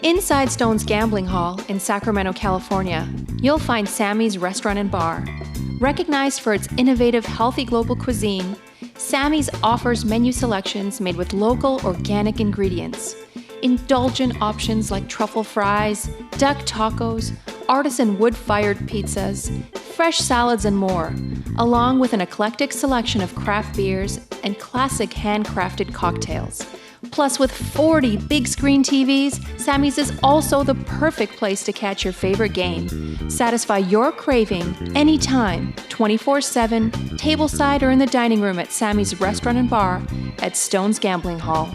Inside Stone's Gambling Hall in Sacramento, California, you'll find Sammy's Restaurant and Bar. Recognized for its innovative, healthy global cuisine, Sammy's offers menu selections made with local, organic ingredients. Indulgent options like truffle fries, duck tacos, artisan wood-fired pizzas, fresh salads, and more, along with an eclectic selection of craft beers and classic handcrafted cocktails. Plus, with 40 big screen TVs, Sammy's is also the perfect place to catch your favorite game. Satisfy your craving anytime, 24/7, tableside or in the dining room at Sammy's Restaurant and Bar at Stone's Gambling Hall.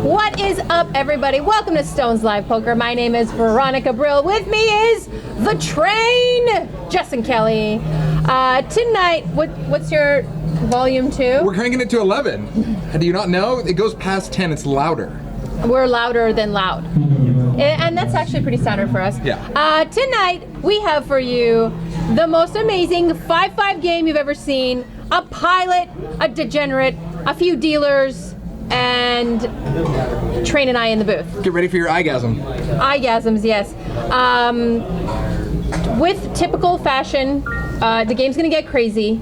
What is up, everybody? Welcome to Stone's Live Poker. My name is Veronica Brill. With me is the train, Justin Kelly. Tonight, what's your volume 2? We're cranking it to 11. Do you not know? It goes past 10. It's louder. We're louder than loud. And that's actually pretty standard for us. Yeah. Tonight, we have for you the most amazing 5-5 game you've ever seen. A pilot, a degenerate, a few dealers, and Train and I in the booth. Get ready for your eyegasm. Eyegasms, yes. With typical fashion, the game's gonna get crazy.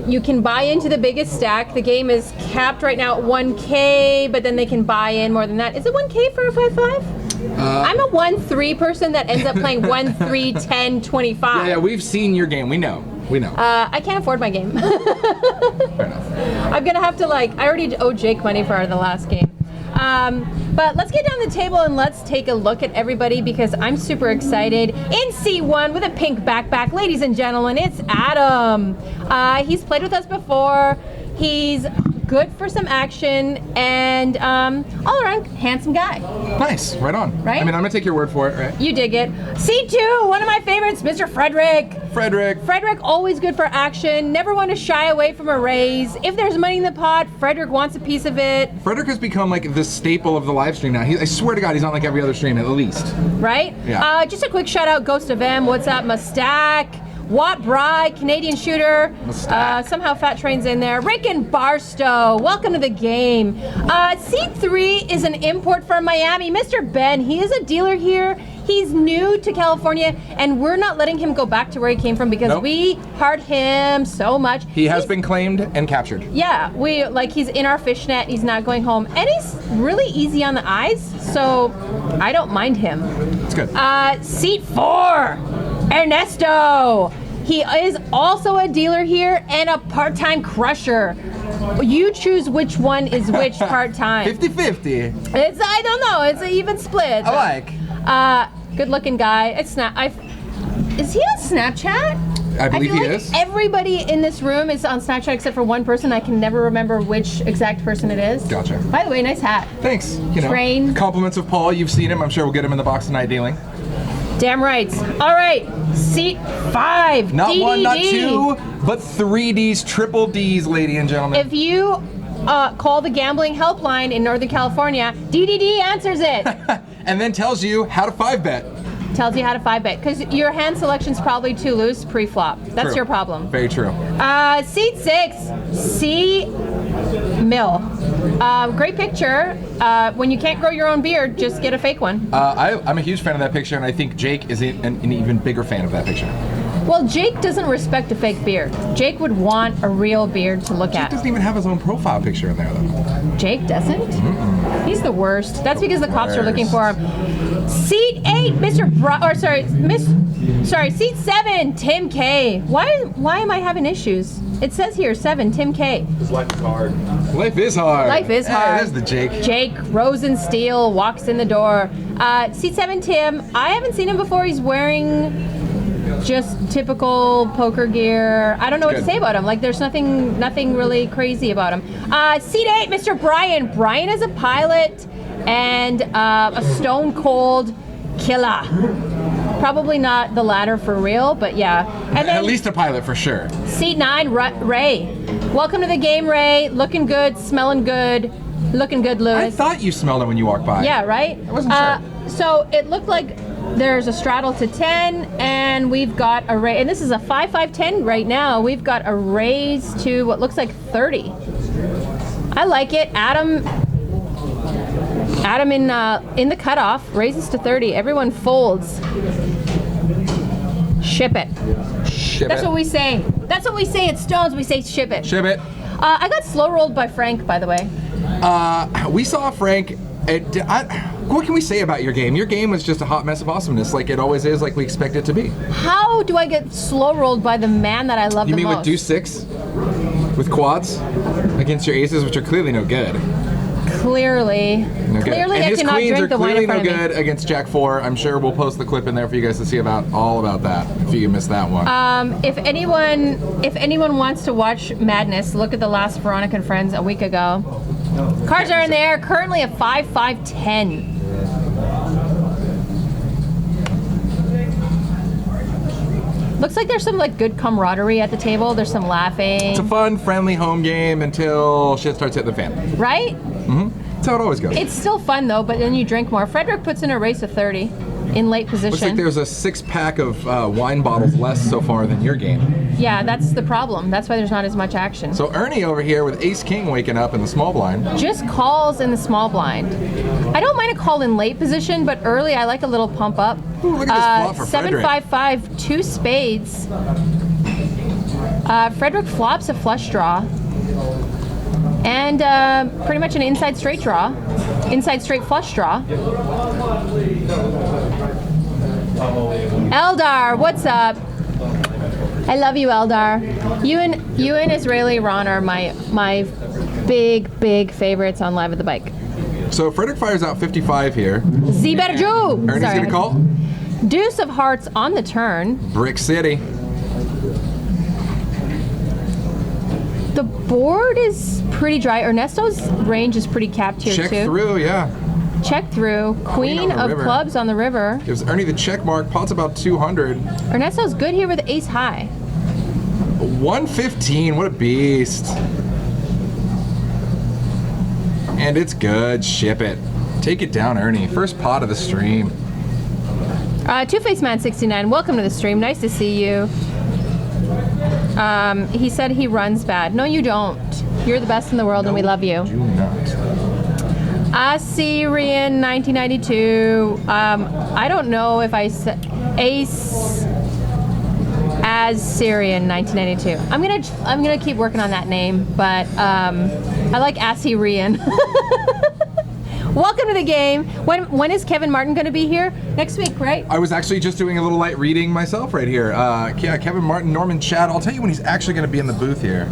You can buy into the biggest stack. The game is capped right now at 1K, but then they can buy in more than that. Is it 1K for a 5-5? I'm a 1-3 person that ends up playing 1-3, 10, 25. Yeah, we've seen your game. We know. I can't afford my game. Fair enough. I'm gonna have to I already owe Jake money for the last game. But let's get down the table and let's take a look at everybody because I'm super excited. In C1 with a pink backpack, ladies and gentlemen, it's Adam. He's played with us before. He's good for some action and all around handsome guy. Nice, right on. Right? I mean, I'm gonna take your word for it, right? You dig it. C2, one of my favorites, Mr. Frederick. Frederick, always good for action, never want to shy away from a raise. If there's money in the pot, Frederick wants a piece of it. Frederick has become like the staple of the live stream now. I swear to God, he's on like every other stream at least. Right? Yeah. Just a quick shout out, Ghost of M, what's up, Mustak, Watt Bride, Canadian shooter. Somehow Fat Train's in there. Rick and Barstow, welcome to the game. C3 is an import from Miami. Mr. Ben, he is a dealer here. He's new to California, and we're not letting him go back to where he came from because we heart him so much. He has been claimed and captured. Yeah, he's in our fishnet. He's not going home, and he's really easy on the eyes, so I don't mind him. It's good. Seat 4, Ernesto. He is also a dealer here and a part-time crusher. You choose which one is which part-time. 50-50. I don't know. It's an even split. I like. Good-looking guy. Is he on Snapchat? I believe feel he like is. Everybody in this room is on Snapchat except for one person. I can never remember which exact person it is. Gotcha. By the way, nice hat. Thanks. Train. Compliments of Paul. You've seen him. I'm sure we'll get him in the box tonight dealing. Damn right. All right, seat 5. Not DDD. 1, not 2, but 3 Ds, triple Ds, ladies and gentlemen. If you call the gambling helpline in Northern California, DDD answers it. And then tells you how to 5-bet. Tells you how to 5-bet, because your hand selection's probably too loose pre-flop. That's True. your problem. Very true. Seat 6, C. Mill. Great picture. When you can't grow your own beard, just get a fake one. I'm a huge fan of that picture, and I think Jake is an even bigger fan of that picture. Well, Jake doesn't respect a fake beard. Jake would want a real beard to look Jake at. doesn't even have his own profile picture in there, though. Jake doesn't? He's the worst. That's because the cops are looking for him. Seat 8, seat 7, Tim K. Why am I having issues? It says here 7, Tim K. His life is hard. Life is hard. Life is hard. There's the Jake. Jake Rosensteel walks in the door. Seat 7, Tim. I haven't seen him before. He's wearing just typical poker gear. I don't know what to say about him. There's nothing really crazy about him. Seat 8, Mr. Brian. Brian is a pilot and a stone cold killer. Probably not the latter for real, but yeah. And then At least a pilot for sure. seat 9, Ray. Welcome to the game, Ray. Looking good, smelling good, looking good, I Lewis. thought you smelled it when you walked by. Yeah, right? I wasn't sure. So it looked like there's a straddle to 10, and we've got a raise, and this is a 5-5-10 right now. We've got a raise to what looks like 30. I like it. Adam in the cutoff raises to 30. Everyone folds. Ship it. Ship That's it. what we say. That's what we say at Stones. We say ship it. Ship it. I got slow rolled by Frank, by the way. We saw Frank. What can we say about your game? Your game was just a hot mess of awesomeness, like it always is, like we expect it to be. How do I get slow rolled by the man that I love You the mean most? with deuce 6? With quads? Against your aces, which are clearly no good. Clearly. No good. Clearly, And I his cannot queens drink are the wine clearly in front no of me. good against Jack 4. I'm sure we'll post the clip in there for you guys to see all about that, if you missed that one. If anyone wants to watch Madness, look at the last Veronica and Friends a week ago. Cards are in there. Currently a 5-5-10. Looks like there's some like good camaraderie at the table. There's some laughing. It's a fun, friendly home game until shit starts hitting the fan. Right? That's how it always goes. It's still fun though, but then you drink more. Frederick puts in a race of 30 in late position. Looks like there's a 6-pack of wine bottles less so far than your game. Yeah, that's the problem. That's why there's not as much action. So Ernie over here with Ace King waking up in the small blind. Just calls in the small blind. I don't mind a call in late position, but early I like a little pump up. Ooh, look at this flop for 7-5-5, 2 spades. Frederick flops a flush draw. And pretty much an inside straight draw. Inside straight flush draw. Eldar, what's up? I love you, Eldar. You and Israeli Ron are my big favorites on Live at the Bike. So Frederick fires out 55 here. Ziberju! Ernie's Sorry. gonna call. Deuce of hearts on the turn. Brick City. The board is pretty dry. Ernesto's range is pretty capped here Check too. through, yeah. Check through. Queen on the of river. clubs on the river. Gives Ernie the check mark. Pot's about 200. Ernesto's good here with ace high. 115, what a beast. And it's good. Ship it. Take it down, Ernie. First pot of the stream. Two-Face Man 69, welcome to the stream. Nice to see you. He said he runs bad. No, you don't. You're the best in the world and we love you. Do not. Assyrian 1992. I don't know if I said Ace Assyrian 1992. I'm gonna keep working on that name, but I like Assyrian. Welcome to the game. When is Kevin Martin going to be here? Next week, right? I was actually just doing a little light reading myself right here. Yeah, Kevin Martin, Norman Chad. I'll tell you when he's actually going to be in the booth here.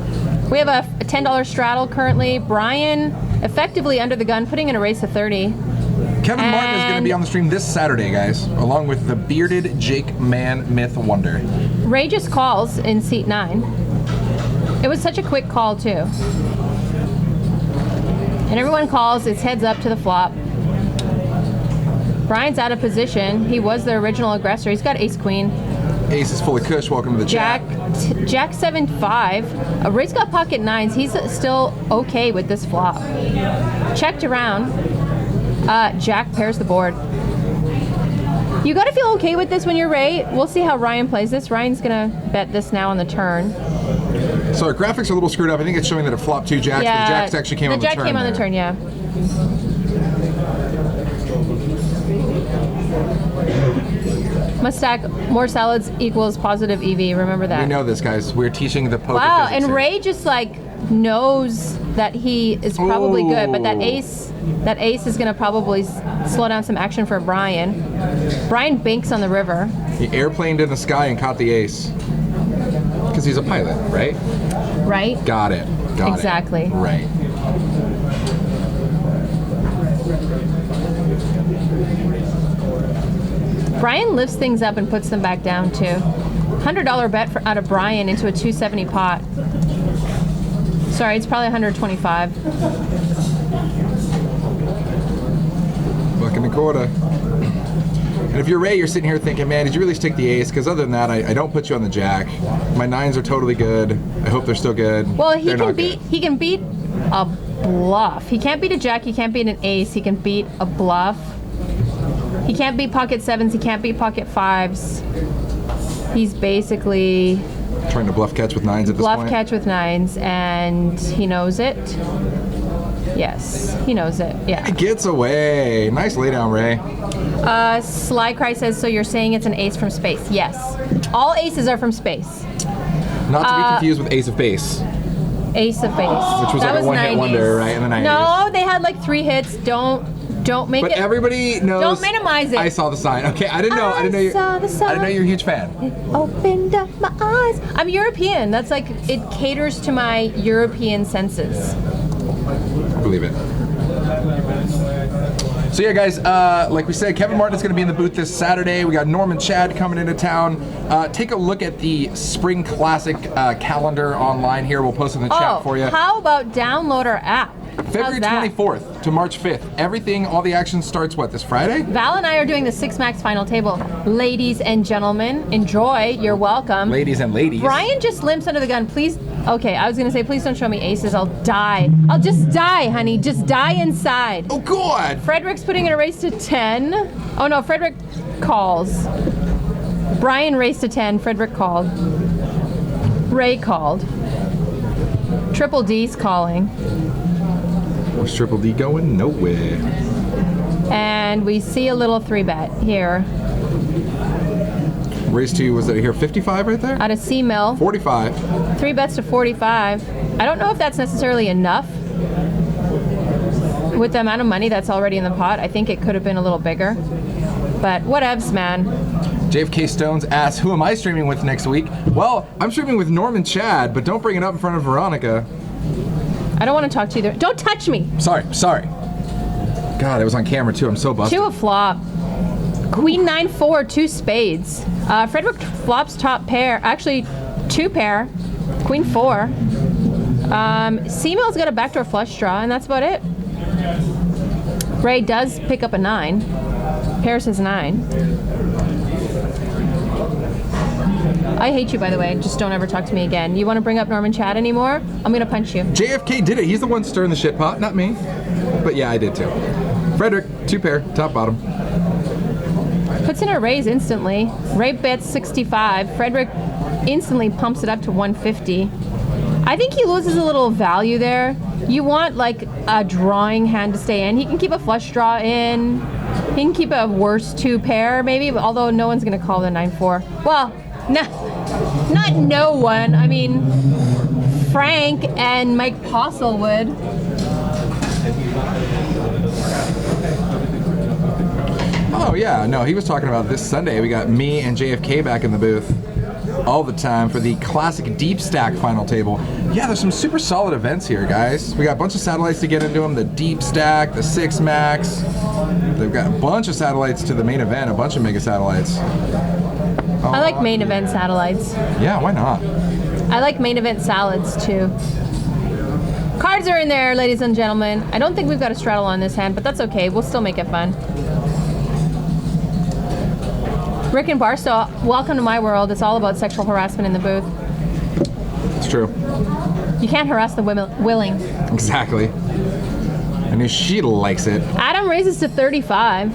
We have a $10 straddle currently. Brian effectively under the gun, putting in a race of 30. Kevin Martin is going to be on the stream this Saturday, guys, along with the bearded Jake Man Myth Wonder. Ray just calls in seat 9. It was such a quick call too. And everyone calls, it's heads up to the flop. Brian's out of position. He was the original aggressor. He's got ace queen. Ace is full of kush. Welcome to the Jack chat. Jack 7-5. Ray's got pocket nines. He's still okay with this flop. Checked around. Jack pairs the board. You gotta feel okay with this when you're Ray. We'll see how Ryan plays this. Ryan's gonna bet this now on the turn. So our graphics are a little screwed up. I think it's showing that it flopped 2 jacks. Yeah, The jacks actually came on the turn. Jack came on the there. turn, yeah. Mustak, more salads equals positive EV. Remember that. We know this, guys. We're teaching the poker Wow, physics and here. Ray just like knows that he is probably good, but that ace is gonna probably slow down some action for Brian. Brian banks on the river. He airplaned in the sky and caught the ace. Because he's a pilot, right? Right? Got it. Got Exactly. it. Right. Brian lifts things up and puts them back down too. $100 bet out of Brian into a 270 pot. Sorry, it's probably 125. Buck in the quarter. And if you're Ray, you're sitting here thinking, man, did you really stick the ace? Because other than that, I don't put you on the jack. My 9s are totally good. I hope they're still good. Well, They're not he can beat a bluff. He can't beat a jack, he can't beat an ace, he can beat a bluff. He can't beat pocket 7s, he can't beat pocket 5s. He's basically good. Trying to bluff catch with 9s at this bluff point. catch with 9s, and he knows it. Yes, he knows it. Yeah. It gets away. Nice laydown, Ray. Sly Cry says, so you're saying it's an ace from space? Yes. All aces are from space. Not to be confused with ace of base. Ace of base. Which was That like a one-hit 90s. wonder, right, in the 90s. No, they had like 3 hits. Don't make But it. everybody knows. Don't minimize it. I saw the sign. Okay, I didn't know. I didn't know you. saw the sign. I didn't know you're a huge fan. Opened up my eyes. I'm European. That's like, it caters to my European senses. I believe it. So yeah, guys, like we said, Kevin Martin is going to be in the booth this Saturday. We got Norman Chad coming into town. Take a look at the Spring Classic calendar online here. We'll post it in the chat for you. How about download our app? February How's that? 24th to March 5th. Everything, all the action starts, what, this Friday? Val and I are doing the 6 Max final table. Ladies and gentlemen, enjoy. You're welcome. Ladies and ladies. Brian just limps under the gun. Please. Okay, I was gonna say, please don't show me aces. I'll die. I'll just die, honey. Just die inside. Oh, God! Frederick's putting in a race to 10. Oh no, Frederick calls. Brian raced to 10. Frederick called. Ray called. Triple D's calling. Where's Triple D going? Nowhere. And we see a little 3-bet here. Race to, was it here 55 right there? Out of C Mill. 45. 3 bets to 45. I don't know if that's necessarily enough. With the amount of money that's already in the pot, I think it could have been a little bigger. But whatevs, man. JFK Stones asks, who am I streaming with next week? Well, I'm streaming with Norman Chad, but don't bring it up in front of Veronica. I don't want to talk to either. Don't touch me. Sorry. God, it was on camera too. I'm so busted. 2 a flop. Queen 9-4, 2 spades. Frederick flops top pair. Actually, 2 pair. Queen 4. C-Mill's got a backdoor flush draw, and that's about it. Ray does pick up a 9. Pair says 9. I hate you, by the way. Just don't ever talk to me again. You want to bring up Norman Chad anymore? I'm going to punch you. JFK did it. He's the one stirring the shit pot, not me. But yeah, I did too. Frederick, 2 pair, top bottom. Puts in a raise instantly. Ray bets 65. Frederick instantly pumps it up to 150. I think he loses a little value there. You want like a drawing hand to stay in. He can keep a flush draw in. He can keep a worse 2 pair maybe, although no one's going to call the 9-4. Well, not no one. I mean, Frank and Mike Postle would. Oh yeah, no, he was talking about this Sunday. We got me and JFK back in the booth all the time for the classic deep stack final table. Yeah, there's some super solid events here, guys. We got a bunch of satellites to get into them. The deep stack, the 6 Max. They've got a bunch of satellites to the main event, a bunch of mega satellites. I like main event satellites. Yeah, why not? I like main event salads too. Cards are in there, ladies and gentlemen. I don't think we've got a straddle on this hand, but that's okay. We'll still make it fun. Rick and Barstow, welcome to my world. It's all about sexual harassment in the booth. It's true. You can't harass the willing. Exactly. I knew she likes it. Adam raises to 35.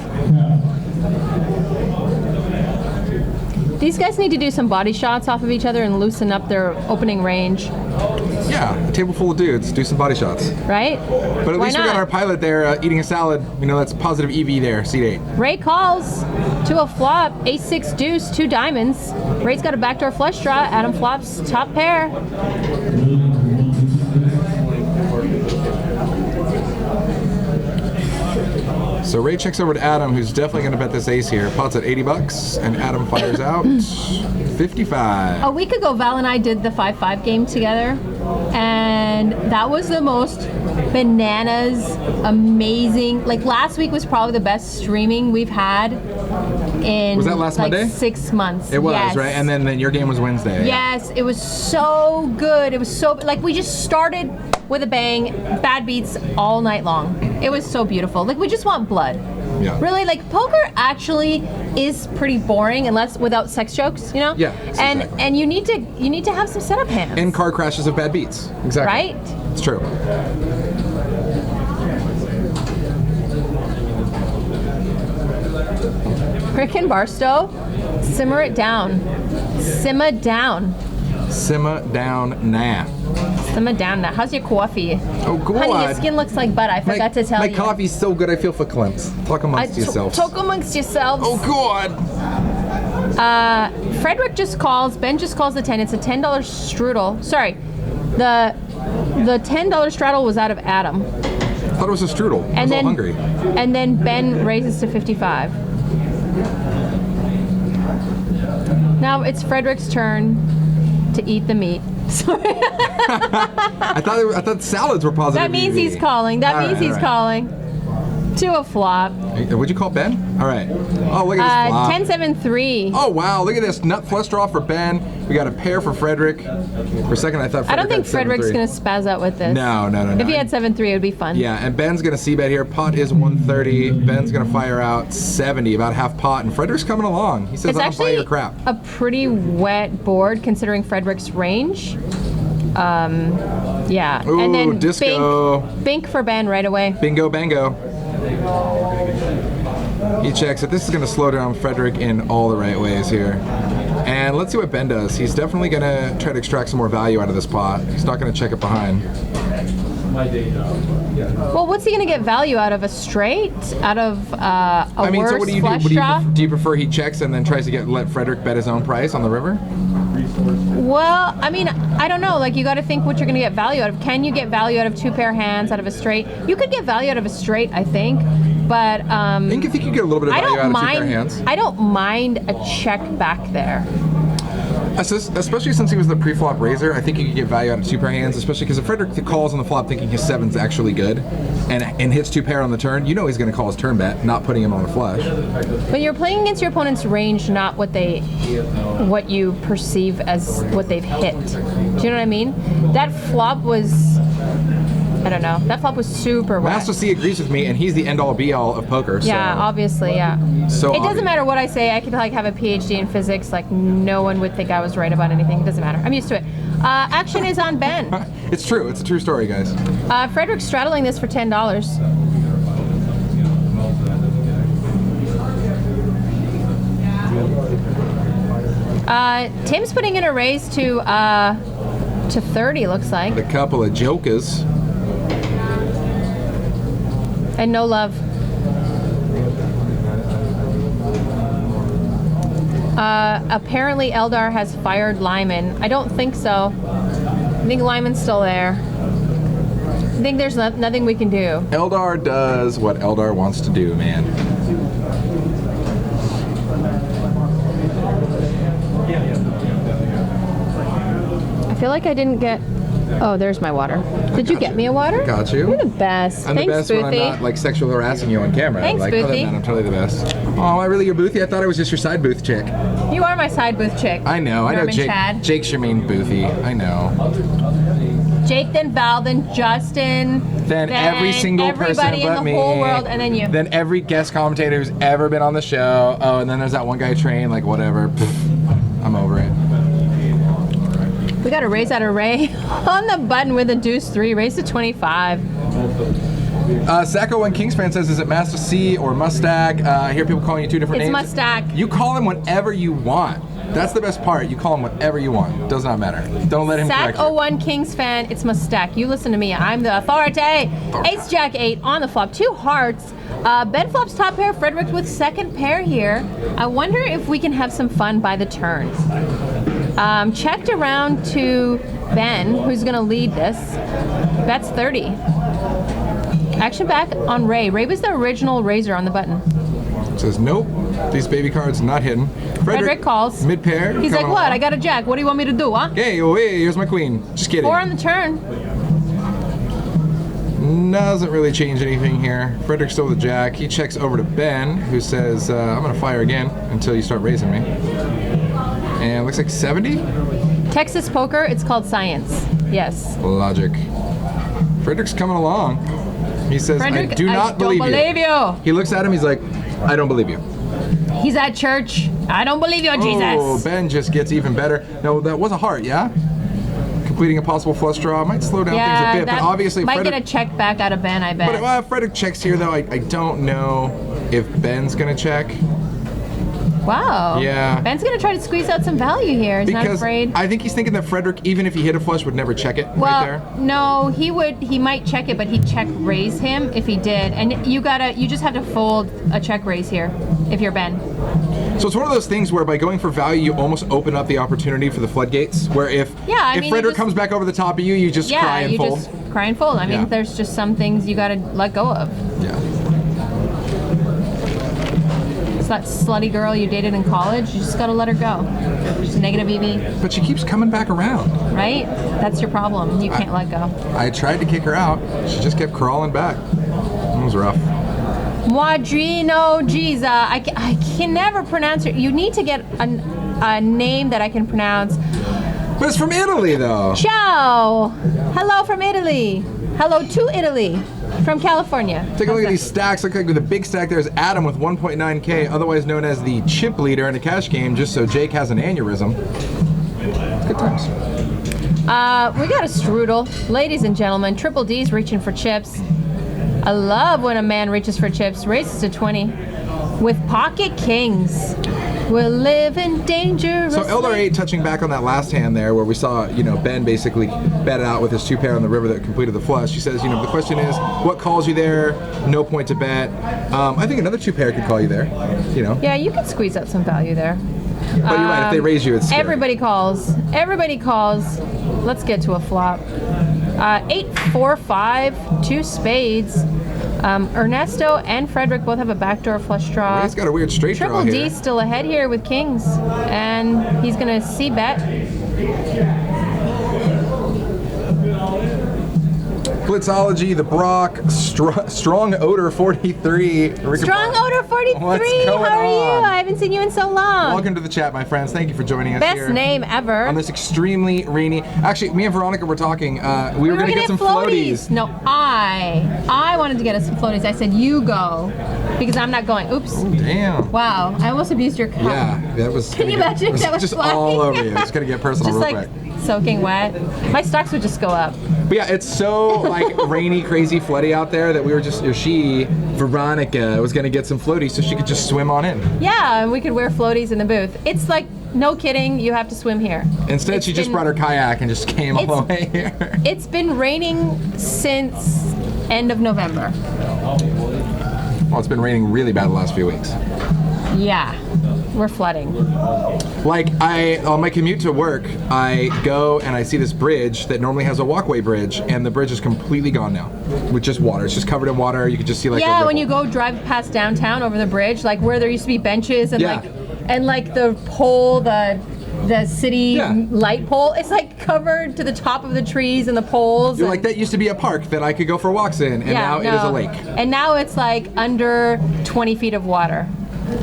These guys need to do some body shots off of each other and loosen up their opening range, Yeah, a table full of dudes. Do some body shots. right? But at Why least we not? got our pilot there eating a salad. You know, that's positive EV there, seat 8. Ray calls to a flop, ace-6 deuce, 2 diamonds. Ray's got a backdoor flush draw. Adam flops top pair. So Ray checks over to Adam, who's definitely going to bet this ace here. Pot's at $80, and Adam fires out 55. A week ago, Val and I did the 5-5 game together, and that was the most bananas, amazing. Like last week was probably the best streaming we've had in Was that last like Monday? 6 months. It was, Yes. right? And then your game was Wednesday. Yes, it was so good. It was so, like, we just started with a bang, bad beats all night long. It was so beautiful. Like, we just want blood. Yeah. Really, like poker actually is pretty boring unless without sex jokes, you know? Yeah, And exactly. and you need to have some setup hands. And car crashes of bad beats. Exactly. Right? It's true. Rick and Barstow, simmer it down. Simmer down. Simmer down now. Simmer down now. How's your coffee? Oh, good. Honey, your skin looks like butter. I forgot to tell my you. coffee's so good I feel verklempt. Talk amongst yourselves. Talk amongst yourselves. Oh, God. Frederick just calls. Ben just calls the 10. It's a $10 strudel. Sorry, the $10 straddle was out of Adam. I thought it was a strudel. I was all hungry. And then Ben raises to 55. Now it's Frederick's turn to eat the meat. Sorry. I thought salads were positive. That means EV. he's calling. That means he's calling. To a flop. What'd you call Ben? All right. Oh, look at this flop. 10-7-3. Oh, wow. Look at this. Nut flush draw for Ben. We got a pair for Frederick. For a second, I thought Frederick I don't think had Frederick's 7-3. going to spaz out with this. No. If he had 7-3, it would be fun. Yeah, and Ben's going to c-bet here. Pot is 130. Ben's going to fire out 70, about half pot. And Frederick's coming along. He says, It's I don't buy actually your crap. a pretty wet board considering Frederick's range. Yeah. Ooh, and then disco. Bink for Ben right away. Bingo, bango. He checks it. This is going to slow down Frederick in all the right ways here. And let's see what Ben does. He's definitely going to try to extract some more value out of this pot. He's not going to check it behind. Well, what's he going to get value out of? A straight? Out of a worse so what do you do? flush draw? Do you prefer he checks and then tries to let Frederick bet his own price on the river? Well, I mean, I don't know. Like, you got to think what you're going to get value out of. Can you get value out of two pair hands, out of a straight? You could get value out of a straight, I think. But I think if you could get a little bit of value out of two pair hands. I don't mind a check back there. Especially since he was the pre-flop raiser, I think you could get value out of two pair hands, especially because if Frederick calls on the flop thinking his 7's actually good and hits two pair on the turn, you know he's going to call his turn bet, not putting him on the flush. But you're playing against your opponent's range, not what you perceive as what they've hit. Do you know what I mean? That flop was, I don't know. That flop was super wet. Master C agrees with me, and he's the end-all be-all of poker. Yeah, so. obviously, yeah. So it doesn't matter what I say. I could have a PhD in physics. Like, no one would think I was right about anything. It doesn't matter. I'm used to it. Action is on Ben. It's true. It's a true story, guys. Frederick's straddling this for $10. Tim's putting in a raise to 30, looks like. A couple of jokers. And no love. Apparently Eldar has fired Lyman. I don't think so. I think Lyman's still there. I think there's nothing we can do. Eldar does what Eldar wants to do, man. I feel like I didn't get... Oh, there's my water. Did you get me a water? Got you. You're the best. I'm Thanks, the best Boothie. when I'm not like sexually harassing you on camera. Thanks, like, other than Boothie. that, I'm totally the best. Oh, am I really your Boothie? I thought I was just your side booth chick. You are my side booth chick. I know. Norman Jake. Chad. Jake Shermaine Boothie. I know. Jake, then Val, then Justin. Then every single person everybody but in me. the whole world, and then you. Then every guest commentator who's ever been on the show. Oh, and then there's that one guy trained, like whatever. Pfft, I'm over it. We got a raise out of Ray on the button with a deuce 3, raise to 25. Sacco One Kings fan says, is it Master C or Mustag? I hear people calling you two different It's names. Mustag. You call him whatever you want. That's the best part. You call him whatever you want. Does not matter. Don't let him correct you. Sac 01 Kings fan, it's Mustag. You listen to me. I'm the authority. Ace Jack 8 on the flop. 2 hearts. Ben flops top pair. Frederick with second pair here. I wonder if we can have some fun by the turn. Checked around to Ben, who's going to lead this. That's 30. Action back on Ray. Ray was the original raiser on the button. Says, nope. These baby cards not hidden. Frederick calls. Mid pair. He's like, what? I got a jack. What do you want me to do, huh? Hey, oh, hey, here's my queen. Just kidding. 4 on the turn. Doesn't really change anything here. Frederick's still with the jack. He checks over to Ben, who says, I'm going to fire again until you start raising me. And it looks like 70? Texas poker, it's called science. Yes. Logic. Frederick's coming along. He says, Frederick, I do not don't believe you. He looks at him, he's like, I don't believe you. He's at church. I don't believe you, Oh, Jesus. Ben just gets even better. No, that was a heart, yeah? Completing a possible flush draw might slow down Yeah, things a bit, that but obviously might Frederick, get a check back out of Ben, I bet. but Frederick checks here though. I don't know if Ben's gonna check. Wow. Yeah. Ben's gonna try to squeeze out some value here. He's not Because afraid. I think he's thinking that Frederick, even if he hit a flush, would never check it Well, right there. no, he would. He might check it, but he'd check raise him if he did. And you just have to fold a check raise here if you're Ben. So it's one of those things where by going for value, you almost open up the opportunity for the floodgates. Where if Frederick comes back over the top of you, you just cry and fold. Just cry and fold. I mean, Yeah. there's just some things you gotta let go of. Yeah. It's that slutty girl you dated in college. You just gotta let her go. She's a negative EV, But she keeps coming back around. right? That's your problem. You can't let go. I tried to kick her out. She just kept crawling back. It was rough. Madrino Giza. I can never pronounce it. You need to get a name that I can pronounce. But it's from Italy, though. Ciao. Hello from Italy. Hello to Italy from California. Take a look at these stacks. Look like the big stack there is Adam with 1.9K, otherwise known as the chip leader in a cash game, just so Jake has an aneurysm. Good times. We got a strudel. Ladies and gentlemen, Triple D's reaching for chips. I love when a man reaches for chips. Raises to 20 with pocket kings. We're living dangerously. So Eldar 8 touching back on that last hand there where we saw, Ben basically bet it out with his 2-pair on the river that completed the flush. He says, the question is, what calls you there? No point to bet. I think another 2-pair could call you there, Yeah, you can squeeze out some value there. But you're right, if they raise you, it's scary. Everybody calls. Everybody calls. Let's get to a flop. 8, 4, 5, 2 spades. Ernesto and Frederick both have a backdoor flush draw. Ray's got a weird straight draw Triple here. D still ahead here with kings, and he's gonna c-bet. Blitzology, the Brock, Strong Odor 43. Strong Odor 43. What's going How are you? on? I haven't seen you in so long. Welcome to the chat, my friends. Thank you for joining us Best here. name ever. On this extremely rainy. Actually, me and Veronica were talking. We were going to get some floaties. No, I wanted to get us some floaties. I said you go because I'm not going. Oops. Oh, damn. Wow, I almost abused your cup. Yeah, that was. Can you imagine if that was just flying? all over you? It's gonna get personal Just real like quick. soaking wet. My stocks would just go up. But yeah, it's so like rainy, crazy, floody out there that we were just, Veronica was gonna get some floaties so she could just swim on in. Yeah, and we could wear floaties in the booth. It's like, no kidding, you have to swim here. Instead, she just brought her kayak and just came all the It's- way here. It's been raining since end of November. Well, it's been raining really bad the last few weeks. Yeah, we're flooding. Like on my commute to work, I go and I see this bridge that normally has a walkway bridge, and the bridge is completely gone now, with just water. It's just covered in water. You could just see like. Yeah, a when you ripple. go drive past downtown over the bridge, like where there used to be benches and Yeah. like the pole, the city Yeah. light pole, it's like covered to the top of the trees and the poles. You're and- like, that used to be a park that I could go for walks in, and now it is a lake. And now it's like under 20 feet of water.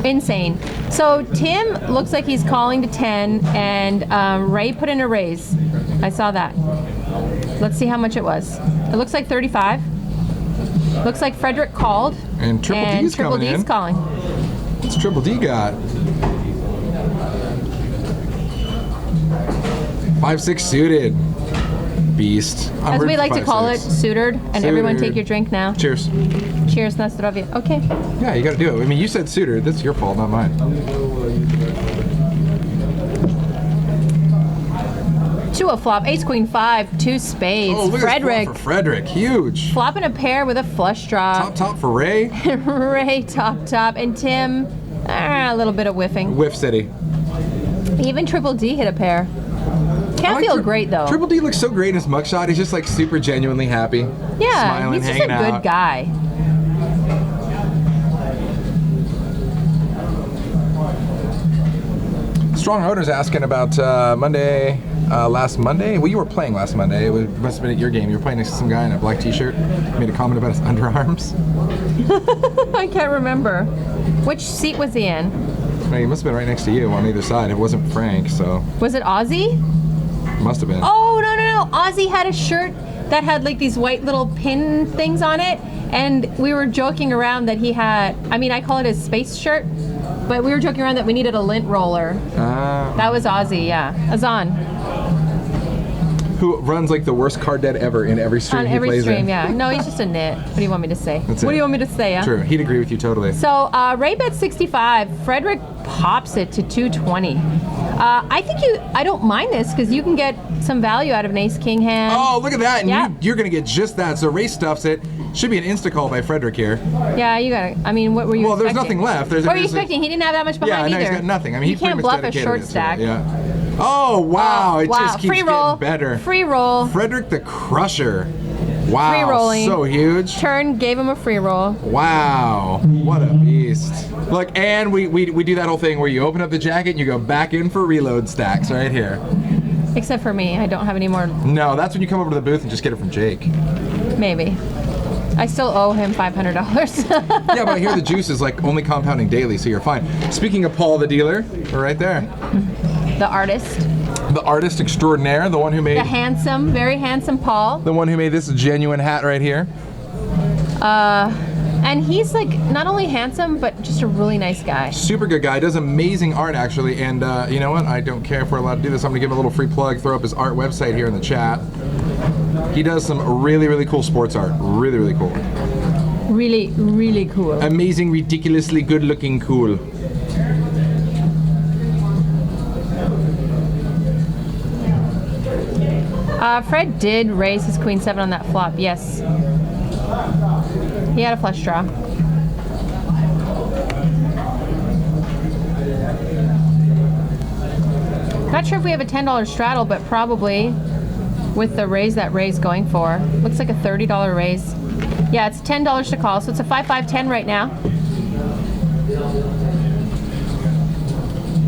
Insane. So Tim looks like he's calling to 10, and Ray put in a raise. I saw that. Let's see how much it was. It looks like 35. Looks like Frederick called. And Triple D's Triple coming D's in. calling. What's Triple D got? 5-6 suited. Beast. I'm As we rooting like for to call it, 5-6. suitored. And everyone Suitored. take your drink now. Cheers. Cheers, na zdrowie. Okay. Yeah, you gotta do it. I mean, you said suitor. That's your fault, not mine. 2 a flop. Ace, queen, 5, 2 spades. Oh, look Frederick at this flop for Frederick. Huge. flopping a pair with a flush draw. Top for Ray. Ray top. And Tim, a little bit of whiffing. Whiff City. Even Triple D hit a pair. I Can't like feel great though. Triple D looks so great in his mugshot. He's just like super genuinely happy. Yeah, Smiling, he's just a hanging good out. guy. Strong Odor's asking about Monday, last Monday. Well, you were playing last Monday. Must have been at your game. You were playing next to some guy in a black t-shirt. Made a comment about his underarms. I can't remember. Which seat was he in? No, he must have been right next to you on either side. It wasn't Frank, so Was it Ozzy? must have been. Oh, no. Ozzy had a shirt that had like these white little pin things on it, and we were joking around that he had. I mean, I call it his space shirt, but we were joking around that we needed a lint roller. That was Ozzy, yeah, Azan. Who runs like the worst card dead ever in every stream On he every plays stream, in. yeah. No, he's just a nit. What do you want me to say? That's What it. do you want me to say, yeah? True, he'd agree with you totally. So, Raybet 65, Frederick pops it to 220. I don't mind this because you can get some value out of an ace king hand. Oh, look at that! And Yeah. you're gonna get just that. So Ray stuffs it. Should be an insta call by Frederick here. Yeah, you got it. I mean, what were you Well, there's expecting? nothing left. What were you there's a- expecting? He didn't have that much behind Yeah, no, either. he's got nothing. I mean, you he pretty can't much bluff a dedicated short it to it, stack. Yeah. Oh wow! It Wow, just keeps free roll. getting better. Free roll. Frederick the Crusher. Wow. Free rolling. So huge. Turn gave him a free roll. Wow. What a beast. Look, and we do that whole thing where you open up the jacket and you go back in for reload stacks right here. Except for me, I don't have any more. No, that's when you come over to the booth and just get it from Jake. Maybe. I still owe him $500. Yeah, but I hear the juice is like only compounding daily, so you're fine. Speaking of Paul the dealer, we're right there. The artist. The artist extraordinaire, the one who made The handsome, very handsome Paul. the one who made this genuine hat right here. And he's like not only handsome, but just a really nice guy. Super good guy, does amazing art actually, and you know what? I don't care if we're allowed to do this. I'm gonna give him a little free plug, throw up his art website here in the chat. He does some really, really cool sports art. Really, really cool. Really, really cool. Amazing, ridiculously good looking cool. Fred did raise his queen 7 on that flop, yes. He had a flush draw. Not sure if we have a $10 straddle, but probably with the raise that Ray's going for. Looks like a $30 raise. Yeah, it's $10 to call, so it's a 5-5-10 right now.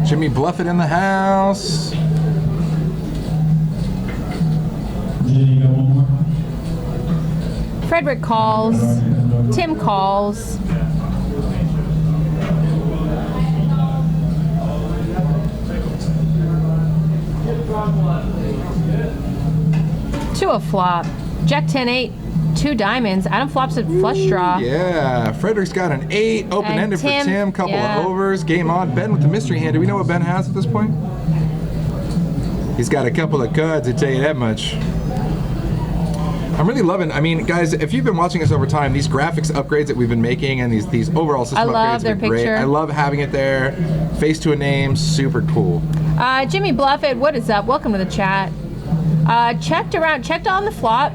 Jimmy Bluffett in the house. Frederick calls. Tim calls. To a flop. Jack 10-8, 2 diamonds. Adam flops a flush draw. Yeah, Frederick's got an 8, open-ended for Tim, Tim, couple yeah. of overs, game on. Ben with the mystery hand. Do we know what Ben has at this point? He's got a couple of cards, I tell you that much. I'm really loving, I mean, guys, if you've been watching us over time, these graphics upgrades that we've been making and these overall system I love upgrades their have been great. picture. I love having it there. Face to a name, super cool. Jimmy Bluffett, what is up? Welcome to the chat. Checked on the flop,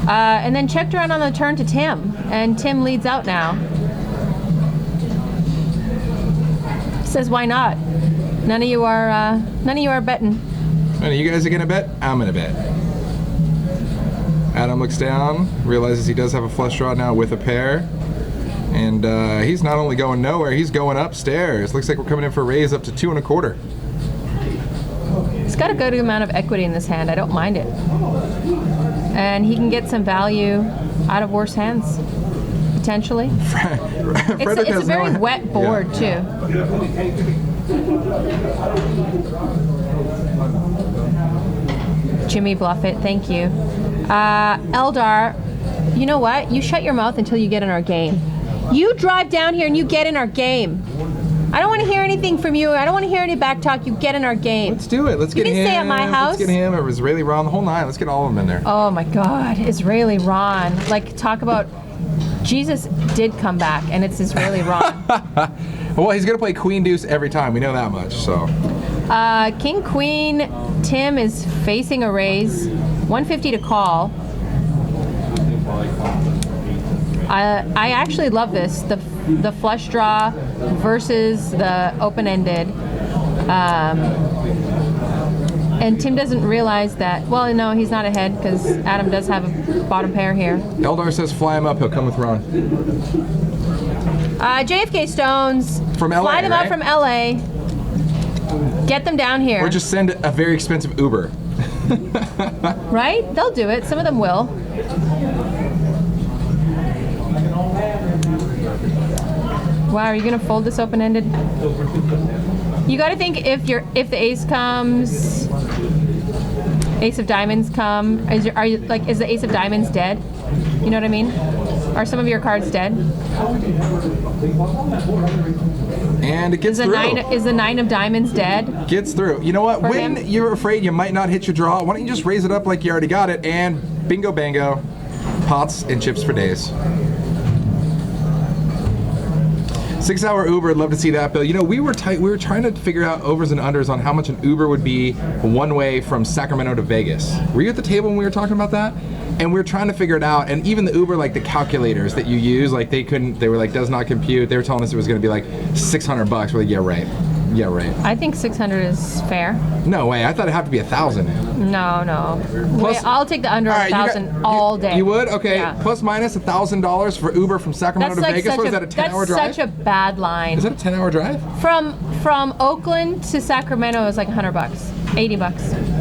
and then checked around on the turn to Tim, and Tim leads out now. Says why not? None of you are betting. And you guys are gonna bet? I'm gonna bet. Adam looks down, realizes he does have a flush draw now with a pair. And he's not only going nowhere, he's going upstairs. Looks like we're coming in for a raise up to 2 1/4. He's got a good amount of equity in this hand. I don't mind it. And he can get some value out of worse hands, potentially. Frederick It's a has very no- wet board, Yeah. too. Jimmy Bluffett, thank you. Eldar, you know what? You shut your mouth until you get in our game. You drive down here and you get in our game. I don't want to hear anything from you. I don't want to hear any back talk. You get in our game. Let's do it. Let's You get can him. stay at my house. Let's get him. Or Israeli Ron, the whole 9. Let's get all of them in there. Oh my God, Israeli Ron. Like, talk about Jesus did come back, and it's Israeli Ron. Well, he's gonna play Queen Deuce every time. We know that much. So King Queen Tim is facing a raise, 150 to call. I actually love this, the flush draw versus the open-ended. And Tim doesn't realize that, well, no, he's not ahead because Adam does have a bottom pair here. Eldar says fly him up. He'll come with Ron. JFK Stones. From LA, Fly them right? out from LA. Get them down here. Or just send a very expensive Uber. Right? They'll do it. Some of them will. Wow, are you gonna fold this open-ended? You gotta think if the ace comes. Ace of Diamonds come. Is the Ace of Diamonds dead? You know what I mean? Are some of your cards dead? And it gets through. Is the Nine of Diamonds dead? Gets through. You know what? For When him? you're afraid you might not hit your draw, why don't you just raise it up like you already got it, and bingo bango, pots and chips for days. 6-hour Uber, I'd love to see that, Bill. You know, we were trying to figure out overs and unders on how much an Uber would be one way from Sacramento to Vegas. Were you at the table when we were talking about that? And we were trying to figure it out, and even the Uber, like the calculators that you use, like they were like, does not compute. They were telling us it was gonna be like $600. We're like, yeah, right. Yeah, right. I think 600 is fair. No way, I thought it'd have to be 1,000. No. Plus- Wait, I'll take the under All right, 1,000 all day. You would? Okay, Yeah. plus minus $1,000 for Uber from Sacramento That's to like Vegas. What such is that, a 10-hour drive? That's such a bad line. Is that a 10-hour drive? From Oakland to Sacramento is like $100, $80.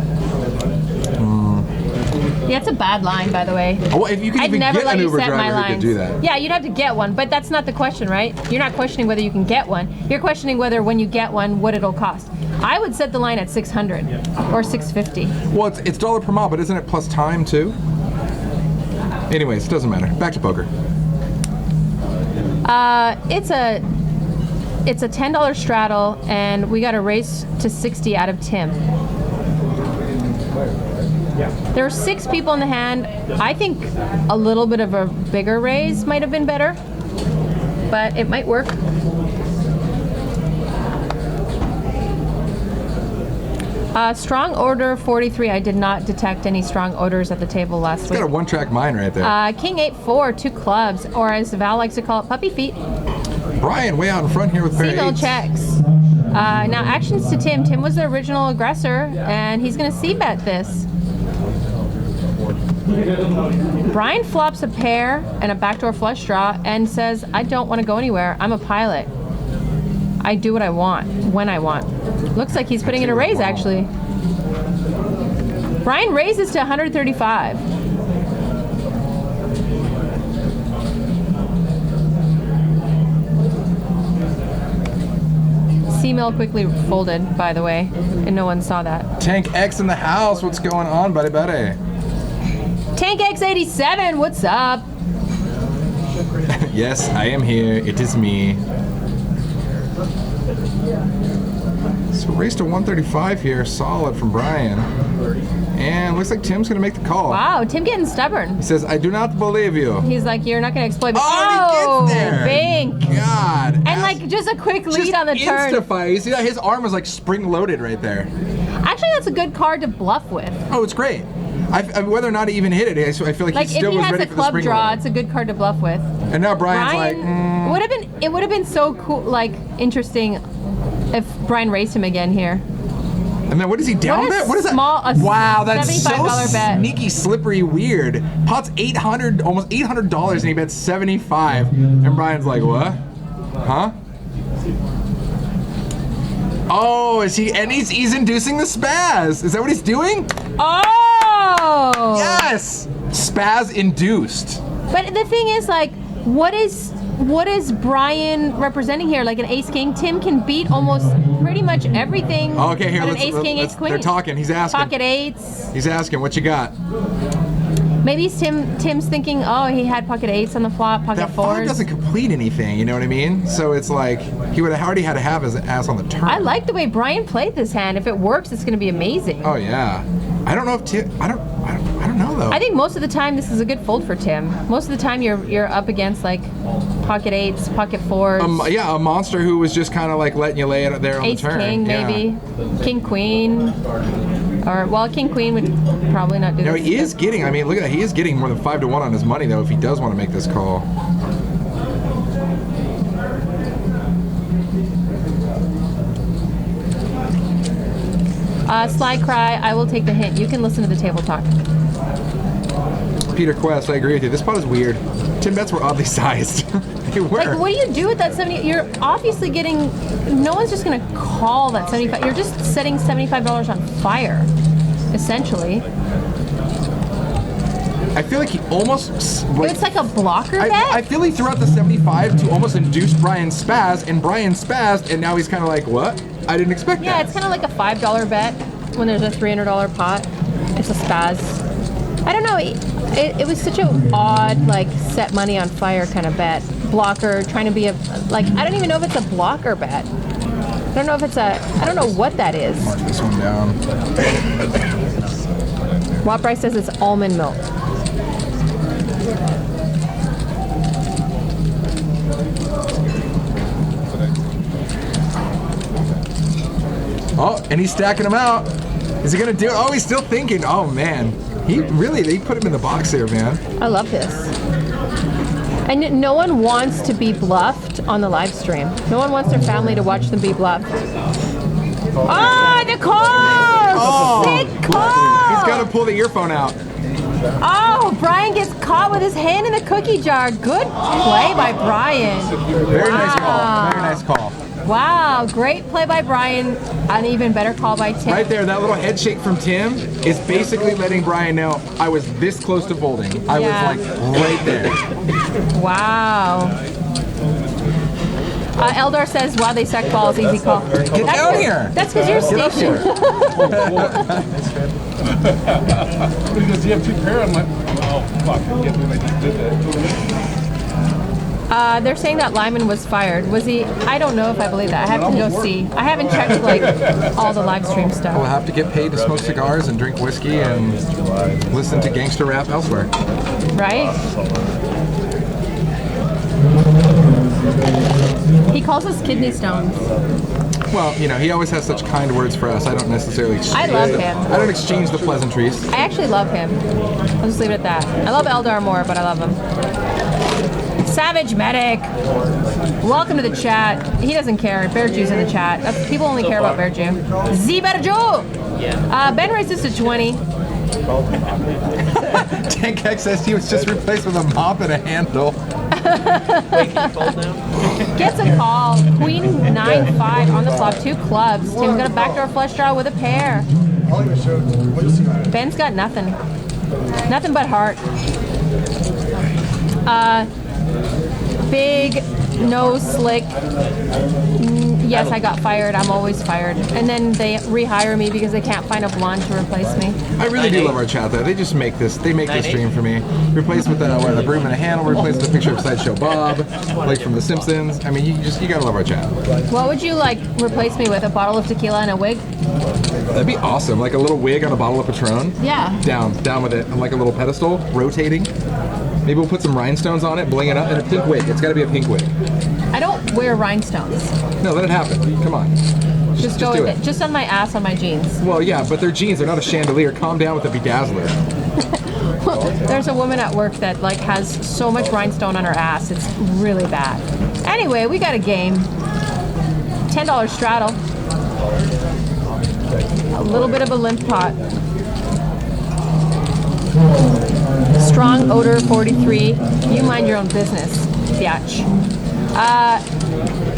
Yeah, it's a bad line, by the way. Well, if you could I'd even never get let an you Uber set my driver who could lines. do that. Yeah, you'd have to get one, but that's not the question, right? You're not questioning whether you can get one. You're questioning whether when you get one, what it'll cost. I would set the line at 600 or 650. Well, it's dollar per mile, but isn't it plus time too? Anyways, it doesn't matter. Back to poker. It's a $10 straddle, and we got a raise to 60 out of Tim. There are 6 people in the hand. I think a little bit of a bigger raise might have been better, but it might work. Strong order 43. I did not detect any strong orders at the table last It's week. got a one-track mind right there. King 8-4, 2 clubs, or as Val likes to call it, puppy feet. Brian way out in front here with pair C-mill eights. checks. Now actions to Tim. Tim was the original aggressor, and he's going to c-bet this. Brian flops a pair and a backdoor flush draw and says, I don't want to go anywhere. I'm a pilot. I do what I want, when I want. Looks like he's putting in a raise, actually. Brian raises to 135. C-mill quickly folded, by the way, and no one saw that. Tank X in the house. What's going on, buddy? Tank X87, what's up? Yes, I am here. It is me. So race to 135 here, solid from Brian. And looks like Tim's gonna make the call. Wow, Tim getting stubborn. He says, I do not believe you. He's like, you're not gonna exploit me. Oh, he gets there. Bink. God. And like just a quick lead on the turn. Insta-fight. You see that? His arm was like spring-loaded right there. Actually, that's a good card to bluff with. Oh, it's great. Whether or not he even hit it, I feel like Like he if still he was has ready a for the club spring draw, load. it's a good card to bluff with. And now Brian's like, it would have been so cool, like interesting, if Brian raced him again here. And then what is he down What a bet? What is that? small- a Wow, that's so $75 bet. sneaky, slippery, weird. Pot's $800, almost $800, and he bets 75. And Brian's like, what? Huh? Oh, is he? And he's inducing the spaz. Is that what he's doing? Oh! Yes, spaz induced. But the thing is, like, what is Brian representing here? Like an ace king, Tim can beat almost pretty much everything. Okay, here but an let's. ace king, ace queen. They're talking. He's asking. Pocket eights. He's asking, what you got? Maybe Tim's thinking, oh, he had pocket eights on the flop, pocket That five fours. doesn't complete anything. You know what I mean? So it's like he would have already had to have his ass on the turn. I like the way Brian played this hand. If it works, it's going to be amazing. Oh yeah. I don't know if Tim. I don't know though. I think most of the time this is a good fold for Tim. Most of the time you're up against like pocket eights, pocket fours, Yeah, a monster who was just kind of like letting you lay it there on ace the turn. king Yeah. maybe, king queen, or well king queen would probably not do No, this. he is getting. I mean, look at that. He is getting more than 5 to 1 on his money though. If he does want to make this call. Slide cry. I will take the hint. You can listen to the table talk. Peter Quest, I agree with you. This pot is weird. Tim bets were oddly sized. They were. Like, what do you do with that 70? You're obviously getting. No one's just gonna call that 75. You're just setting $75 on fire, essentially. I feel like he almost. It's like a blocker bet. I feel he threw out the 75 to almost induce Brian spaz, and Brian spazzed, and now he's kind of like, what? I didn't expect Yeah, that. it's kind of like a $5 bet when there's a $300 pot. It's a spaz. I don't know. It was such an odd, like, set money on fire kind of bet. Blocker, trying to be a, like, I don't even know if it's a blocker bet. I don't know if it's a, I don't know what that is. Mark this one down. Rob Bryce says it's almond milk. Oh, and he's stacking them out. Is he gonna do it? Oh, he's still thinking. Oh man, they put him in the box there, man. I love this. And no one wants to be bluffed on the live stream. No one wants their family to watch them be bluffed. Oh, the call! Sick call! He's got to pull the earphone out. Oh, Brian gets caught with his hand in the cookie jar. Good play by Brian. Very nice call. Very nice call. Wow, great play by Brian. An even better call by Tim. Right there, that little head shake from Tim is basically letting Brian know I was this close to folding. I was like right there. Wow. Eldar says, wow, they suck balls, easy call. Get down here. That's because you're Get up stationed. Because you have two pair, I'm like, oh, fuck, I can't believe I just did that. They're saying that Lyman was fired. Was he? I don't know if I believe that. I have to go see. I haven't checked like all the live stream We'll stuff. have to get paid to smoke cigars and drink whiskey and listen to gangster rap elsewhere. Right? He calls us kidney stones. Well, you know, he always has such kind words for us. I don't necessarily exchange I love him. I don't exchange the pleasantries. I actually love him. I'll just leave it at that. I love Eldar more, but I love him. Savage Medic, welcome to the chat. He doesn't care. Bear Jew's in the chat. People only care about Bear Jew. Z Bear Jew. Ben raised this to 20. Tank X says he was just replaced with a mop and a handle. Gets a call. Queen 9-5 on the flop. 2 clubs. Tim's got a backdoor flush draw with a pair. Ben's got nothing. Nothing but heart. Big, no slick. Yes, I got fired. I'm always fired. And then they rehire me because they can't find a blonde to replace me. I really do love our chat though. They just make this. They make this stream for me. Replace with a broom and a handle. Replace with a picture of Sideshow Bob, like from The Simpsons. I mean, you gotta love our chat. What would you like replace me with? A bottle of tequila and a wig? That'd be awesome. Like a little wig on a bottle of Patron. Yeah. Down with it. And like a little pedestal, rotating. Maybe we'll put some rhinestones on it, bling it up, and a pink wig. It's got to be a pink wig. I don't wear rhinestones. No, let it happen. Come on. Just go do with it. Just on my ass, on my jeans. Well, yeah, but they're jeans. They're not a chandelier. Calm down with the bedazzler. There's a woman at work that like has so much rhinestone on her ass. It's really bad. Anyway, we got a game. $10 straddle. A little bit of a limp pot. Strong odor 43. You mind your own business, biatch.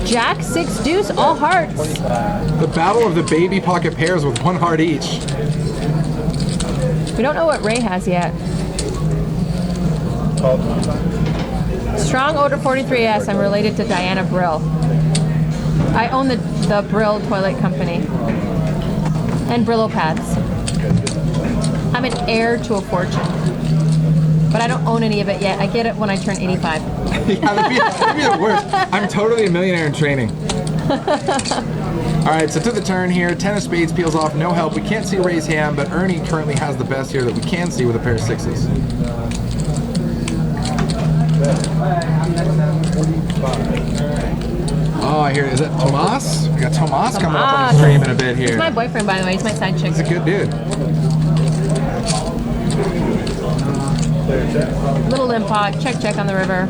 Jack 6 deuce, all hearts. The battle of the baby pocket pairs with 1 heart each. We don't know what Ray has yet. Strong odor 43S. I'm related to Diana Brill. I own the Brill toilet company and Brillo pads. I'm an heir to a fortune. But I don't own any of it yet. I get it when I turn 85. Yeah, that'd be the worst. I'm totally a millionaire in training. All right, so to the turn here. 10 of spades peels off. No help. We can't see Ray's hand, but Ernie currently has the best here that we can see with a pair of 6s. Oh, I hear. Is that Tomas? We got Tomas coming up on the stream in a bit here. He's my boyfriend, by the way. He's my side chick. He's a good dude. Little limp pot. Check on the river.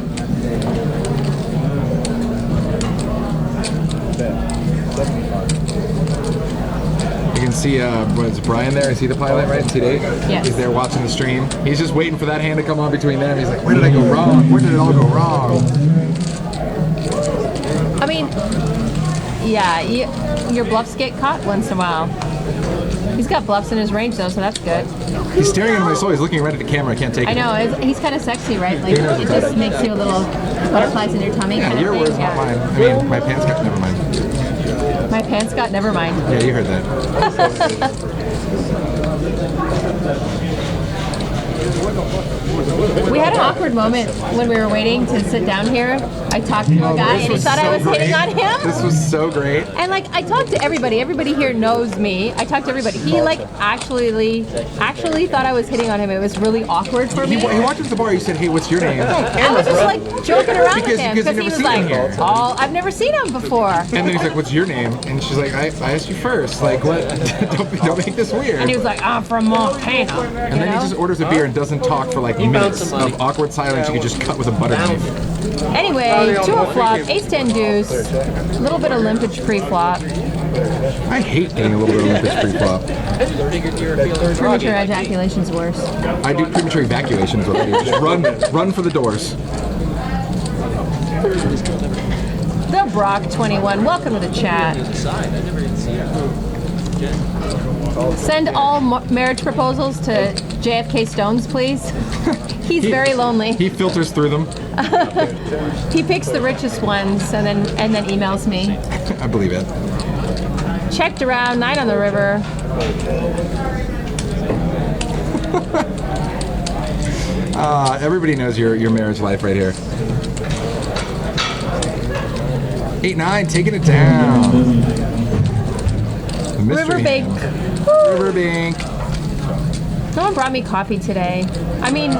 You can see, is Brian there? Is he the pilot, right? Is he Dave? Yes. He's there watching the stream. He's just waiting for that hand to come on between them. He's like, where did I go wrong? Where did it all go wrong? I mean, yeah, your bluffs get caught once in a while. He's got bluffs in his range though, so that's good. He's staring into my soul. He's looking right at the camera. I can't take it. I know, he's kind of sexy, right? Like, it just makes you a little butterflies in your tummy Yeah, kind of your thing. words, not mine. I mean, my pants got, never mind. My pants got, never mind. Yeah, you heard that. We had an awkward moment when we were waiting to sit down here. I talked to a guy This and he was thought I so was hitting great. on him. This was so great. And like I talked to everybody. Everybody here knows me. I talked to everybody. He like actually thought I was hitting on him. It was really awkward for He me. walked into the bar. He said, "Hey, what's your name?" I was just like joking around Because- with him because because you he never was seen like, him here. "Oh, I've never seen him before." And then he's like, "What's your name?" And she's like, "I asked you first. Like, what? don't make this weird." And he was like, "I'm from Montana." And then he just orders a beer and doesn't talk for like minutes of awkward silence. You could just cut with a butter knife. Anyway, 2-0 flop, ace-10 deuce, a little bit of limpage pre-flop. I hate getting a little bit of limpage pre-flop. Premature ejaculation's worse. I do premature evacuation is what I do. Just run for the doors. The Brock 21, welcome to the chat. Send all marriage proposals to JFK Stones, please. He's very lonely. He filters through them. He picks the richest ones and then emails me. I believe it. Checked around, night on the river. Everybody knows your marriage life right here. 8-9, taking it down. The mystery Riverbank. hand. Riverbank. No one brought me coffee today. I mean,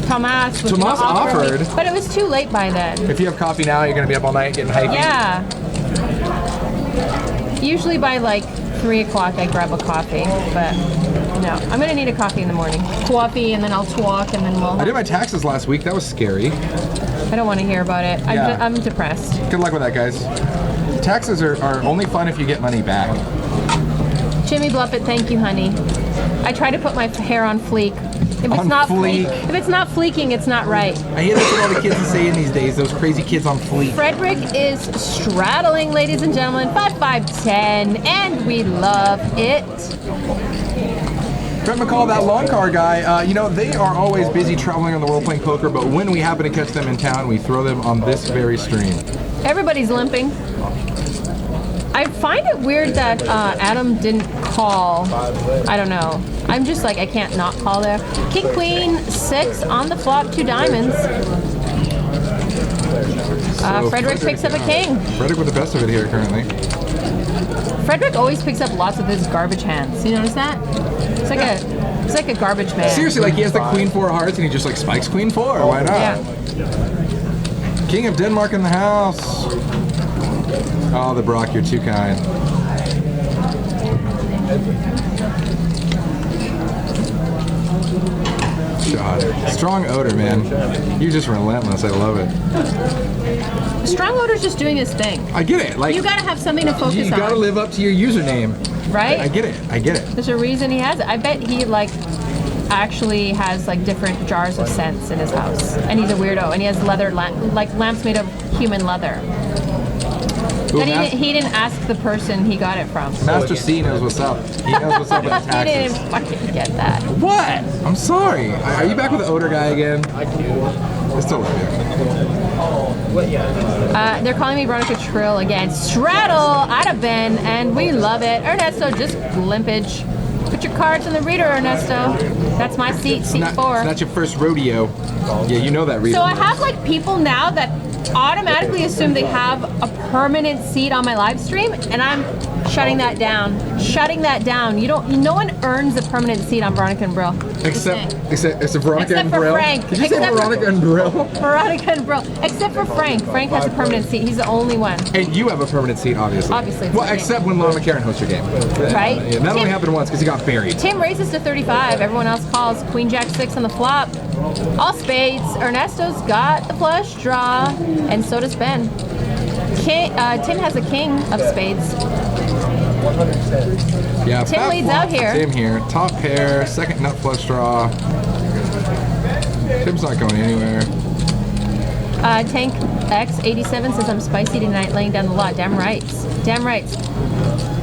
Tomas was Tomas gonna offer me, offered. but it was too late by then. If you have coffee now, you're gonna be up all night getting hyped. Yeah. Usually by like 3 o'clock I grab a coffee, but no. I'm gonna need a coffee in the morning. Coffee and then I'll talk and then I we'll. did my taxes last week. That was scary. I don't want to hear about it. Yeah. I'm depressed. Good luck with that, guys. Taxes are only fun if you get money back. Jimmy Bluffett, thank you, honey. I try to put my hair on fleek. If it's On not fleek. if it's not fleeking, it's not right. I hear that's what all the kids are saying these days. Those crazy kids on fleek. Frederick is straddling, ladies and gentlemen, 5'10", and we love it. Brett McCall, that lawn car guy, they are always busy traveling on the world playing poker, but when we happen to catch them in town, we throw them on this very stream. Everybody's limping. I find it weird that Adam didn't call. I don't know. I'm just like, I can't not call there. King, Queen, 6 on the flop, 2 diamonds. Frederick picks up a king. Frederick with the best of it here currently. Frederick always picks up lots of his garbage hands. You notice that? It's like a garbage man. Seriously, like he has the queen 4 of hearts and he just like spikes queen 4. Why not? Yeah. King of Denmark in the house. Oh, the Brock, you're too kind. God. Strong odor, man. You're just relentless. I love it. Strong Odor's just doing his thing. I get it. Like You gotta have something to focus you on. gotta live up to your username. Right? I get it. I get it. There's a reason he has it. I bet he actually has like different jars of scents in his house, and he's a weirdo. And he has leather lamps made of human leather. Ooh, But he didn't ask the person he got it from. Master C knows what's up. He knows what's up with the He didn't taxes. fucking get that. What? I'm sorry. Are you back with the odor guy again? I still love you. They're calling me Veronica Trill again. Straddle out of Ben, and we love it. Ernesto, just limpage. Put your cards in the reader, Ernesto. That's my seat, seat Not, 4. it's not your first rodeo. Yeah, you know that reason. So I have like people now that automatically assume they have a permanent seat on my live stream, and I'm shutting that down. Shutting that down. No one earns a permanent seat on Veronica and Brill. Except Veronica Except and for Brill. Frank. Did you say Except for- Veronica and Brill? Veronica and Brill. Except for Frank. Frank has a permanent seat. He's the only one. And you have a permanent seat, obviously. Obviously, it's Well, my except when Lana McCarran hosts your game. Right? Yeah, that only Tim- happened once because he got buried. Tim raises to 35. Everyone else calls. Queen Jack 6 on the flop. All spades. Ernesto's got the flush draw, and so does Ben. Tim has a king of spades. Yeah, Tim fat leads flop out here. for Tim here. Top pair, second nut flush draw. Tim's not going anywhere. Tank X87 says I'm spicy tonight, laying down the law. Damn right. Damn right.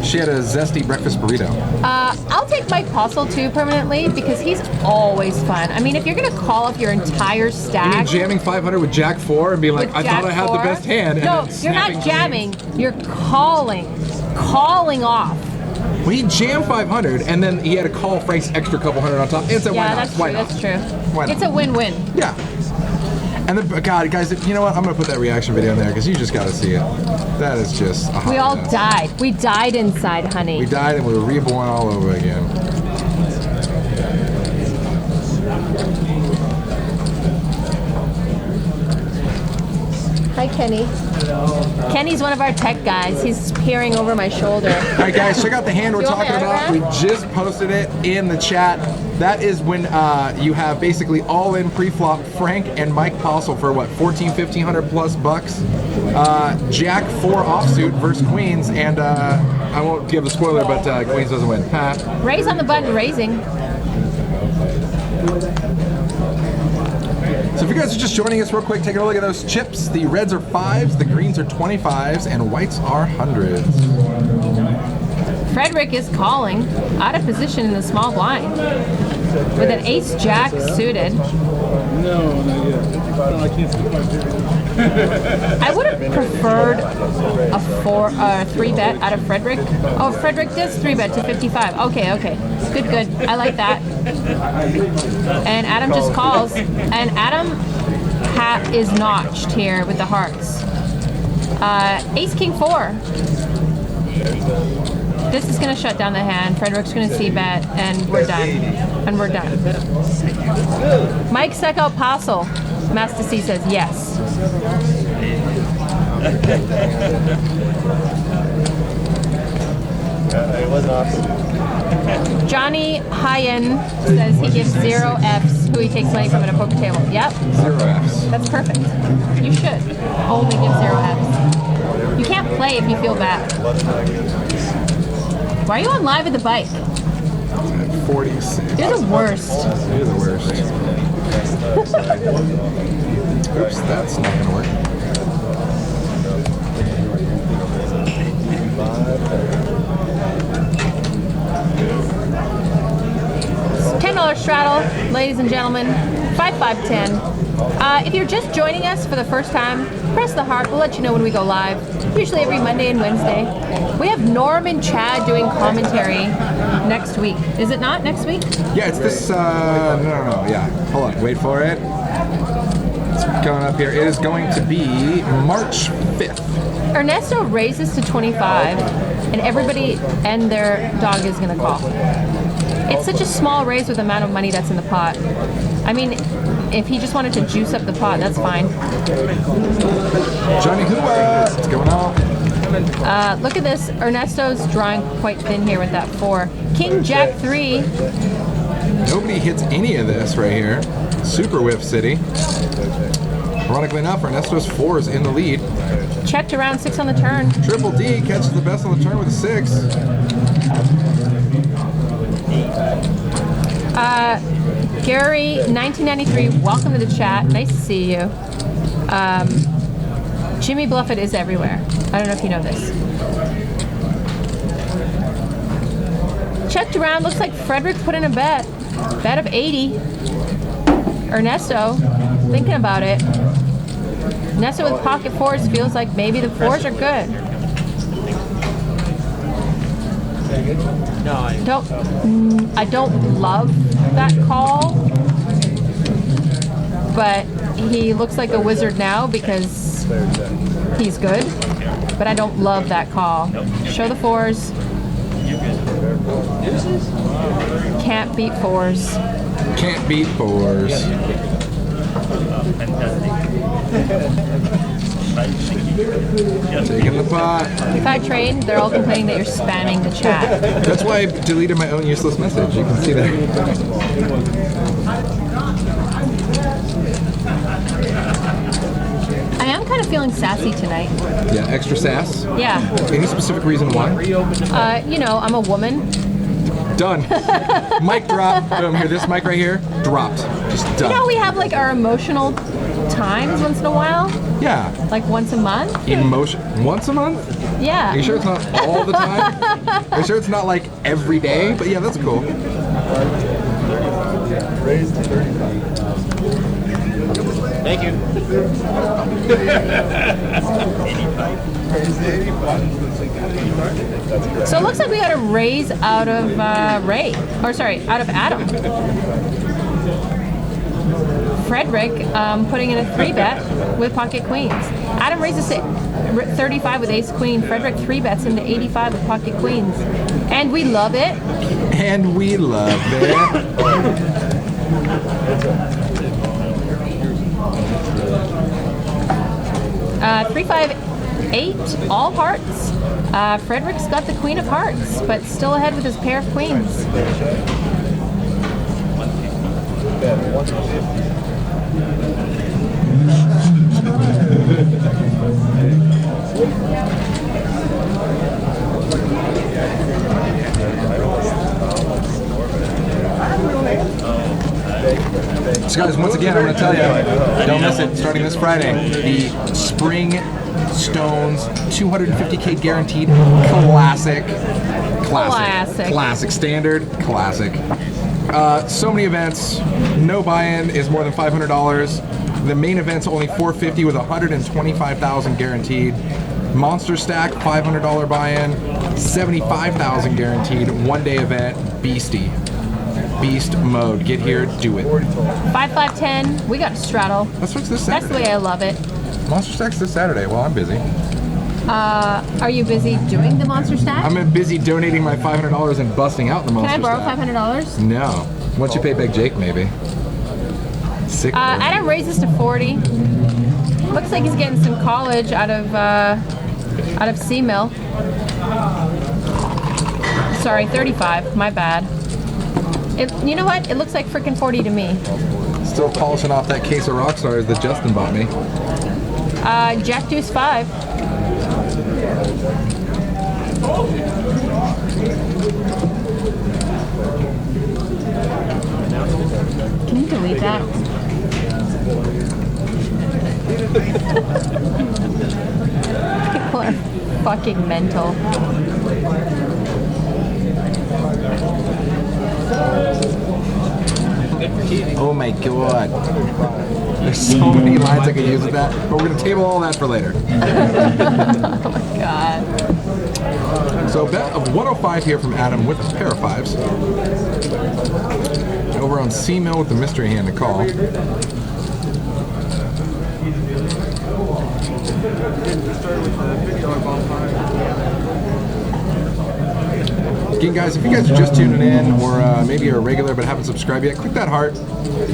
She had a zesty breakfast burrito. I'll take Mike Postle too permanently because he's always fun. I mean, if you're gonna call up your entire You mean stack. jamming 500 with Jack 4 and being like, with I Jack thought I had the 4, best hand. And No, then you're not snapping jamming. You're calling. calling off. Well, he jammed 500, and then he had to call Frank's extra couple hundred on top. And said, Yeah, why not? that's Why true. not? That's true. Why not? It's a win-win. Yeah. And then, God, guys, you know what? I'm going to put that reaction video in there because you just got to see it. That is just a hot We all mess. died. We died inside, honey. We died and we were reborn all over again. Hi, Kenny. Kenny's one of our tech guys. He's peering over my shoulder. All right, guys, check out the hand we're You want talking my about. We autograph? just posted it in the chat. That is when you have basically all-in pre-flop Frank and Mike Postle for what, 1,1500 plus bucks. Jack 4 offsuit versus Queens, and I won't give the spoiler, but Queens doesn't win. Raise on the button, raising. So if you guys are just joining us real quick, taking a look at those chips. The reds are 5s, the greens are 25s, and whites are 100s. Frederick is calling, out of position in the small blind, with an ace-jack suited. No, not yet. No, I can't see my video. I would have preferred a 3-bet out of Frederick. Oh, Frederick does 3-bet to 55. Okay. Good. I like that. And Adam just calls. And Adam is notched here with the hearts. Ace, King, 4. This is going to shut down the hand. Frederick's going to c-bet, and we're done. Mike Secco Postle. Master C says yes. It was awesome. Johnny Hyen says he gives 0 Fs who he takes money from at a poker table. Yep, 0 Fs. that's perfect. You should only give 0 Fs. You can't play if you feel bad. Why are you on live at the bike? 46. You're the worst. You're the worst. Oops, that's not gonna work. $10 straddle, ladies and gentlemen. 5510. If you're just joining us for the first time, press the heart. We'll let you know when we go live. Usually every Monday and Wednesday. We have Norm and Chad doing commentary next week. Is it not next week? Yeah, it's this. No. Yeah, hold on. Wait for it. It's coming up here. It is going to be March 5th. Ernesto raises to 25, and everybody and their dog is going to call. It's such a small raise with the amount of money that's in the pot. I mean, if he just wanted to juice up the pot, that's fine. Johnny Hua, what's going on? Look at this. Ernesto's drawing quite thin here with that 4. King Jack 3. Nobody hits any of this right here. Super Whiff City. Ironically enough, Ernesto's 4 is in the lead. Checked around 6 on the turn. Triple D catches the best on the turn with a 6. Gary 1993, welcome to the chat. Nice to see you. Jimmy Bluffett is everywhere. I don't know if you know this. Checked around, looks like Frederick put in a bet. Bet of 80. Ernesto, thinking about it. Ernesto with pocket 4s feels like maybe the 4s are good. I don't love that call, but he looks like a wizard now because he's good. But I don't love that call. Show the 4s. Can't beat 4s. Can't beat 4s. Taking the pot. If I trade, they're all complaining that you're spamming the chat. That's why I deleted my own useless message. You can see that. I am kind of feeling sassy tonight. Yeah, extra sass. Yeah. Any specific reason why? I'm a woman. Done. Mic drop. Boom. Here, this mic right here, dropped. Just done. You know, we have like our emotional times once in a while, Yeah. like once a month. Emotion. Once a month? Yeah. Are you sure it's not all the time? Are you sure it's not like every day? But yeah, that's cool. Raised to 35. Thank you. 85. So it looks like we got a raise out of Ray. Or sorry, out of Adam. Frederick putting in a 3-bet with pocket queens. Adam raises it 35 with ace queen. Frederick 3-bets into 85 with pocket queens. And we love it. And we love it. 3-5-8, all hearts. Frederick's got the queen of hearts, but still ahead with his pair of queens. So guys, once again, I'm going to tell you, don't miss it. Starting this Friday, the Spring Stones 250K guaranteed classic standard classic. So many events. No buy-in is more than $500. The main event's only $450 with $125,000 guaranteed. Monster Stack $500 buy-in, $75,000 guaranteed. One-day event, beastie. Beast mode. Get here, do it. 5-5-10. We got a straddle. That's what's this That's Saturday. the way I love it. Monster Stack's this Saturday. Well, I'm busy. Are you busy doing the monster stack? I'm busy donating my $500 and busting out the Monster Can I borrow Stack. $500? No. Once you pay Big Jake, maybe. Sick. Adam raises to 40. Looks like he's getting some college out of C-Mill. Sorry, 35. My bad. You know what? It looks like freaking 40 to me. Still polishing off that case of Rockstars that Justin bought me. Jack Deuce 5. Can you delete that? People are fucking mental. Oh my god. There's so many lines I could use with that, but we're gonna table all that for later. Oh my god. So a bet of 105 here from Adam with a pair of fives. Over on C-Mill with the mystery hand to call. Again, guys, if you guys are just tuning in, or maybe you're a regular but haven't subscribed yet, click that heart.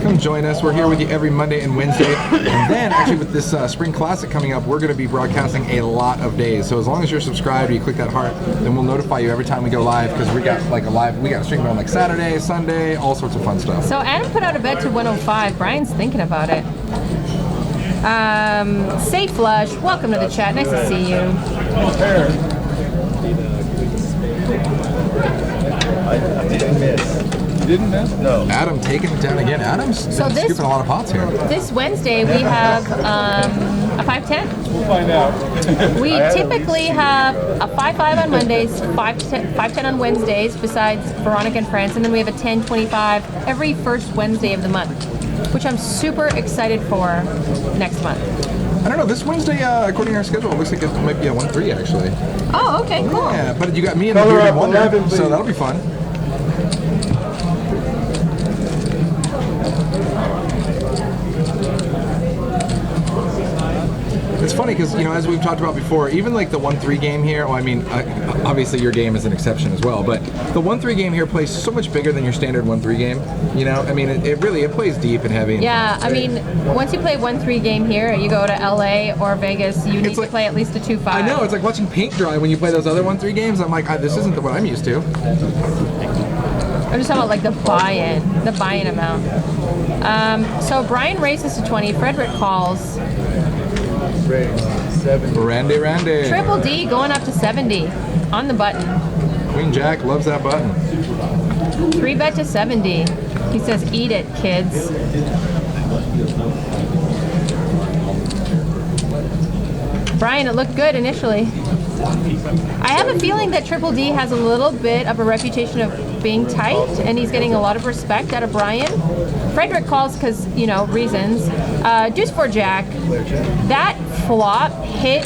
Come join us. We're here with you every Monday and Wednesday. And then, actually, with this Spring Classic coming up, we're going to be broadcasting a lot of days. So as long as you're subscribed, you click that heart, then we'll notify you every time we go live, because we got like we got a stream on like Saturday, Sunday, all sorts of fun stuff. So Adam put out a bet to 105. Brian's thinking about it. Safe Flush, welcome to the chat. Nice to see you. I didn't miss. You didn't miss? No. Adam taking it down again. Adam's So this- scooping a lot of pots here. This Wednesday we have a 5-10. We'll find out. We typically have a 5-5 on Mondays, 5-10 on Wednesdays, besides Veronica and France, and then we have a 10-25 every first Wednesday of the month, which I'm super excited for next month. I don't know, this Wednesday, according to our schedule, it looks like it might be a 1-3 actually. Oh, okay, cool. Yeah, but you got me and the Color Bearded up Wonder, 11, so please. that'll be fun. It's funny because, you know, as we've talked about before, even like the 1-3 game here, well, I mean, obviously your game is an exception as well, but the 1-3 game here plays so much bigger than your standard 1-3 game, you know? I mean, it really plays deep and heavy. Yeah, I mean, once you play 1-3 game here, you go to LA or Vegas, you need like- to play at least a 2-5. I know, it's like watching paint dry when you play those other 1-3 games. I'm like, this isn't what I'm used to. I'm just talking about like the buy-in amount. So Brian races to 20, Frederick calls. Raise 7. Randy. Triple D going up to 70 on the button. Queen Jack loves that button. 3-bet to 70. He says, eat it, kids. Brian, it looked good initially. I have a feeling that Triple D has a little bit of a reputation of being tight, and he's getting a lot of respect out of Brian. Frederick calls because, you know, reasons. Deuce 4 Jack. That flop hit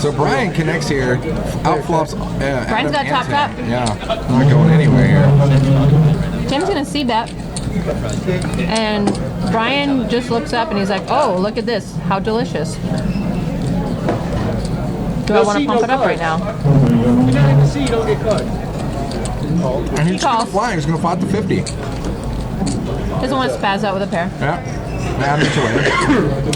So Brian connects here, outflops. Brian's got top top. Yeah, not going anywhere here. Tim's gonna see bet. And Brian just looks up and he's like, oh, look at this. How delicious. Do I want to pump it up right now? You're not in the sea, you don't get caught. And he's calls. going to fly. He's going to fly to 50. Doesn't want to spaz out with a pair. Yeah.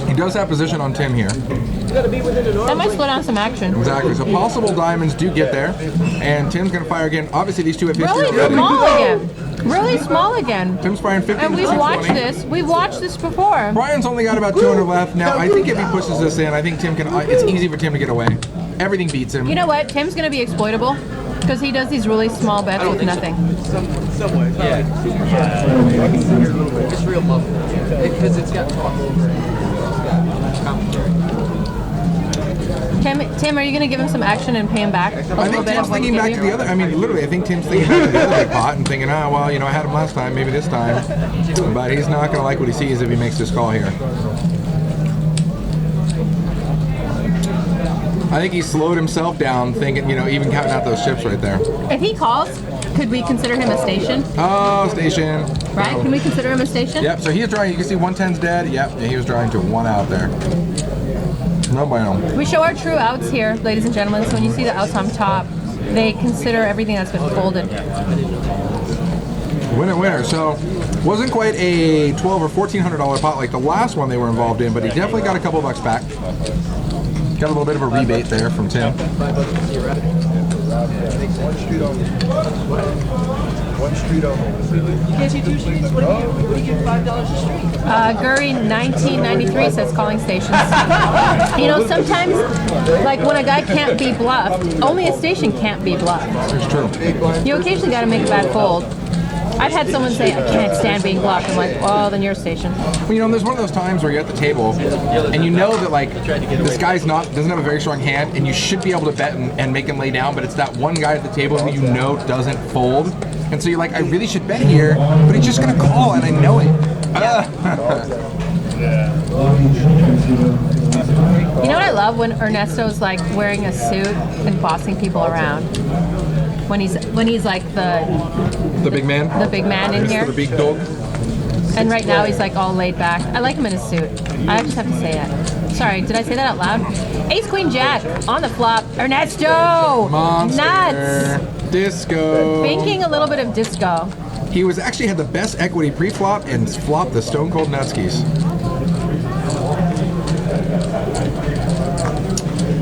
He does have position on Tim here. That might slow down some action. Exactly. So possible diamonds do get there. And Tim's going to fire again. Obviously, these two have history Really already. small again. Really small again. Tim's firing 50 And to we've watched 220. this. We've watched this before. Brian's only got about 200 left. Now, I think if he pushes this in, I think Tim can. It's easy for Tim to get away. Everything beats him. You know what? Tim's going to be exploitable because he does these really small bets with nothing. Somewhat, yeah. It's real muffled. Because it's got talk over it. It's got commentary. Tim, are you going to give him some action and pay him back? I think Tim's thinking back to the other. I mean, literally, I think Tim's thinking back to the other big pot and thinking, oh, well, you know, I had him last time, maybe this time. But he's not going to like what he sees if he makes this call here. I think he slowed himself down, thinking, you know, even counting out those chips right there. If he calls, could we consider him a station? Oh, station. Right? Can we consider him a station? Yep, so he's drawing, you can see 110's dead. Yep, he was drawing to 1 out there. No bueno. We show our true outs here, ladies and gentlemen. So when you see the outs on top, they consider everything that's been folded. Winner, winner. So, wasn't quite a $1,200 or $1,400 pot like the last one they were involved in, but he definitely got a couple bucks back. Got a little bit of a rebate there from Tim. One street only. You can't see 2 streets? What do you give $5 a street? Gurry 1993 says calling stations. You know, sometimes, like when a guy can't be bluffed, only a station can't be bluffed. It's true. You occasionally got to make a bad fold. I've had someone say, I can't stand being bluffed. I'm like, well, then you're a station. Well, you know, there's one of those times where you're at the table and you know that like this guy's doesn't have a very strong hand and you should be able to bet and make him lay down, but it's that one guy at the table who you know doesn't fold. And so you're like, I really should bet here, but he's just gonna call and I know it. You know what I love when Ernesto's like wearing a suit and bossing people around. When he's like The big man? the big man in here. The big dog. And right now he's like all laid back. I like him in his suit. I just have to say it. Sorry, did I say that out loud? Ace, Queen, Jack on the flop. Ernesto! Monster. Nuts! Disco. Thinking a little bit of disco. He was actually had the best equity pre-flop and flopped the Stone Cold Nutskis.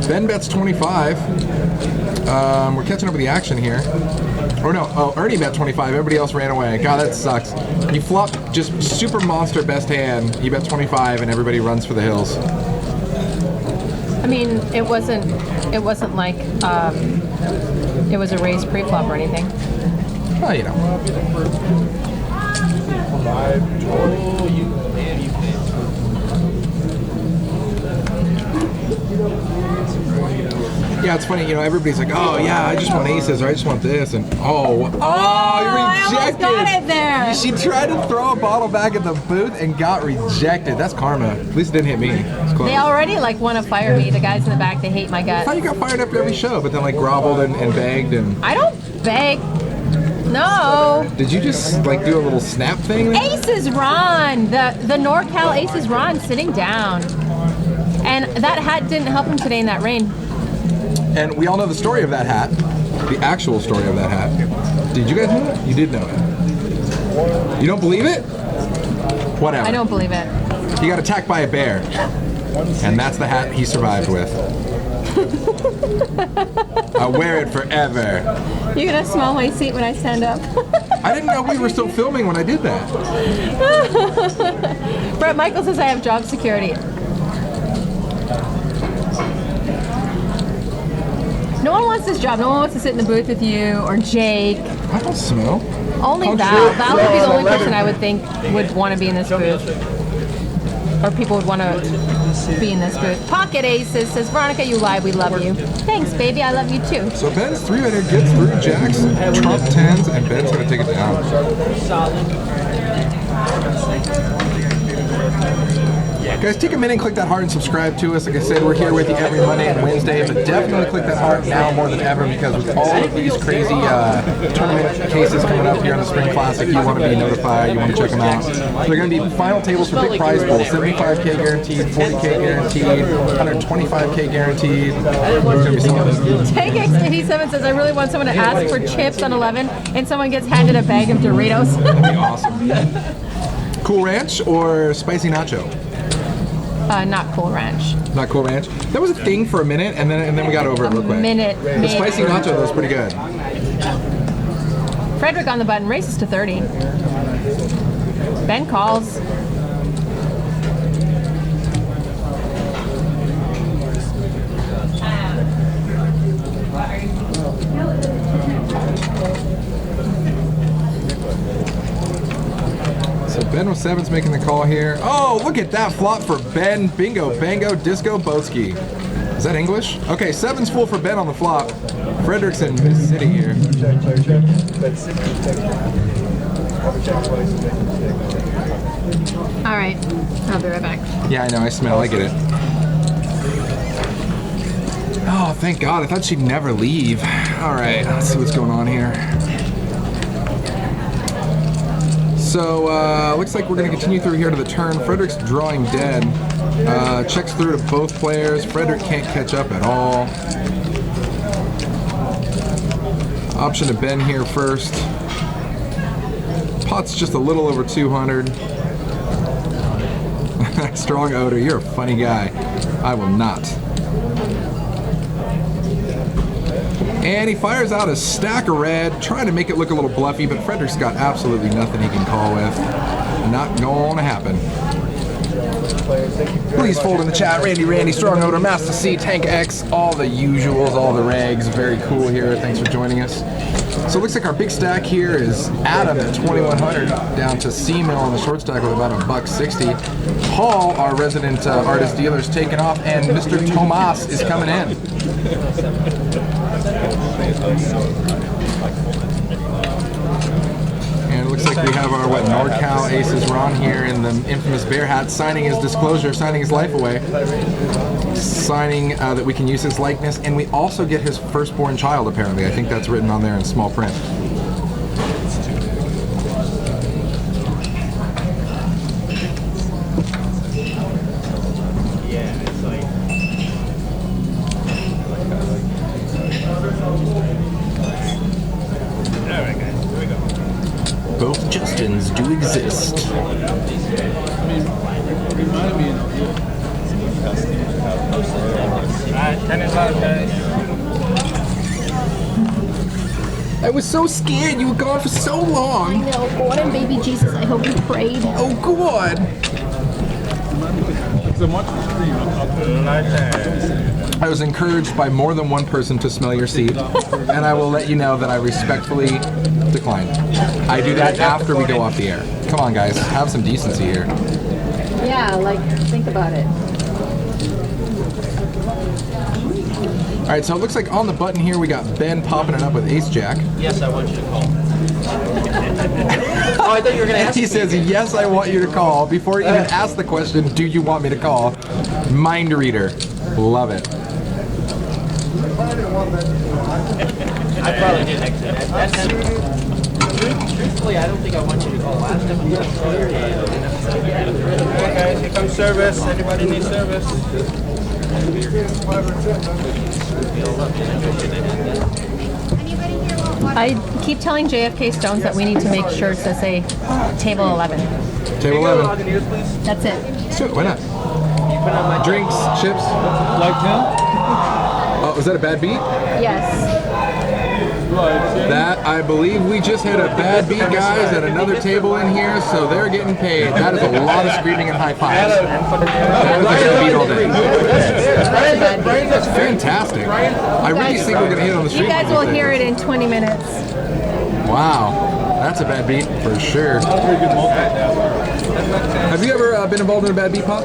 Ben bets 25. We're catching up with the action here. Or no, Ernie bet 25. Everybody else ran away. God, that sucks. You flop just super monster best hand. You bet 25 and everybody runs for the hills. I mean, it wasn't like it was a raised pre-flop or anything. Well, you know. Yeah, it's funny, you know, everybody's like, oh yeah, I just want aces or I just want this, and I almost rejected. got it there. She tried to throw a bottle back at the booth and got rejected. That's karma. At least it didn't hit me. It's close. They already like want to fire me. The guys in the back, they hate my I thought gut. you got fired after every show, but then like groveled and begged and. I don't beg. No. Did you just like do a little snap thing? There? Aces Ron, the NorCal Aces Ron sitting down. And that hat didn't help him today in that rain. And we all know the story of that hat, the actual story of that hat. Did you guys know it? You did know it. You don't believe it? Whatever. I don't believe it. He got attacked by a bear, and that's the hat he survived with. I'll wear it forever. You're gonna smell my seat when I stand up. I didn't know we were still filming when I did that. Brett Michael says I have job security. No one wants this job. No one wants to sit in the booth with you or Jake. I don't smell. Only Oh, Val. shit. Val would be the only person I would think would want to be in this booth. Or people would want to be in this booth. Pocket Aces says, Veronica, you lie. We love you. Thanks, baby. I love you too. So Ben's 3-better gets through Jacks, Trump 10s, and Ben's gonna take it down. Solid. Guys, take a minute and click that heart and subscribe to us. Like I said, we're here with you every Monday and Wednesday, but definitely click that heart now more than ever, because with all of these crazy tournament cases coming up here in the Spring Classic, you want to be notified, you want to check them out. They're going to be final tables for big prize pools, 75K guaranteed, 40K guaranteed, 125K guaranteed. There's going to be some of them. Tank X87 says, I really want someone to ask for chips on 11, and someone gets handed a bag of Doritos. That'd be awesome. Cool Ranch or Spicy Nacho? Not Cool Ranch. Not Cool Ranch. That was a thing for a minute, and then we got over it real quick. The Spicy Nacho though was pretty good. Frederick on the button, races to 30. Ben calls. So Ben with 7's making the call here. Oh, look at that flop for Ben. Bingo, bango, disco, boatski. Is that English? Okay, 7's full for Ben on the flop. Frederick's in Miss City here. All right, I'll be right back. Yeah, I know, I smell, I get it. Oh, thank God, I thought she'd never leave. All right, let's see what's going on here. So, looks like we're going to continue through here to the turn. Frederick's drawing dead. Checks through to both players. Frederick can't catch up at all. Option to Ben here first. Pot's just a little over 200. Strong odor, you're a funny guy. I will not. And he fires out a stack of red, trying to make it look a little bluffy, but Frederick's got absolutely nothing he can call with. Not going to happen. Please fold in the chat. Randy, Strong Odor, Master C, Tank X, all the usuals, all the regs. Very cool here. Thanks for joining us. So it looks like our big stack here is Adam at 2100, down to C-Mill on the short stack with about $1.60. Paul, our resident artist dealer, is taking off, and Mr. Tomas is coming in. And it looks like we have our NorCal Aces Ron here in the infamous bear hat, signing his disclosure, signing his life away, signing that we can use his likeness, and we also get his firstborn child apparently. I think that's written on there in small print. Both Justins do exist. I was so scared. You were gone for so long. I know, God and baby Jesus, I hope you prayed. Oh, God. I was encouraged by more than one person to smell your seed, and I will let you know that I respectfully decline. I do that after we go off the air. Come on, guys, have some decency here. Yeah, like, think about it. All right, so it looks like on the button here we got Ben popping it up with Ace Jack. Yes, I want you to call. Oh, I thought you were going to ask He me says, again. yes, I want you to call, before he even asked the question, do you want me to call? Mind reader. Love it. I probably did exit. Truthfully, I don't think I want you to call last time. I'm going to call your hand. Okay, guys, here comes service. Anybody need service? I keep telling JFK Stones that we need to make shirts that say Table 11. Table 11. That's it. Let's do it. Why not? Drinks, chips. Like him? Oh, was that a bad beat? Yes. That, I believe we just hit a bad beat, guys, at another table in here, so they're getting paid. That is a lot of screaming and high fives. That is a bad beat all day. That's fantastic. I really think we're going to hit on the street. You guys will hear it in 20 minutes. Wow. That's a bad beat for sure. Have you ever been involved in a bad beat pot?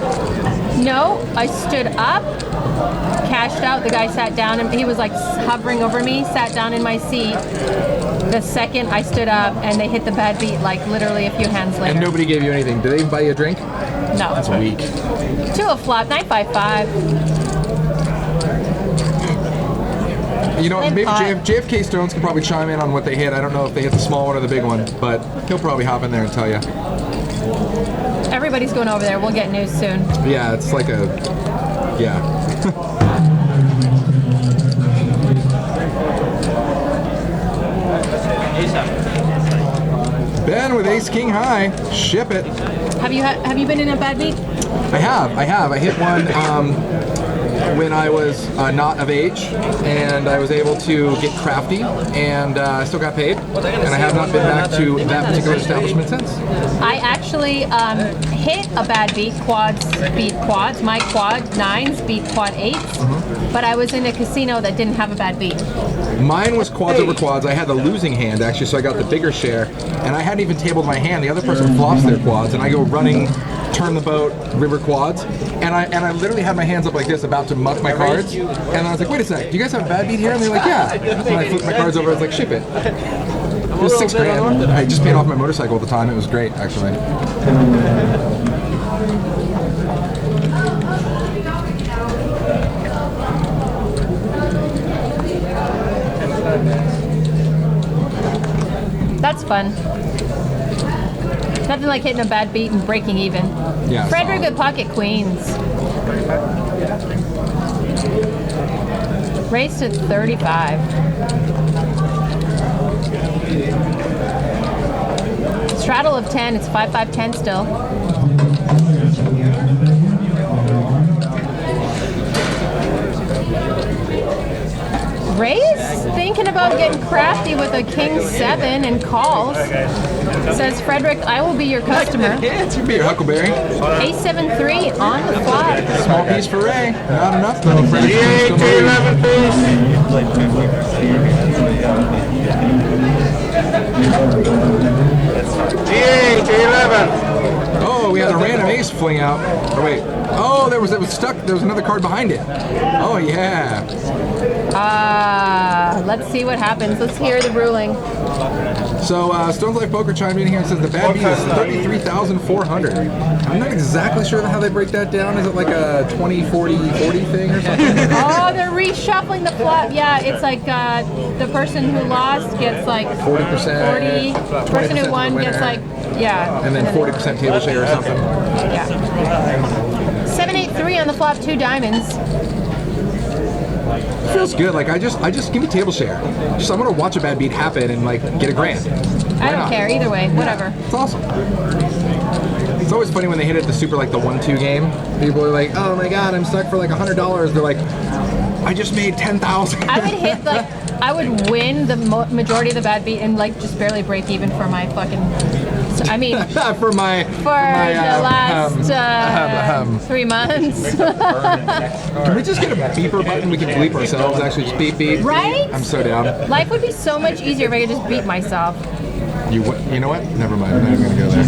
No, I stood up, cashed out. The guy sat down and he was like hovering over me, sat down in my seat. The second I stood up and they hit the bad beat, like literally a few hands later. And nobody gave you anything. Did they even buy you a drink? No. That's weak. To a flop, 955. You know, And maybe pot. JFK Stones can probably chime in on what they hit. I don't know if they hit the small one or the big one, but he'll probably hop in there and tell you. Everybody's going over there. We'll get news soon. Yeah, it's like a... Yeah. Ben with Ace King High. Ship it. Have you been in a bad beat? I have. I hit one when I was not of age, and I was able to get crafty, and I still got paid, and I have not been back to that particular establishment since. I actually hit a bad beat. Quads beat quads. My quad 9s beat quad 8s. But I was in a casino that didn't have a bad beat. Mine was quads over quads. I had the losing hand, actually, so I got the bigger share, and I hadn't even tabled my hand. The other person flops their quads, and I go running, turn the boat, river quads, and I literally had my hands up like this, about to muck my cards, and I was like, wait a sec, do you guys have a bad beat here? And they're like, yeah. And I flipped my cards over, I was like, ship it. It was $6 grand. I just paid off my motorcycle at the time. It was great, actually. That's fun. Nothing like hitting a bad beat and breaking even. Yeah. Frederick solid. with pocket queens. Raised to 35. Straddle of 10. It's 5-5-10 still. Ray's thinking about getting crafty with a king 7 and calls. Says Frederick, I will be your customer. You be your Huckleberry. Ace 7-3 on the flop. Small piece for Ray. Not enough though. Frederick's Oh, we had a random ace fling out. Oh wait. Oh, it was stuck. There was another card behind it. Oh yeah. Let's see what happens. Let's hear the ruling. So Stones Life Poker chimed in here and says the bad beat is 33,400. I'm not exactly sure how they break that down. Is it like a 20, 40, 40 thing or something? Oh, they're reshuffling the flop. Yeah, it's like the person who lost gets like 40%. 40. Person who won gets like, yeah. And then 40% table share or something. Yeah. 7-8-3 on the flop, 2 diamonds. Feels good. Like I just give me table share. Just I'm gonna watch a bad beat happen and like get a grand. I don't care either way. Whatever. It's awesome. It's always funny when they hit it the super like the 1-2 game. People are like, oh my god, I'm stuck for like $100. They're like, I just made 10,000. I would hit like I would win the majority of the bad beat and like just barely break even for my fucking. I mean, for my the last 3 months. Can we just get a beeper button? We can bleep ourselves. Actually, just beep beep. Right? I'm so down. Life would be so much easier if I could just beat myself. You know what? Never mind. I'm not even gonna go there.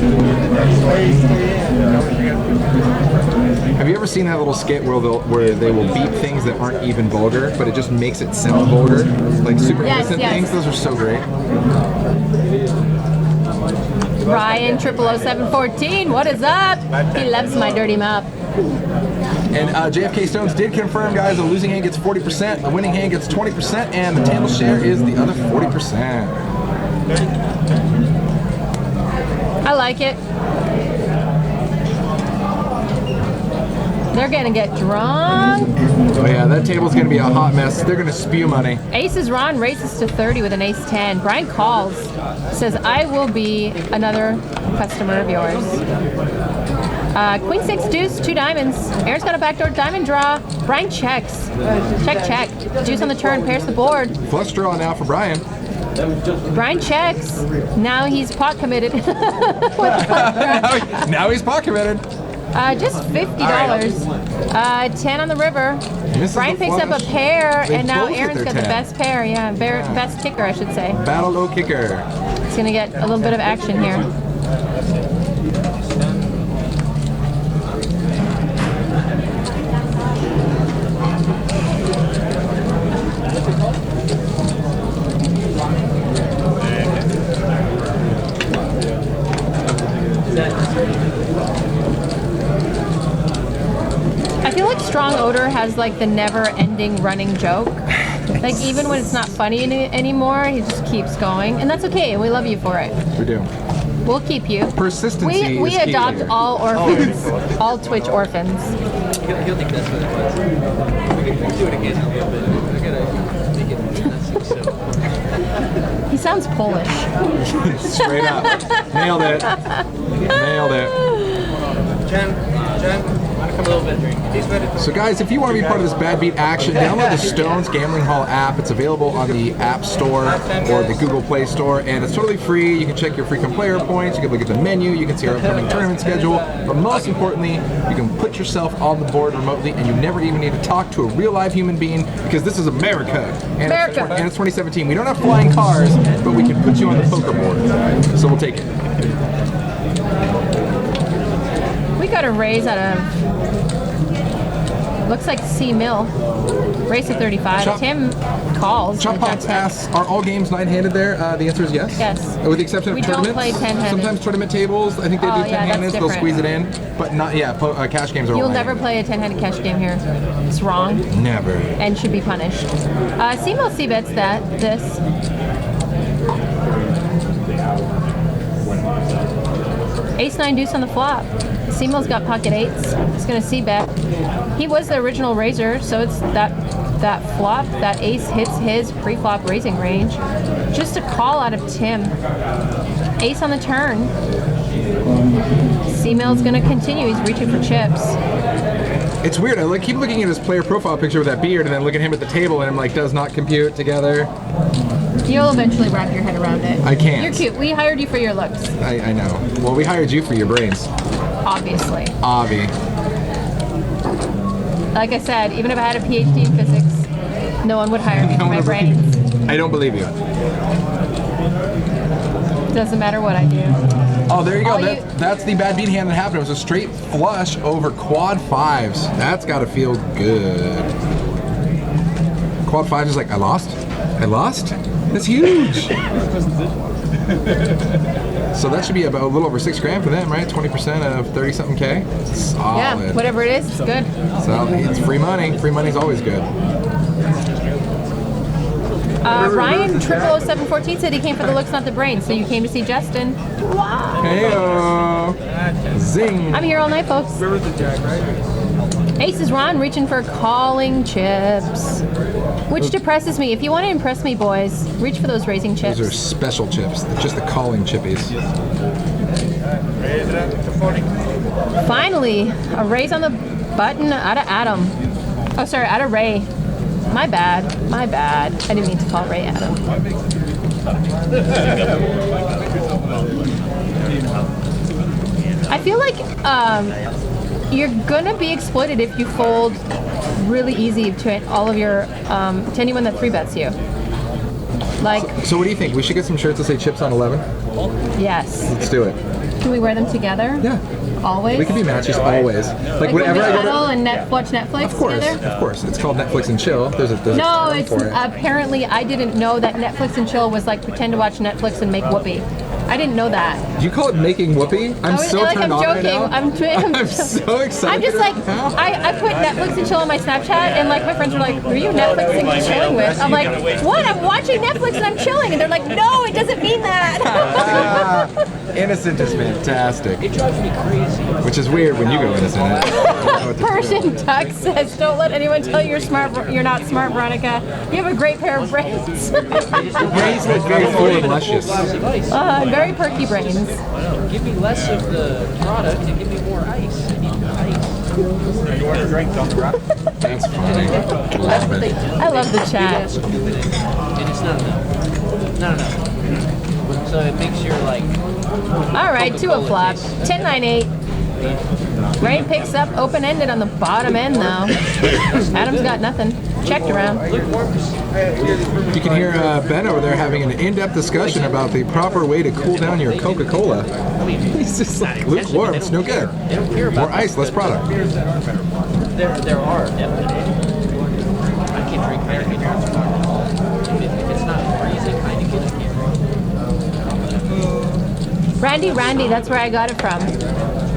Have you ever seen that little skit where they will beep things that aren't even vulgar, but it just makes it sound vulgar, like super innocent things? Those are so great. Ryan 00714, what is up? He loves my dirty map. And JFK Stones did confirm, guys, the losing hand gets 40%, the winning hand gets 20%, and the table share is the other 40%. I like it. They're gonna get drunk. Oh yeah, that table's gonna be a hot mess. They're gonna spew money. Aces Ron races to 30 with an ace 10. Brian calls, says, I will be another customer of yours. Queen 6 deuce, 2 diamonds. Aaron's got a backdoor diamond draw. Brian checks. Check. Deuce on the turn, pairs the board. Flush draw now for Brian. Brian checks. Now he's pot committed. Now he's pot committed. Just $50. 10 on the river. Brian picks up a pair, They and now both hit Aaron's their got the 10. best pair. Yeah, best kicker, I should say. Battle O kicker. It's gonna get a little bit of action here. has like the never-ending running joke. Like even when it's not funny anymore, he just keeps going, and that's okay. We love you for it. We do. We'll keep you. Persistency We is key adopt here. all orphans, all Twitch orphans. He'll think that's what it was. We'll do it again in a little bit. I gotta make it messy, so. He sounds Polish. Straight up. Nailed it. Nailed it. Jen, wanna come a little bit drink. He's ready to So guys, if you want to be part of this Bad Beat action, download the Stones Gambling Hall app. It's available on the App Store or the Google Play Store, and it's totally free. You can check your frequent player points, you can look at the menu, you can see our upcoming tournament schedule, but most importantly, you can put yourself on the board remotely, and you never even need to talk to a real live human being, because this is America. And America. It's 2017. We don't have flying cars, but we can put you on the poker board. So we'll take it. We got a raise out of, looks like C Mill. Race of 35. Chop- Tim calls. Chop with Pops Jack asks, are all games 9-handed there? The answer is yes. Yes. With the exception of We don't tournaments. play 10-handed. Sometimes tournament tables, I think they Oh, do yeah, that's 10-handed, they'll different. squeeze it in. But not, cash games are You'll all never 9-handed. play a 10-handed cash game here. It's wrong Never. and should be punished. C Mill C bets this. Ace-9 deuce on the flop. C-Mill's got pocket eights. He's gonna C-bet. He was the original raiser, so it's that flop, that ace hits his pre-flop raising range. Just a call out of Tim. Ace on the turn. C-Mill's gonna continue. He's reaching for chips. It's weird. I keep looking at his player profile picture with that beard, and then look at him at the table, and I'm like, does not compute together. You'll eventually wrap your head around it. I can't. You're cute. We hired you for your looks, I know. Well, we hired you for your brains, obviously. Avi. Like I said, even if I had a PhD in physics, no one would hire me for my brains. I don't believe you. Doesn't matter what I do. Oh, there you go. All That's the Bad Beat hand that happened. It was a straight flush over quad fives. That's got to feel good. Quad fives is like, I lost? That's huge. So that should be about a little over $6,000 for them, right? 20% of 30-something K. Solid. Yeah, whatever it is, it's good. So it's free money. Free money's always good. Ryan 714 said he came for the looks, not the brains. So you came to see Justin. Wow. Heyo. Zing. I'm here all night, folks. River's the jack, right? Ace is Ron reaching for calling chips, which depresses me. If you want to impress me, boys, reach for those raising chips. Those are special chips. Just the calling chippies. Finally, a raise on the button out of Adam. Oh, sorry, out of Ray. My bad. I didn't mean to call Ray Adam. I feel like you're gonna be exploited if you fold really easy to all of your to anyone that 3-bets you. Like, So what do you think? We should get some shirts that say chips on 11? yes. Let's do it. Can we wear them together? Yeah. Always. We can be matches always. like whenever when I we go cuddle to... and watch Netflix together. Of course. It's called Netflix and Chill. There's a No, term it's for it. apparently I didn't know that Netflix and chill was like pretend to watch Netflix and make whoopee. I didn't know that. You call it making whoopee? I'm so like, turned I'm on right joking. now. I'm so excited. I'm just like right now. I put Netflix and chill on my Snapchat, and like my friends are like, "Who are you Netflixing and chilling with?" I'm like, "What? I'm watching Netflix and I'm chilling," and they're like, "No, it doesn't mean that." Innocent is fantastic. It drives me crazy. Which is weird when you go innocent. I don't know what to do. Persian Duck says, "Don't let anyone tell you you're smart. You're not smart, Veronica. You have a great pair of brains. Brains look very full and luscious. Glass of ice. Very perky brains." Give me less of the product and give me more ice. I need ice. That's funny. Love it. I love the chat. And it's not enough. So it makes your like. All right, to a flop. 10-9-8. Ray picks up open-ended on the bottom end, though. Adam's got nothing. Checked around. You can hear Ben over there having an in-depth discussion about the proper way to cool down your Coca-Cola. He's just like, lukewarm, it's no good. They don't care about More ice, less product. There are definitely. I can't drink American Jones water. If it's not freezing, I can get it here. Randy, that's where I got it from.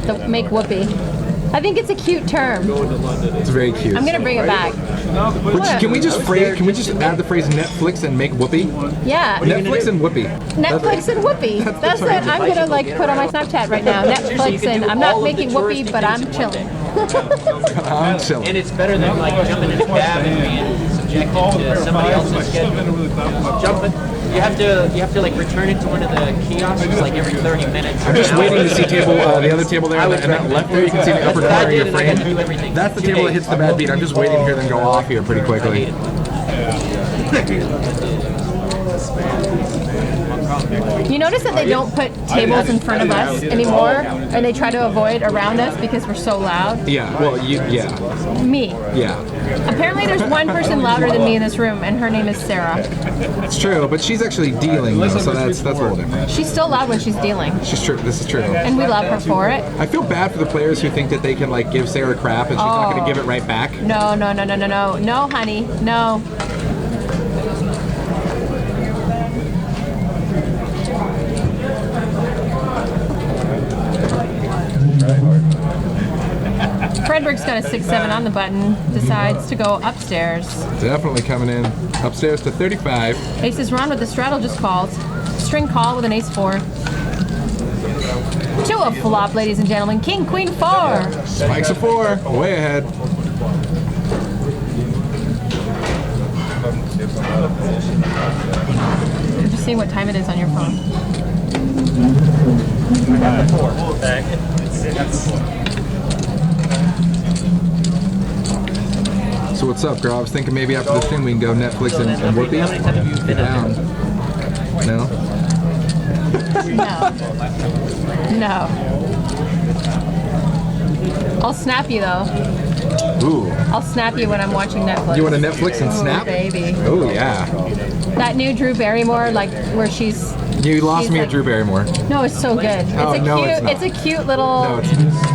The make whoopee. I think it's a cute term. It's very cute. I'm gonna bring it back. Can we just add the phrase Netflix and make whoopee? Yeah. Netflix and whoopee. Netflix and whoopee. That's it. I'm gonna like put on my Snapchat right now. Netflix and I'm not making whoopee, but I'm chilling. I'm chilling. And it's better than like jumping in a cab and being subjected to somebody else's schedule. Jumping. You have to like return it to one of the kiosks like every 30 minutes. I'm just waiting to see the other table there, and that left there. You can see the upper corner of your frame. That's the table that hits the bad beat. I'm just waiting to hear them go off here pretty quickly. You notice that they don't put tables in front of us anymore, and they try to avoid around us because we're so loud? Yeah, well, yeah. Me. Yeah. Apparently there's one person louder than me in this room, and her name is Sarah. It's true, but she's actually dealing, though, so that's a little different. She's still loud when she's dealing. She's true. This is true. And we love her for it. I feel bad for the players who think that they can, like, give Sarah crap and she's not going to give it right back. No. No, honey. No. Frederick's got a 6-7 on the button, decides to go upstairs. Definitely coming in upstairs to 35. Aces Ron with the straddle just called. String call with an ace-4. To a flop, ladies and gentlemen. King, queen, 4. Spikes a 4. Way ahead. I'm just seeing what time it is on your phone. So what's up, girl? I was thinking maybe after the stream we can go Netflix and whoopee. Get down. No? No. I'll snap you though. Ooh. I'll snap you when I'm watching Netflix. You want to Netflix and snap? Oh, baby. Oh, yeah. That new Drew Barrymore, like where she's. You lost me like, at Drew Barrymore. No, it's so good. It's Oh, a no, cute. it's not. It's a cute little. No,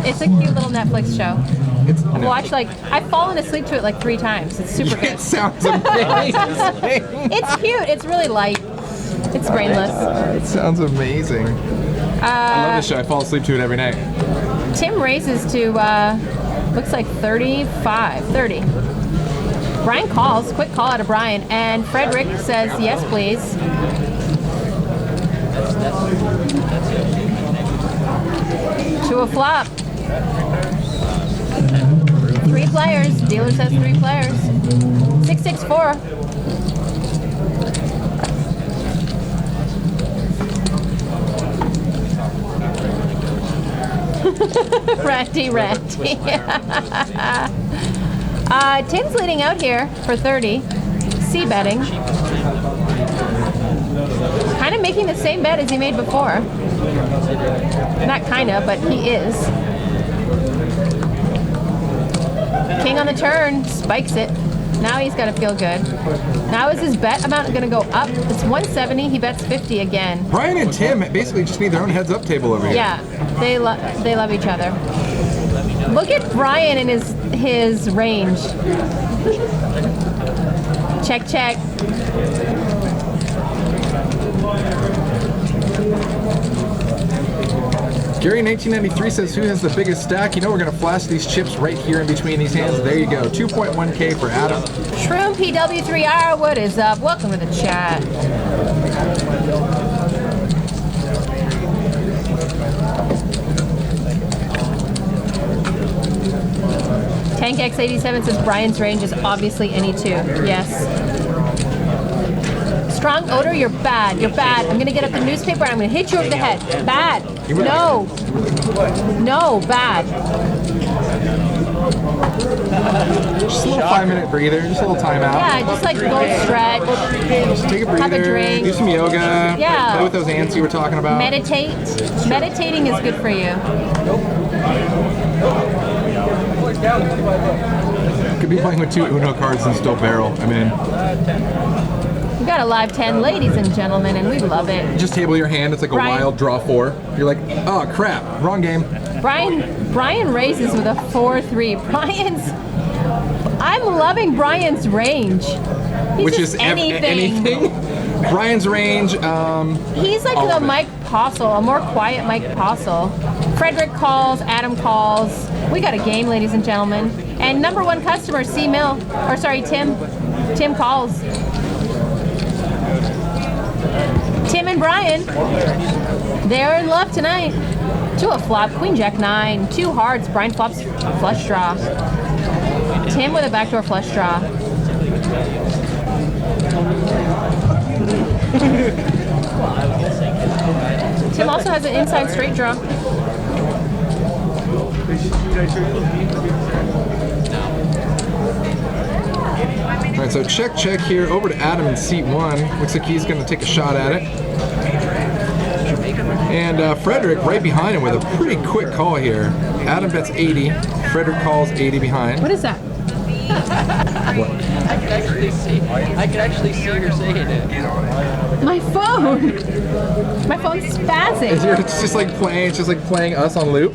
it's a cute little Netflix show. I've no. watched I've fallen asleep to it like 3 times. It's super good. It sounds amazing. It's cute. It's really light. It's brainless. It sounds amazing. I love this show. I fall asleep to it every night. Tim races to looks like 30. Brian calls. Quick call out of Brian, and Frederick says yes, please. To a flop. 3 players. Dealer says 3 players. 6-6-4. Ranty. Tim's leading out here for 30. C betting. Kind of making the same bet as he made before. Not kind of, but he is. King on the turn, spikes it. Now he's got to feel good. Now is his bet amount going to go up? It's 170. He bets 50 again. Brian and Tim basically just need their own heads-up table over here. Yeah, they love each other. Look at Brian and his range. Check. Gary 1993 says, who has the biggest stack? You know we're going to flash these chips right here in between these hands. There you go. 2.1K for Adam. Shroom PW3R, what is up? Welcome to the chat. Tank X87 says Brian's range is obviously any 2. Yes. Strong odor, you're bad. You're bad. I'm gonna get up the newspaper and I'm gonna hit you over the head. Bad. No. No, bad. Just a little 5-minute breather. Just a little timeout. Yeah, just like go stretch. Just take a breather. Have a drink. Do some yoga. Yeah. Play with those ants you were talking about. Meditate. Meditating is good for you. Could be playing with 2 Uno cards and still barrel. I mean, We got a live 10, ladies and gentlemen, and we love it. just table your hand. It's like a Brian. wild draw 4. You're like, oh crap, wrong game. Brian raises with a 4-3. I'm loving Brian's range. He's Which just is anything. Brian's range. He's like all the of it. Mike Postle, a more quiet Mike Postle. Frederick calls, Adam calls. We got a game, ladies and gentlemen. And number one customer, Tim. Tim calls. Tim and Brian, they're in love tonight. To a flop, Queen Jack 9, 2 hearts, Brian flops flush draw. Tim with a backdoor flush draw. Tim also has an inside straight draw. All right, so check here. Over to Adam in seat 1. Looks like he's going to take a shot at it. And Frederick right behind him with a pretty quick call here. Adam bets 80. Frederick calls 80 behind. What is that? I could actually see her saying it. My phone. My phone's spazzing. It's just like playing us on loop.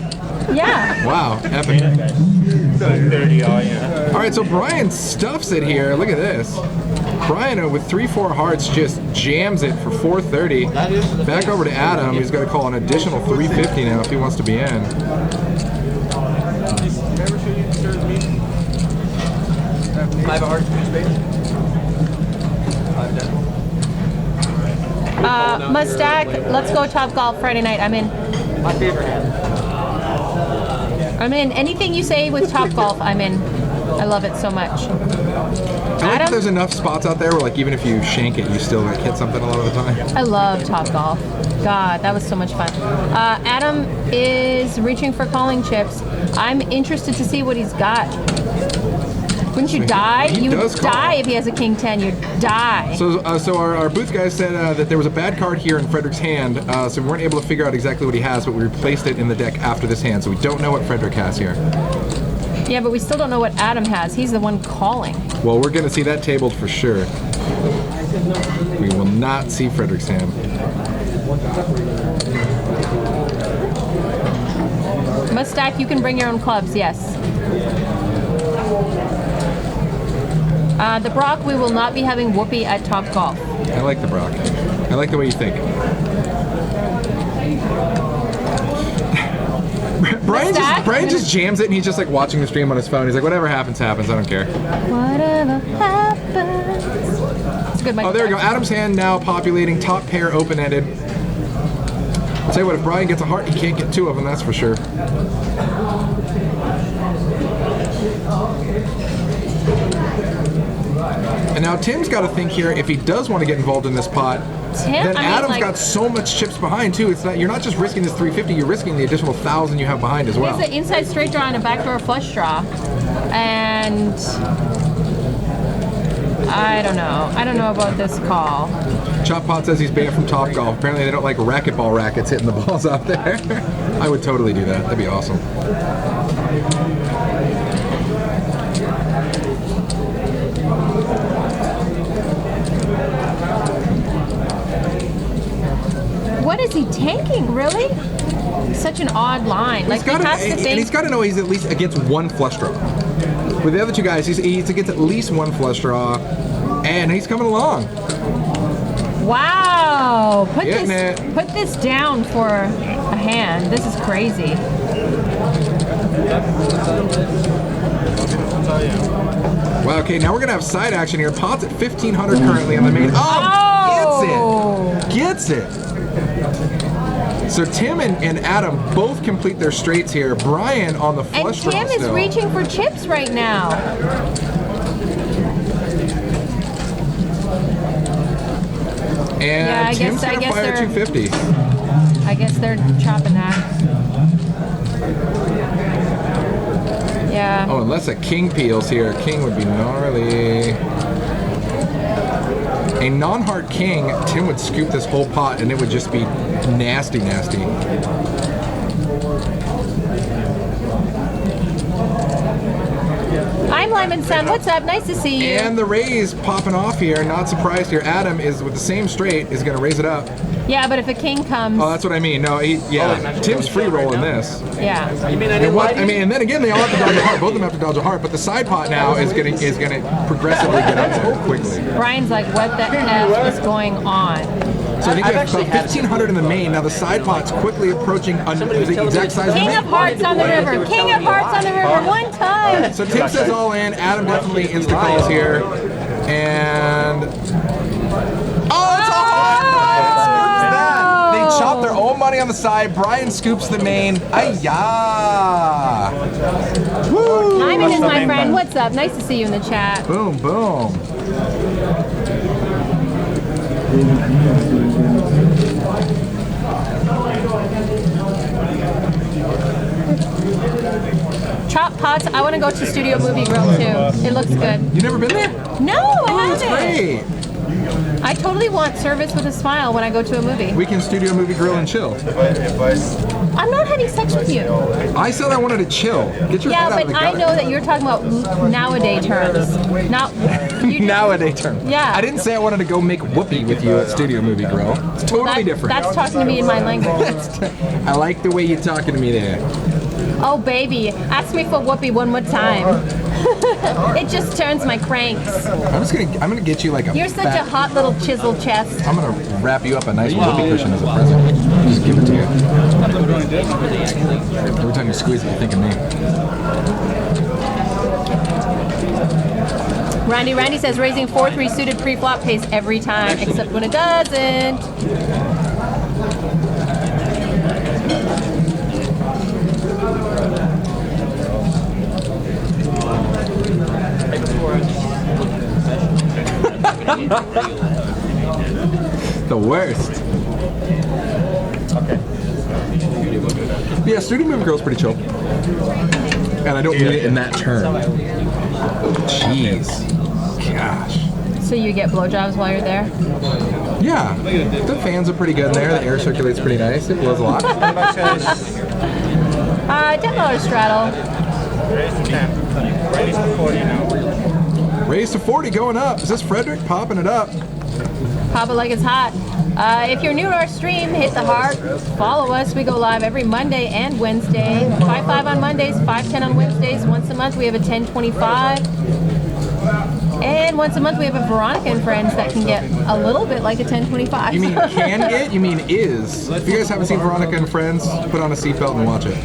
Yeah. Wow, epic. All right, so Brian stuffs it here. Look at this. Brian with 3-4 hearts just jams it for 430. Back over to Adam, who's got to call an additional 350 now if he wants to be in. I have a hard space. Mustak, let's go Top Golf Friday night. I'm in. My favorite hand. I'm in. Anything you say with Top Golf, I'm in. I love it so much. I like that Adam? there's enough spots out there where, like, even if you shank it, you still like hit something a lot of the time. I love Top Golf. God, that was so much fun. Adam is reaching for calling chips. I'm interested to see what he's got. Wouldn't you die? He You would does call. die if he has a King 10. You'd die. So our booth guys said that there was a bad card here in Frederick's hand, so we weren't able to figure out exactly what he has, but we replaced it in the deck after this hand, so we don't know what Frederick has here. Yeah, but we still don't know what Adam has. He's the one calling. Well, we're going to see that tabled for sure. We will not see Frederick's hand. Mustak, you can bring your own clubs, yes. The Brock, we will not be having Whoopi at Top Golf. I like the Brock. I like the way you think. Brian just jams it and he's just like watching the stream on his phone. He's like, whatever happens, happens. I don't care. Whatever happens. It's good, Michael Oh, there we go. Jackson. Adam's hand now populating. Top pair open-ended. I'll tell you what, if Brian gets a heart, he can't get 2 of them, that's for sure. And now Tim's got to think here, if he does want to get involved in this pot, then Adam's got so much chips behind too. It's not, you're not just risking this 350, you're risking the additional 1,000 you have behind as well. There's an inside straight draw and a backdoor flush draw. And I don't know. I don't know about this call. Chop Pot says he's banned from Top Golf. Apparently they don't like racquetball rackets hitting the balls out there. I would totally do that. That'd be awesome. What is he tanking, really? Such an odd line. Like, he has to think. And he's got to know he's at least against 1 flush draw. With the other 2 guys, he's against at least 1 flush draw, and he's coming along. Wow! Put Getting put this down for a hand. This is crazy. Wow, okay, now we're going to have side action here. Pot's at 1,500 currently on the main. Oh! Gets it! So Tim and Adam both complete their straights here. Brian on the And flush draw Tim is still. reaching for chips right now. And Yeah, Tim's I going to guess fire they're- 250. I guess they're chopping that. Yeah. Oh, unless a king peels here. A king would be gnarly. A non-heart king, Tim would scoop this whole pot and it would just be nasty, nasty. I'm Lyman Son, what's up? Nice to see you. And the raise popping off here. Not surprised here. Adam is with the same straight. Is going to raise it up. Yeah, but if a king comes, Oh, that's what I mean. No, Tim's free rolling this. yeah. You mean I And didn't lie what? to I you? mean, and then again, they all have to dodge a heart. Both of them have to dodge a heart. But the side pot now is gonna progressively get up there quickly. Brian's like, what the F is going on? So I think we I've have actually about had 1,500 in the main. Now the side pot's quickly approaching the exact size of the King main. of Hearts on the river. King of Hearts on the river. One time. So Tim says all in. Adam definitely insta calls here, and oh, it's a heart! Scoops that. They chop their own money on the side. Brian scoops the main. Ayah! Woo! Lyman is my friend. What's up? Nice to see you in the chat. Boom, boom. Chop Pots. I want to go to Studio Movie Grill too. It looks good. You never been there? No, I That's haven't. great. I totally want service with a smile when I go to a movie. Weekend studio movie grill and chill. I'm not having sex with you. I said I wanted to chill. Get your Yeah, head out of but the I gutter. know that you're talking about nowadays terms. Not you, Nowadays term. Yeah. I didn't say I wanted to go make whoopee with you at Studio Movie Grill. It's totally that- different. That's talking to me in my language. I like the way you're talking to me there. Oh baby, ask me for whoopee one more time. It just turns my cranks. I'm gonna get you like a You're such fat, a hot little chisel chest. I'm gonna wrap you up a nice whoopee cushion as a present. Just give it to you. Every time you squeeze it, you think of me. Randy says raising 4-3 suited pre-flop pays every time, except when it doesn't. The worst. Yeah, Studio Movie Grill's pretty chill. And I don't mean it in that term. Jeez. Gosh. So you get blowjobs while you're there? Yeah, the fans are pretty good in there. The air circulates pretty nice. It blows a lot. $10 straddle. Raise to 40 going up. Is this Frederick popping it up? Pop it like it's hot. If you're new to our stream, hit the heart. Follow us. We go live every Monday and Wednesday. 5-5 on Mondays, 5-10 on Wednesdays. Once a month we have a 10-25. And once a month we have a Veronica and Friends that can get a little bit like a 10-25. You mean can get? You mean is? If you guys haven't seen Veronica and Friends, put on a seatbelt and watch it.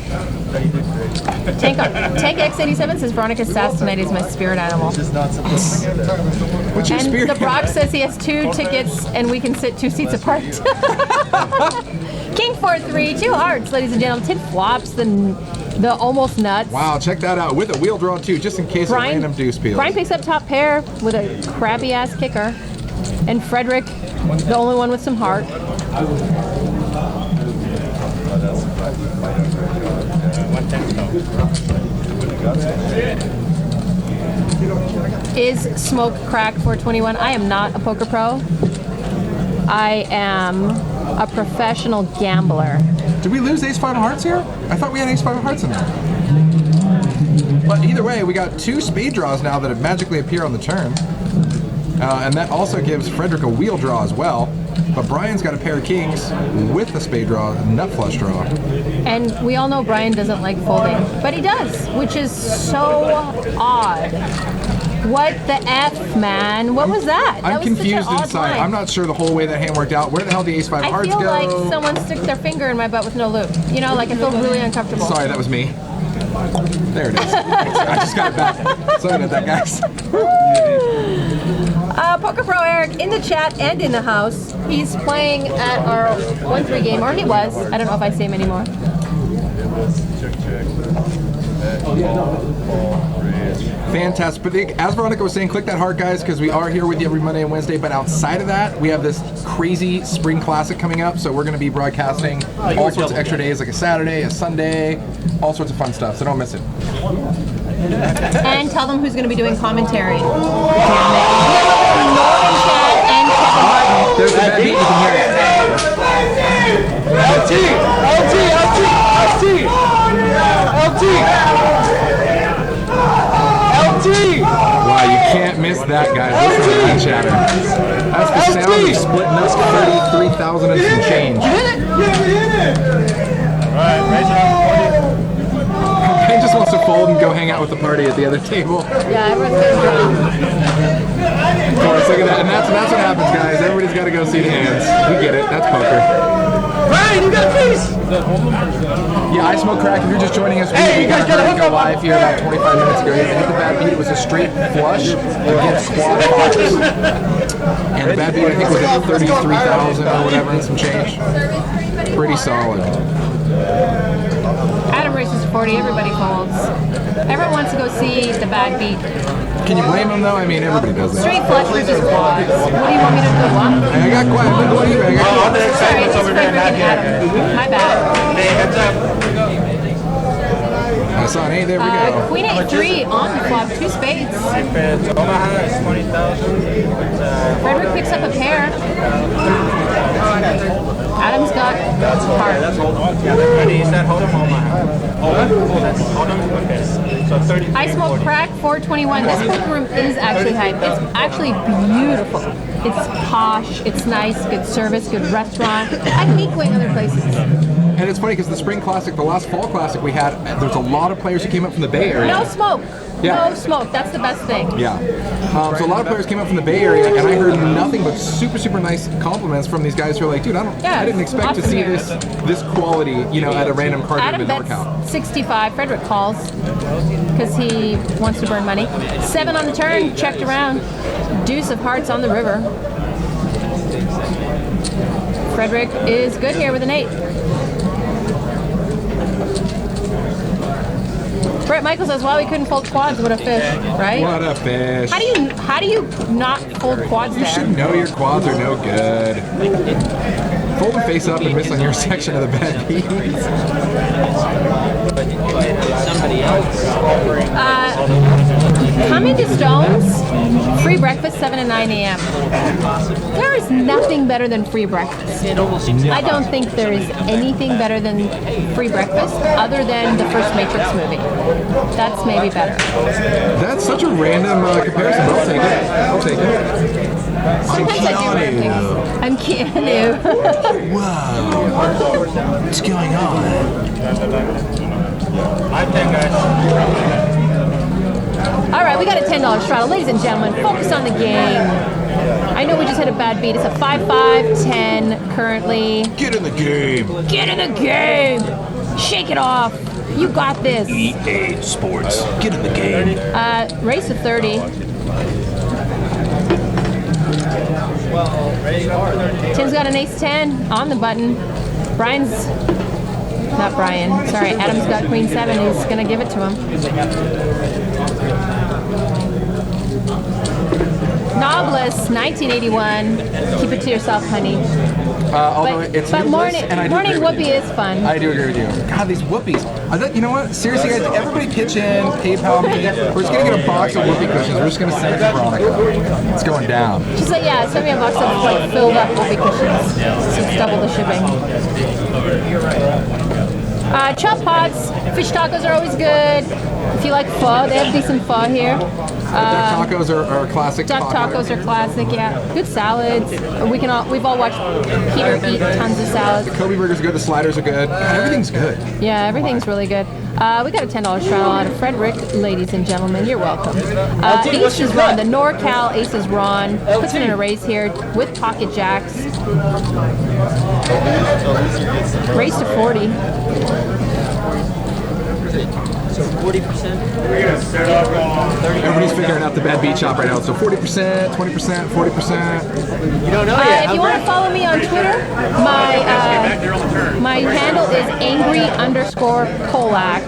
Tank X87 says Veronica Sass tonight is my spirit animal. What's your And spirit? the Brock says he has 2 tickets and we can sit 2 seats apart. King 4-3, 2 hearts, ladies and gentlemen. 10 flops, the almost nuts. Wow, check that out. With a wheel draw too, just in case a random deuce peels. Brian picks up top pair with a crappy ass kicker. And Frederick, the only one with some heart. Is smoke crack 421? I am not a poker pro. I am a professional gambler. Did we lose ace-5 of hearts here? I thought we had ace-5 of hearts in there. But either way, we got 2 spade draws now that magically appear on the turn. And that also gives Frederick a wheel draw as well. But Brian's got a pair of kings with a spade draw, a nut flush draw. And we all know Brian doesn't like folding, but he does, which is so odd. What the F, man? What was that? I'm That was such confused an odd inside. line. I'm not sure the whole way that hand worked out. Where the hell did the ace-5 I hearts feel go? like someone stuck their finger in my butt with no lube. You know, like I feel really uncomfortable. Sorry, that was me. There it is. I just got it back. Sorry about that, guys. Poker Pro Eric in the chat and in the house. He's playing at our 1-3 game, or he was. I don't know if I see him anymore. Fantastic. But as Veronica was saying, click that heart, guys, because we are here with you every Monday and Wednesday. But outside of that, we have this crazy spring classic coming up. So we're going to be broadcasting all sorts of extra days, like a Saturday, a Sunday, all sorts of fun stuff. So don't miss it. And tell them who's going to be doing commentary. Damn it. Norman Chad and Kevin Martin. There's a bad beat, you can hear it. LT! LT! LT! LT! LT! LT! matter. That's the sound of splitting up 33,000 and some change. Alright, raise it up. Ben just wants to fold and go hang out with the party at the other table. Yeah, everyone's getting drunk. Of course, look at that. And that's what happens, guys. Everybody's got to go see the hands. We get it. That's poker. Ryan, you got a piece! Yeah, I Smoke Crack. If you're just joining us, we got a go live here about 25 minutes ago. You hit the bad beat. It was a straight flush against quad fox. And the bad beat, I think, was at 33,000 or whatever and some change. Pretty solid. Adam races 40, everybody folds. Everyone wants to go see the bad beat. Can you blame him, though? I mean, everybody does that. Straight flush versus quads. What do you want me to do? What? I got quiet. What do you I got quiet. Sorry, it's just Frederick and Adam. My bad. Hey, heads up. I saw an 8. There we go. Queen 8-3 on the flop, 2 spades. Omaha is 20,000. Frederick picks up a pair. Adam's got heart. That's Hold'em. Yeah, ready? Is that Hold'em? Omaha. Hold'em? That's Hold'em? Okay. So 33. I Smoke Crack 421. This poker room is actually hype. It's actually beautiful. It's posh, it's nice, good service, good restaurant. I can eat going other places. And it's funny because the Spring Classic, the last Fall Classic we had, there's a lot of players who came up from the Bay Area. No smoke. Yeah. No smoke. That's the best thing. Yeah. So a lot of players came up from the Bay Area, and I heard nothing but super, super nice compliments from these guys who are like, dude, I didn't expect to awesome see here. this quality, you know, at a random card game Adam in NorCal. bets 65. Frederick calls because he wants to burn money. 7 on the turn. Checked around. Deuce of hearts on the river. Frederick is good here with an 8. Brett Michael says, well, we couldn't fold quads. What a fish, right? What a fish. How do you not fold quads You there? should know your quads are no good. Fold them face up and miss on your section of the bad beat. Somebody else. Coming to Stones, free breakfast 7 to 9 a.m. There is nothing better than free breakfast. It almost seems I don't think there is anything better than free breakfast other than the first Matrix movie. That's maybe better. That's such a random comparison, but I'll take it. I'll take it. Sometimes I do random things. I'm Keanu. Whoa. What's going on? I think, guys. All right, we got a $10 straddle. Ladies and gentlemen, focus on the game. I know we just hit a bad beat. It's a 5-5-10 currently. Get in the game. Get in the game. Shake it off. You got this. EA Sports. Get in the game. Race to 30. Tim's got an ace-10 on the button. Not Brian. Sorry, Adam's got queen 7. He's gonna give it to him. Noblest, 1981. Keep it to yourself, honey. Although it's But useless, morning and I do agree with whoopee you. is fun. I do agree with you. God, these whoopies. You know what? Seriously, guys, everybody pitch in, PayPal me. We're just going to get a box of whoopee cushions. We're just going to send it to Veronica. It's going down. She's like, yeah, send me a box of like filled up whoopee cushions. So it's double the shipping. Chop pots, fish tacos are always good. If you like pho, they have decent pho here. Duck tacos are classic. Duck tacos are classic, yeah. Good salads. We've all watched Peter eat tons of salads. Kobe burgers are good. The sliders are good. God, everything's good. Yeah, everything's really good. We got a $10 straddle out of Frederick, ladies and gentlemen. You're welcome. Ace is Ron. The NorCal Ace is Ron. Puts it in a race here with pocket jacks. Race to 40. So 40%? Everybody's figuring out the bad beat shop right now. So 40%, 20%, 40%. You don't know yet. If you want to follow me on Twitter, my handle is angry_Kolak.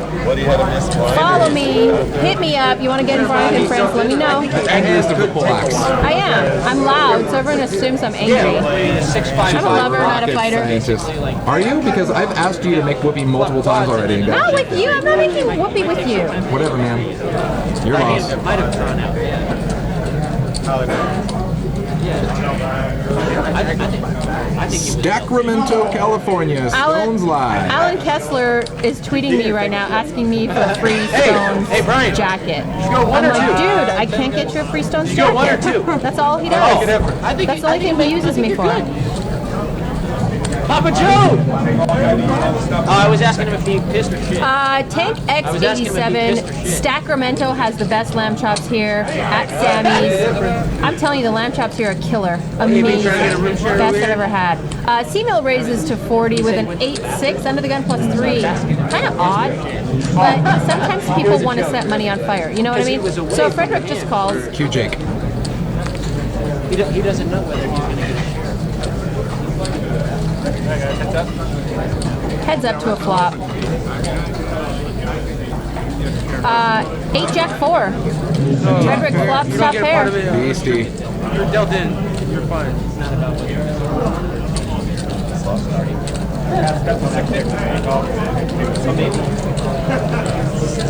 Follow me, hit me up. You want to get in Veronica and friends, let me know. The angriest of the Polacks. I am. I'm loud, so everyone assumes I'm angry. I'm a lover, not a Rocket fighter. scientist. Are you? Because I've asked you to make whoopee multiple times already. And Not with you. I'm not making whoopee with you. whatever, man. Your loss. Might have drawn out. I I think he was. Sacramento, California, Stones Live. Alan Kessler is tweeting me right now asking me for a free Stones hey, Brian. jacket. go one I'm or like, two. dude, I can't get you a free Stones go jacket. one or two. That's all he does. I think That's the only thing he uses me for. Papa Joe! Oh, I was asking him if he pissed or shit. Tank was asking him if he pissed or X87, shit. Sacramento has the best lamb chops here at Sammy's. I'm telling you, the lamb chops here are killer. Amazing. Best I've ever had. C-Mill raises to 40 with an 8.6 under the gun plus 3. Kind of odd, but sometimes people want to set money on fire. You know what I mean? So Frederick just calls. Q Jake. He doesn't know whether he's going to get a share. Heads up to a flop. 8 Jack 4. Frederick flop stop pair. Beastie. You're dealt in. You're fine. It's not about what you're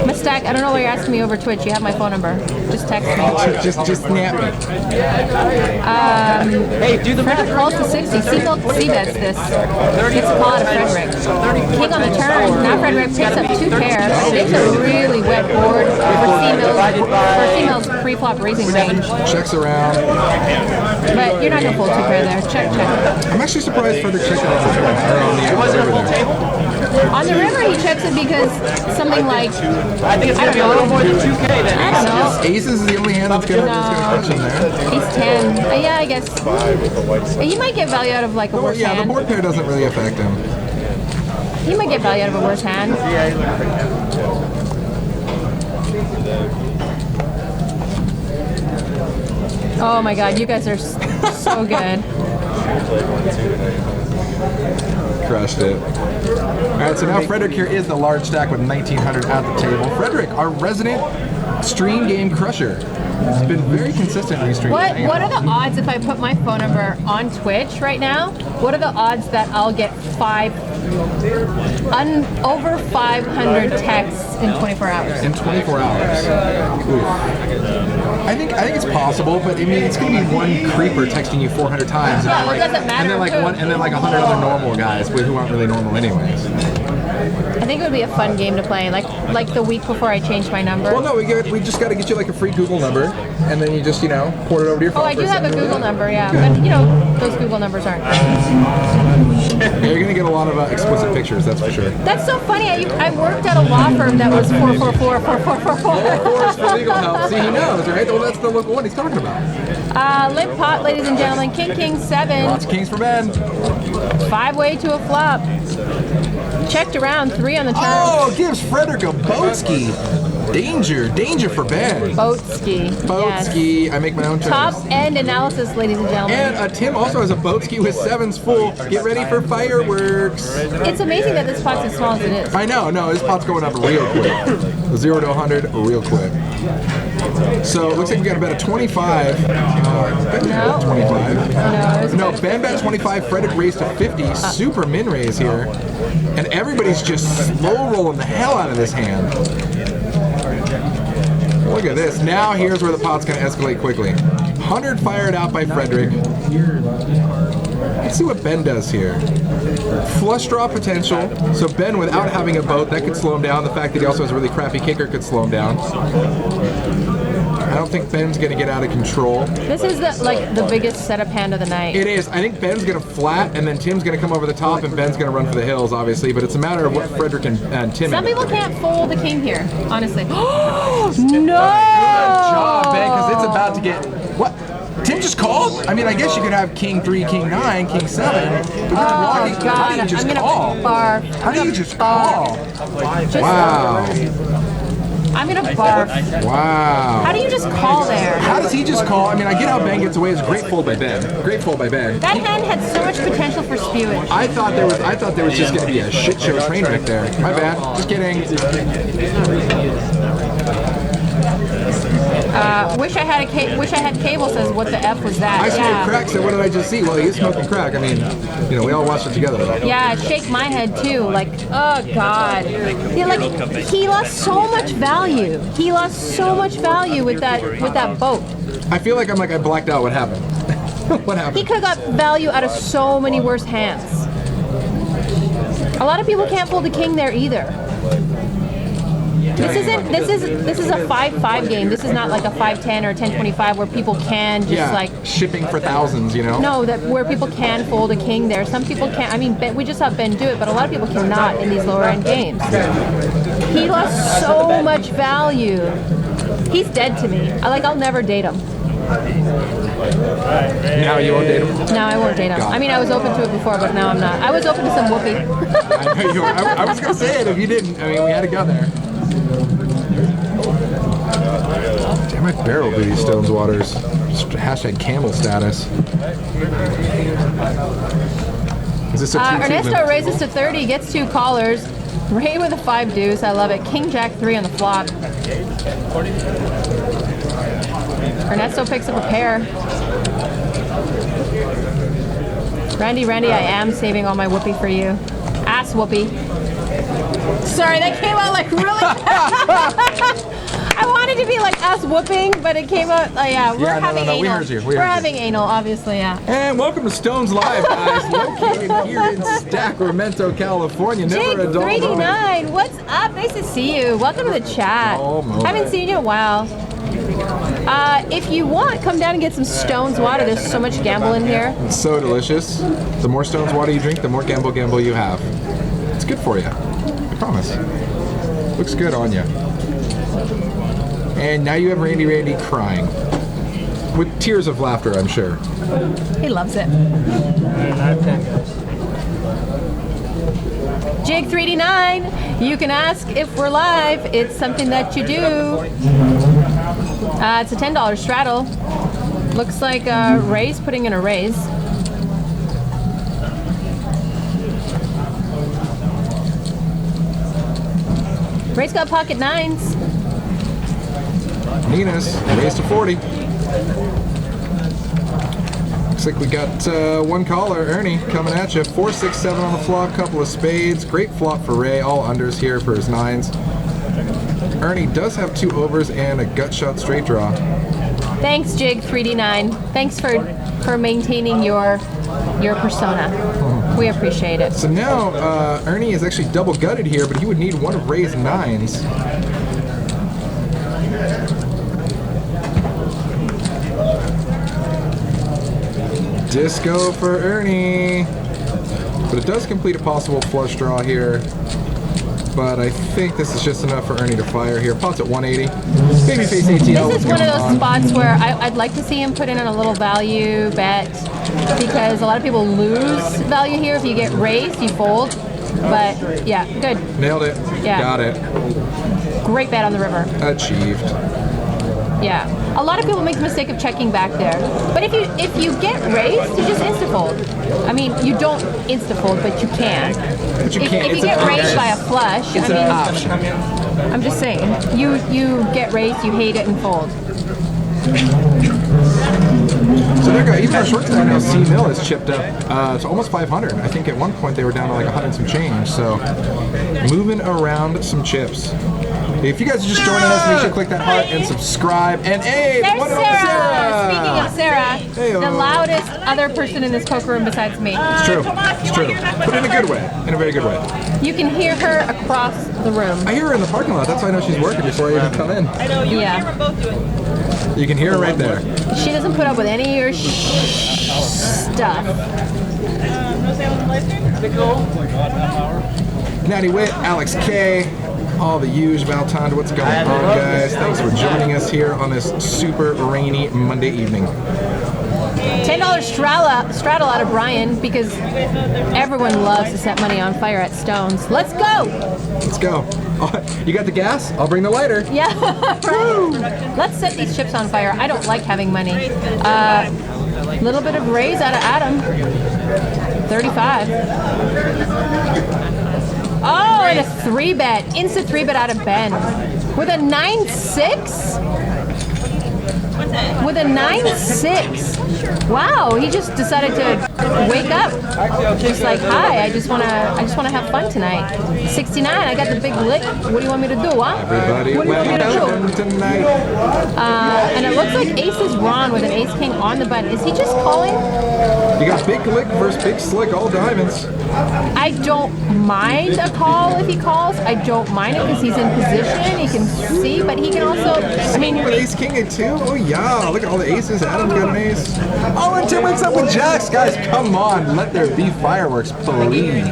Mustak, I don't know why you're asking me over Twitch. You have my phone number. Just text me. Just snap me. Hey, do the Frederick calls to 60. C-Milk C-bets this. Gets a call out of Frederick. King on the turn. Now Frederick picks up 2 pair. Makes a really wet board for C-Mill's pre-flop raising range. Checks around. But you're not going to fold 2 pair there. Check. I'm actually surprised Frederick checked out on the river there. On the river, he checks it because something like, I think it's going to be a little more than 2K then. I don't know, Aces is the only hand that's gonna punch in there. Ace 10. Yeah, I guess. You might get value out of like a worse Yeah, the hand. board pair doesn't really affect him. You might get value out of a worse hand. Oh my god, you guys are so good. Crushed it. All right, so now Frederick here is the large stack with 1900 at the table. Frederick, our resident stream game crusher. It's been very consistent in these streams. What are the odds if I put my phone number on Twitch right now? What are the odds that I'll get over 500 texts in 24 hours? In 24 hours. Oof. I think it's possible, but I mean it's gonna be one creeper texting you 400 times, Yeah, well, it doesn't matter, and then like too. one, and then like 100 other normal guys who aren't really normal anyways. I think it would be a fun game to play, like the week before I changed my number. Well, no, we just got to get you like a free Google number, and then you just port it over to your phone. Oh, I for do have a second. Google number, yeah, but those Google numbers aren't. Yeah, you're gonna get a lot of explicit pictures, that's for sure. That's so funny. I worked at a law firm that was 4444444. Forrest for legal help. See, he knows, right? Well, that's the local one he's talking about. Limp pot, ladies and gentlemen. King 7. Lots of kings for Ben. 5-way to a flop. Checked around, 3 on the turn. Oh, gives Frederick a boat ski. Danger for Ben. Boat ski. Boat Yes. ski. I make my own Top turns. end analysis, ladies and gentlemen. And Tim also has a boat ski with 7s full. Get ready for fireworks. It's amazing that this pot's as small as it is. I know, no, this pot's going up real quick. 0 to 100 real quick. So it looks like we got about a 25. Ben No. 25. No, No, Ben bet 25. Frederick raised to 50. Super min raise here. And everybody's just slow rolling the hell out of this hand. Look at this. Now here's where the pot's going to escalate quickly. 100 fired out by Frederick. Let's see what Ben does here. Flush draw potential. So Ben, without having a boat, that could slow him down. The fact that he also has a really crappy kicker could slow him down. I don't think Ben's going to get out of control. This is the biggest setup hand of the night. It is. I think Ben's going to flat, and then Tim's going to come over the top, and Ben's going to run for the hills, obviously. But it's a matter of what Frederick and Tim Some end up people doing. can't fold the king here, honestly. No! Good job, Ben, because it's about to get... What? Tim just called? I mean, I guess you could have king 3, king 9, king 7. But you're blocking. God, How do you just I'm gonna call? barf. How do you just call? Just- Wow. I'm gonna barf. Wow. How do you just call there? How does he just call? I mean, I get how Ben gets away. It's a great fold by Ben. Great fold by Ben. That hand had so much potential for spewage. I thought there was just going to be a shit show train wreck there. My bad. Just kidding. Wish I had cable. Says what the f was that? I smoked Yeah. crack, so what did I just see? Well, he is smoking crack. I mean, we all watched it together, though. Yeah, shake my head too. Like, oh god. Yeah, like he lost so much value. He lost so much value with that boat. I feel like I blacked out what happened. What happened? He could have got value out of so many worse hands. A lot of people can't fold a king there either. This is a 5-5 game. This is not like a 5-10 or 10-25 where people can just like shipping for thousands, you know? No, that where people can fold a king there. Some people can't. I mean, we just saw Ben do it, but a lot of people cannot in these lower end games. He lost so much value. He's dead to me. I'll never date him. Now you won't date him? No, I won't date him. I mean, I was open to it before, but now I'm not. I was open to some whoopee. I know you were. I was going to say it if you didn't. I mean, we had to go there. Damn, I barreled through these Stones Waters. Hashtag camel status. Is this a 2-2 Ernesto limit? raises to 30, gets 2 callers. Ray with a 5 deuce. I love it. King Jack 3 on the flop. Ernesto picks up a pair. Randy, I am saving all my whoopee for you. Ass whoopee. Sorry, that came out like really fast. I wanted to be like ass whooping, but it came out, yeah, we're having anal. We heard you. We're having anal, obviously, yeah. And welcome to Stones Live, guys. Located here in Sacramento, California. Never a dull moment. Jake3D9, what's up? Nice to see you. Welcome to the chat. Haven't seen you in a while. If you want, come down and get some Stones water. There's so much gamble in here. It's so delicious. The more Stones water you drink, the more gamble you have. It's good for you. I promise. Looks good on you. And now you have Randy crying. With tears of laughter, I'm sure. He loves it. Jake3D9, you can ask if we're live. It's something that you do. It's a $10 straddle. Looks like Ray's putting in a raise. Ray's got pocket 9s. Nina's raised to 40. Looks like we got one caller, Ernie, coming at you. 4, 6, 7 on the flop, couple of spades. Great flop for Ray, all unders here for his 9s. Ernie does have 2 overs and a gut shot straight draw. Thanks, Jig3D9. Thanks for maintaining your persona. We appreciate it. So now Ernie is actually double gutted here, but he would need one of Ray's 9s. Disco for Ernie. But it does complete a possible flush draw here. But I think this is just enough for Ernie to fire here. Pot's at 180. Babyface ATL. This is one of those spots where I'd like to see him put in a little value bet, because a lot of people lose value here. If you get raised, you fold. But yeah, good. Nailed it. Yeah. Got it. Great bet on the river. Achieved. Yeah. A lot of people make the mistake of checking back there. But if you get raised, you just insta-fold. I mean, you don't insta-fold, but you can. But you can't. If you get raised by a flush, It's an option. I'm just saying, you get raised, you hate it, and fold. So there you go. Even our short stack now, C Mill is chipped up to almost 500. I think at one point they were down to like 100 some change. So moving around some chips. If you guys are just joining us, make sure to click that heart and subscribe. And hey, There's one and Sarah. only Sarah. Speaking of Sarah, Hey-o. the loudest other person in this poker room besides me. It's true. It's true. But in a good way. In a very good way. You can hear her across the room. I hear her in the parking lot. That's why I know she's working before I even come in. I know, you Yeah. and him are both doing it. You can hear her right there. She doesn't put up with any of your stuff. No sale on the live stream? Natty Witt, Alex K, all the huge Valtanda. What's going on, guys? Thanks for joining us here on this super rainy Monday evening. $10 straddle out of Brian, because everyone loves to set money on fire at Stones. Let's go! Let's go. You got the gas? I'll bring the lighter. Yeah, right. Let's set these chips on fire. I don't like having money. Little bit of raise out of Adam. 35. Oh, and a 3-bet. Instant 3-bet out of Ben. With a 9-6? With a 9-6. Wow, he just decided to wake up. Just like, hi, I just wanna have fun tonight. 69, I got the big lick. What do you want me to do, huh? Everybody, What do you want me to welcome do? tonight. And it looks like Ace is Ron with an Ace King on the button. Is he just calling? You got Big Lick versus Big Slick, all diamonds. I don't mind a call if he calls. I don't mind it because he's in position. He can see, but he can also. I mean, With Ace King at 2? Oh yeah, look at all the aces. Adam's got an ace. Oh, and Tim wakes up with jacks. Guys, come on, let there be fireworks, please.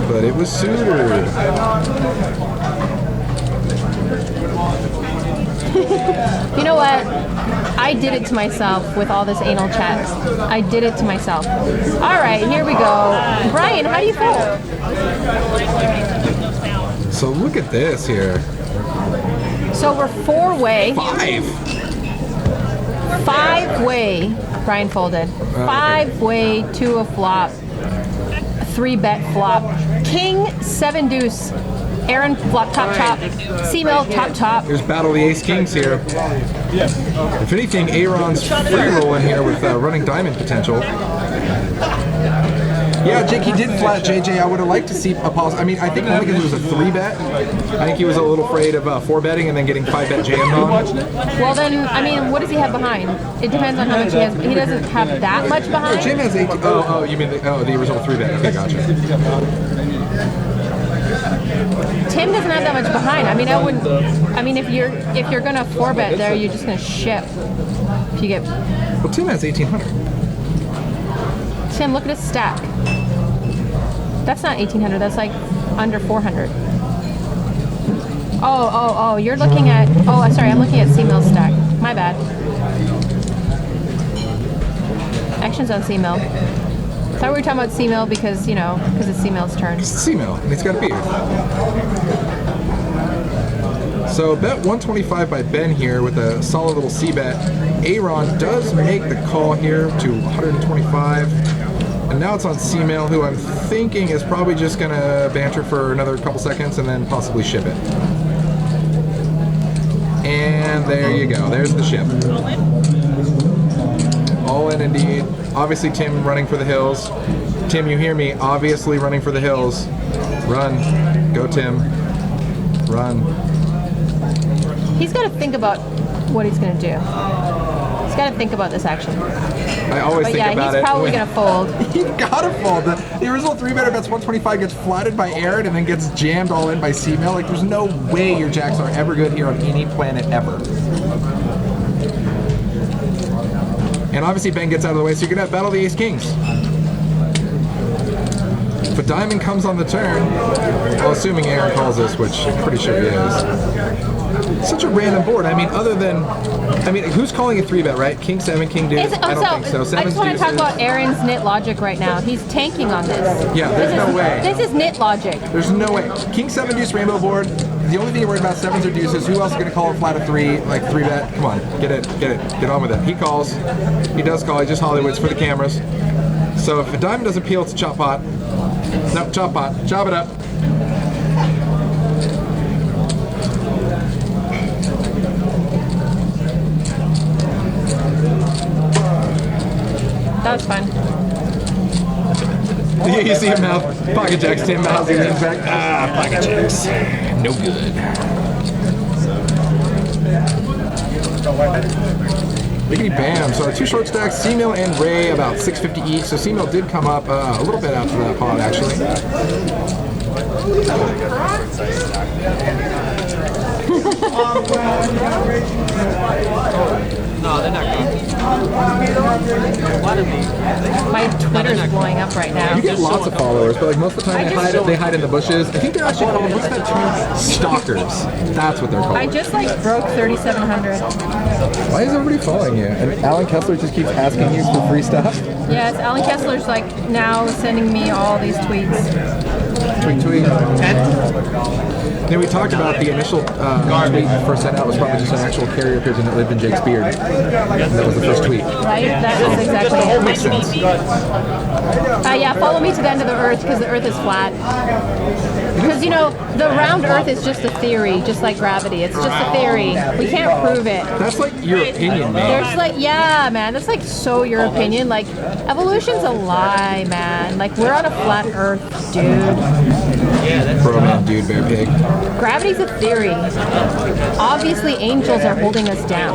But it was suited. You know what? I did it to myself with all this anal chat. I did it to myself. All right, here we go. Brian, how do you feel? So look at this here. So we're four-way. Five-way. Brian folded. Five-way to a flop. 3-bet flop. King 7 deuce. Aaron flop top. C-Mill top. Here's Battle of the Ace Kings here. If anything, Aaron's free rolling here with running diamond potential. Yeah, Jake, he did flat JJ. I would have liked to see a pause. I mean, I think only because it was a 3-bet. I think he was a little afraid of 4-betting and then getting 5-bet jammed on. Well, then, I mean, what does he have behind? It depends on how much he has. He doesn't have that much behind. Jim has 18. Oh, you mean the original 3-bet. Okay, gotcha. Tim doesn't have that much behind. I mean, I wouldn't. I mean, if you're gonna 4-bet there, you're just gonna ship. If you get. Well, Tim has 1,800. Tim, look at his stack. That's not 1,800. That's like under 400. Oh, you're looking at. Oh, sorry, I'm looking at C-Mill's stack. My bad. Actions on C-Mill. Thought we were talking about C-Mill because it's C-Mill's turn. It's C-Mill, and he's got a beard. So bet 125 by Ben here with a solid little C-bet. Aaron does make the call here to 125. And now it's on C-Mill, who I'm thinking is probably just going to banter for another couple seconds and then possibly ship it. And there you go. There's the ship. All in indeed. Obviously Tim running for the hills. Tim, you hear me? Obviously running for the hills. Run. Go, Tim. Run. He's got to think about what he's going to do. He's got to think about this action. I always But think yeah, about he's it. probably going to fold. You've got to fold. The original 3-better bets 125 gets flatted by Aaron and then gets jammed all in by C-Mill. Like, there's no way your jacks are ever good here on any planet ever. And obviously Ben gets out of the way, so you're going to have Battle of the Ace Kings. If a diamond comes on the turn, well, assuming Aaron calls this, which I'm pretty sure he is. Such a random board. I mean, who's calling a 3-bet, right? King 7, King Deuce? I don't think so. I just want to talk about Aaron's nit logic right now. He's tanking on this. Yeah, there's no way. This is nit logic. There's no way. King 7 deuce rainbow board. The only thing you're worried about 7s or deuces. Who else is going to call a flat of 3, like 3-bet? Come on, get on with it. He calls. He does call. He just Hollywoods for the cameras. So if a diamond doesn't peel, it's a chop pot. No, chop pot. Chop it up. That was fun. You see him now. Pocket jacks. Tim Miles. He leans back. Pocket jacks. No good. Biggity bam. So our 2 short stacks, C-Mill and Ray, about 650 each. So C-Mill did come up a little bit after that pot, actually. No, they're not good. My Twitter's blowing up right now. You get lots of followers, but like most of the time they hide in the bushes. I think they're actually called, what's that term? Stalkers. That's what they're called. I just broke 3,700. Why is everybody following you? And Alan Kessler just keeps asking you for free stuff? Yes, Alan Kessler's now sending me all these tweets. Tweet. Then we talked about the initial tweet first sent out was probably just an actual carrier pigeon that lived in Jake's beard. That was the first tweet. Right? That was exactly it. Makes sense. Yeah, follow me to the end of the earth because the earth is flat. Because, you know, the round Earth is just a theory, just like gravity. It's just a theory. We can't prove it. That's like your opinion, man. There's like, yeah, man, that's like so your opinion. Like, evolution's a lie, man. Like, we're on a flat Earth, dude. Bro, man, dude, bear pig. Gravity's a theory. Obviously, angels are holding us down.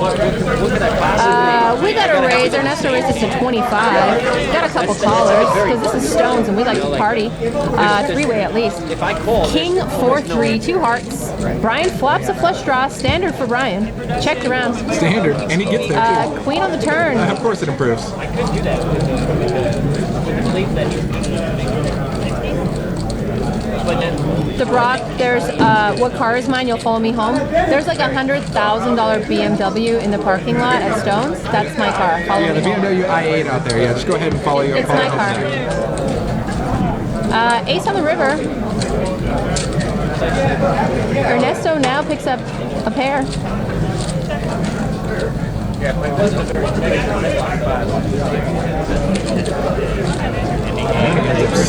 We got a raise. Ernesto raised us to 25. Got a couple callers because this is Stones and we like to party. Three-way at least. King 4-3, 2 hearts. Brian flops a flush draw. Standard for Brian. Checked around. Standard, and he gets there too. Queen on the turn. Of course it improves. The Brock, there's what car is mine? You'll follow me home. There's like $100,000 BMW in the parking lot at Stones. That's my car. Follow Yeah, me the home. BMW i8 out there. Yeah, just go ahead and follow your It's follow my home car. there. Ace on the river. Ernesto now picks up a pair.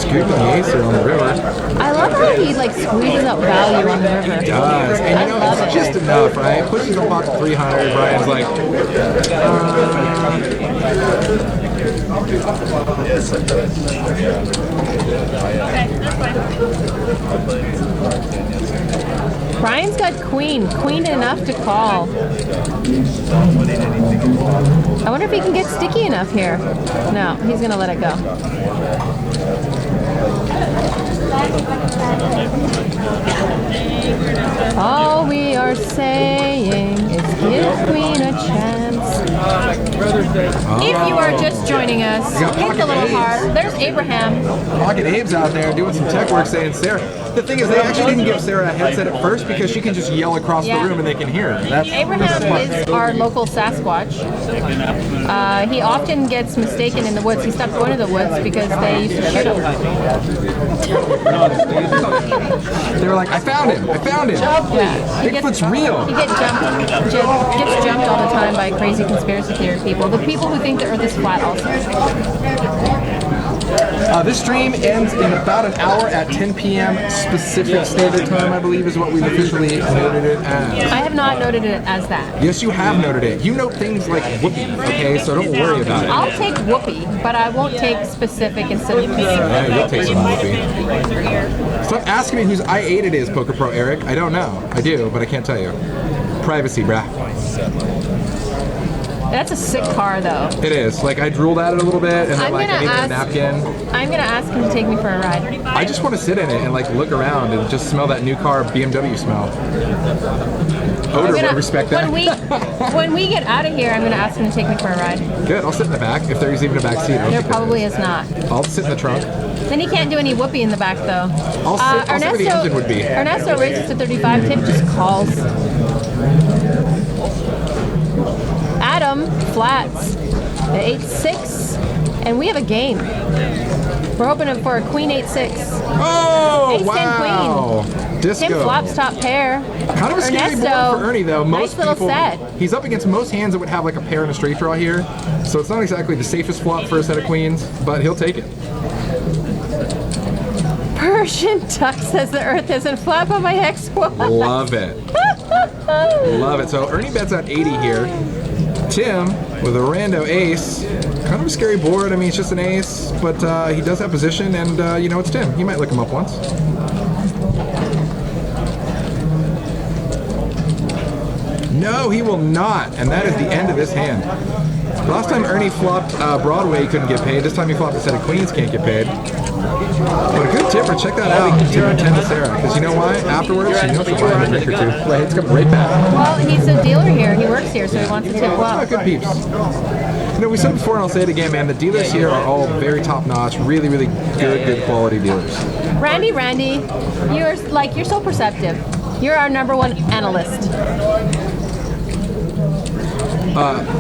Scooping the ace here on the river. I love how he like squeezes out value on the river. He does. And I you know, love it's it. just enough, right? Pushes the box to 300. Brian's like, Brian's got queen. Queen enough to call. I wonder if he can get sticky enough here. No, he's gonna let it go. All we are saying is give queen a chance. If you are just joining us, got hit the Pocket little A's. heart. There's Abraham. Pocket Abe's out there doing some tech work saying Sarah. The thing is, they actually didn't give Sarah a headset at first because she can just yell across Yeah. the room and they can hear her. That's Abraham is our local Sasquatch. He often gets mistaken in the woods. He stopped going to the woods because they used to shoot him. They were like, I found him. I found him. Yeah. Bigfoot's real. He gets jumped all the time by crazy conspiracy theory people. The people who think the Earth is flat also. This stream ends in about an hour at 10 p.m. Pacific Standard Time, I believe is what we've officially noted it as. I have not noted it as that. Yes, you have noted it. You note things like whoopee, okay? So don't worry about it. I'll take whoopee, but I won't take specific instead of specific. Yeah, you'll take some whoopee. Stop asking me whose i8 it is, Poker Pro Eric. I don't know. I do, but I can't tell you. Privacy, brah. That's a sick car, though. It is. Like, I drooled at it a little bit, and then, I'm like, I gonna needed a ask- napkin. I'm gonna ask him to take me for a ride. I just want to sit in it and, like, look around and just smell that new car BMW smell. Odor would respect that. When we get out of here, I'm gonna ask him to take me for a ride. Good. I'll sit in the back if there's even a back seat. I don't There think probably is not. I'll sit in the trunk. Then he can't do any whoopee in the back, though. I'll sit where the engine would be. Ernesto raises to 35. Tim just calls. Adam flats at 8-6, and we have a game. We're hoping for a queen 8-6. Oh, Ace 10 wow. Disco. Tim flops top pair. Kind of a scary board Ernesto, for Ernie, though. Most nice little people, set. he's up against most hands that would have like a pair and a straight draw here, so it's not exactly the safest flop for a set of queens, but he'll take it. Persian Duck says the Earth isn't flat, but my ex was. Love it. Love it. So Ernie bets at 80 here. Tim with a rando ace. Kind of a scary board. I mean, it's just an ace, but he does have position, and you know, it's Tim. He might look him up once. No, he will not, and that is the end of this hand. Last time Ernie flopped Broadway, he couldn't get paid. This time he flopped a set of queens, can't get paid. But a good tipper, check that out. Tipper 10 to Sarah, because you know why? Afterwards, she knows she'll buy him a drink or two. Right, it's coming right back. Well, he's a dealer here. He works here, so he wants to tip well. Oh, good peeps. You know, we said before, and I'll say it again, man, the dealers here are all very top-notch, really, really good quality dealers. Randy, you're so perceptive. You're our #1 analyst.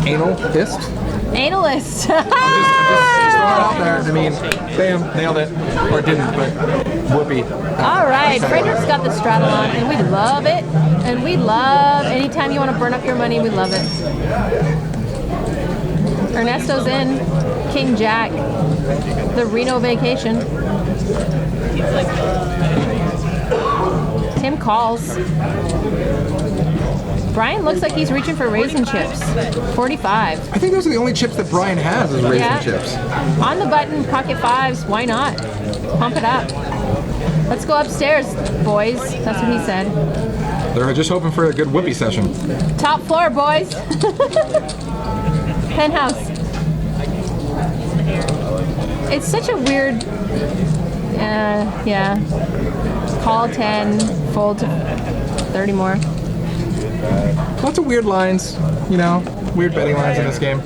Anal fist? Analyst. Just throw it out there. I mean, bam, nailed it. Or didn't, but whoopee. All right, Frederick's got the straddle on, and we love it. And we love anytime you want to burn up your money, we love it. Ernesto's in. King Jack. The Reno vacation. Tim calls. Brian looks like he's reaching for raisin chips. 45. I think those are the only chips that Brian has is raisin chips. On the button, pocket fives. Why not? Pump it up. Let's go upstairs, boys. That's what he said. They're just hoping for a good whoopee session. Top floor, boys. Penthouse. It's such a weird. Yeah. Call 10, fold to 30 more. Lots of weird lines, you know, weird betting lines in this game.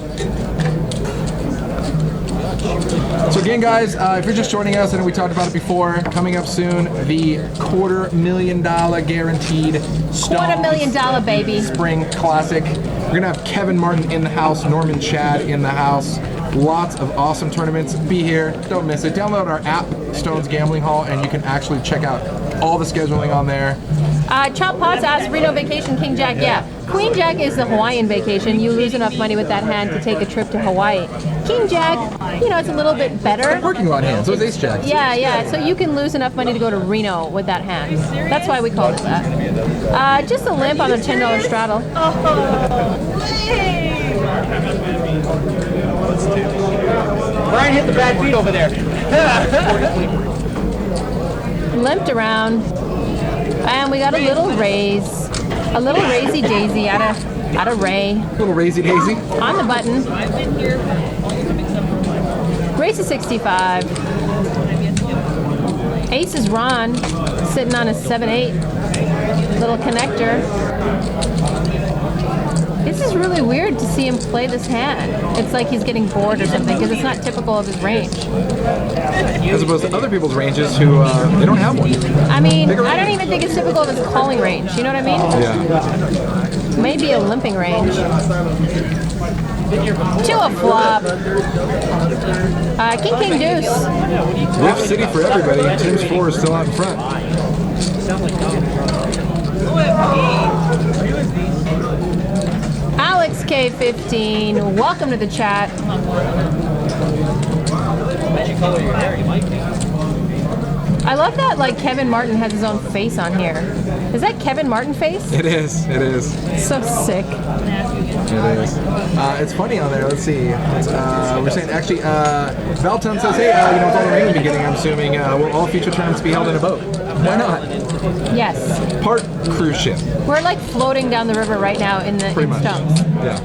So again, guys, if you're just joining us, and we talked about it before, coming up soon, the $250,000 guaranteed Stones $250,000, baby. Spring Classic. We're gonna have Kevin Martin in the house, Norman Chad in the house. Lots of awesome tournaments. Be here, don't miss it. Download our app, Stones Gambling Hall, and you can actually check out all the scheduling on there. Chop Potts asks, Reno vacation, King Jack. Yeah. Queen Jack is the Hawaiian vacation. You lose enough money with that hand to take a trip to Hawaii. King Jack, you know, it's a little bit better. Parking lot hand, so it's Ace Jack. Yeah. So you can lose enough money to go to Reno with that hand. That's why we call it that. Just a limp on a $10 straddle. Brian hit the bad beat over there. Limped around. And we got a little raise. A little raisy daisy out of Ray. Little raisy daisy. On the button. Race is 65. Ace is Ron, sitting on a 7-8. Little connector. This is really weird to see him play this hand. It's like he's getting bored or something, because it's not typical of his range. As opposed to other people's ranges who, they don't have one. I mean, I don't even think it's typical of his calling range. You know what I mean? Yeah. Maybe a limping range. To a flop. King deuce. Whiff City for everybody. Tim's 4 is still out in front. Alex K15, welcome to the chat. I love that, like, Kevin Martin has his own face on here. Is that Kevin Martin face? It is. So sick. It is. It's funny on there. Let's see. We're saying actually, Valton says, hey, with all the rain we've been getting, I'm assuming will all future tournaments be held in a boat? Why not? Yes. Part cruise ship. We're like floating down the river right now in the Pretty much. Stones. Yeah.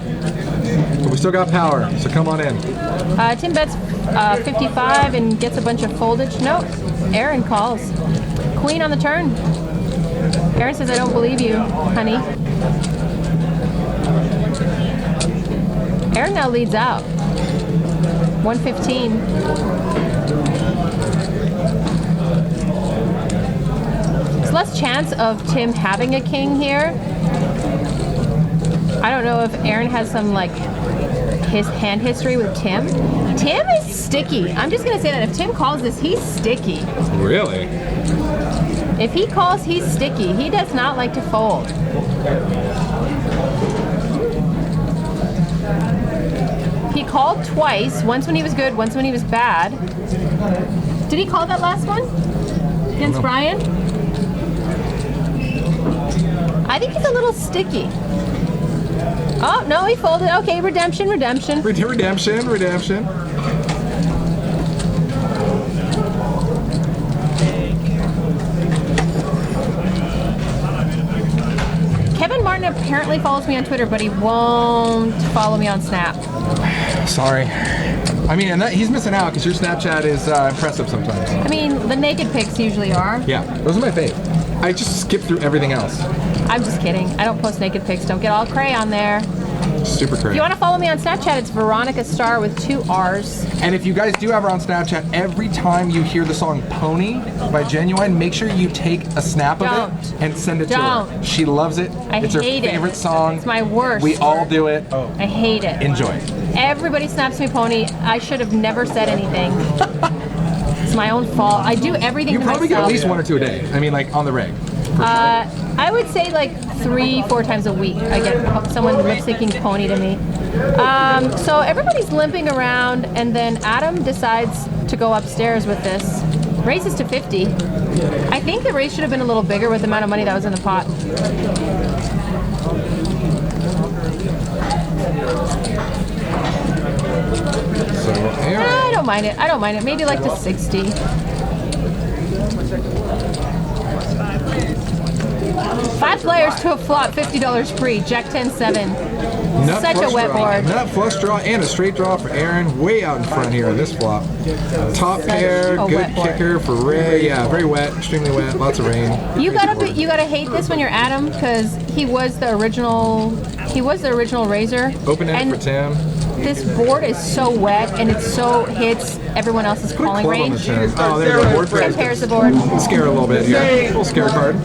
But we still got power, so come on in. Tim bets 55 and gets a bunch of foldage. Nope. Aaron calls. Queen on the turn. Aaron says, I don't believe you, honey. Aaron now leads out. 115. There's less chance of Tim having a king here. I don't know if Aaron has some, like, his hand history with Tim. Tim is sticky. I'm just gonna say that if Tim calls this, he's sticky. Really? If he calls, he's sticky. He does not like to fold. He called twice, once when he was good, once when he was bad. Did he call that last one? Against Brian? I think he's a little sticky. Oh, no, he folded. Okay, redemption. Redemption. Kevin Martin apparently follows me on Twitter, but he won't follow me on Snap. Sorry. I mean, and he's missing out because your Snapchat is impressive sometimes. I mean, the naked pics usually are. Yeah, those are my fave. I just skip through everything else. I'm just kidding. I don't post naked pics. Don't get all cray on there. Super If crazy. you want to follow me on Snapchat, it's Veronica Star with 2 R's. And if you guys do have her on Snapchat, every time you hear the song Pony by Genuine, make sure you take a snap of it and send it to her. Don't. She loves it. It's her hate it. favorite song. It's my worst. We all do it. I hate it. Enjoy. Everybody snaps me Pony. I should have never said anything. It's my own fault. I do everything You to probably get myself. at least 1 or 2 a day. I mean, like on the reg. I would say like 3-4 times a week I get someone lip syncing Pony to me. So everybody's limping around, and then Adam decides to go upstairs with this. Raises to 50. I think the raise should have been a little bigger with the amount of money that was in the pot. So Aaron. I don't mind it. I don't mind it. Maybe like to 60. Five players to a flop, $50 free. Jack 10-7. Nut Such a flush wet draw. board. Nut flush draw and a straight draw for Aaron. Way out in front here on this flop. Top pair, a good wet board. kicker for Ray. Yeah, very wet, extremely wet, lots of rain. You gotta hate this when you're at him because he was the original raiser. Open end and for Tim. this board is so wet and it so hits everyone else's Put a calling club on the range. Tim. Oh, there you go. Board Tim break. pairs the board. Scare a little bit here. Little scare card.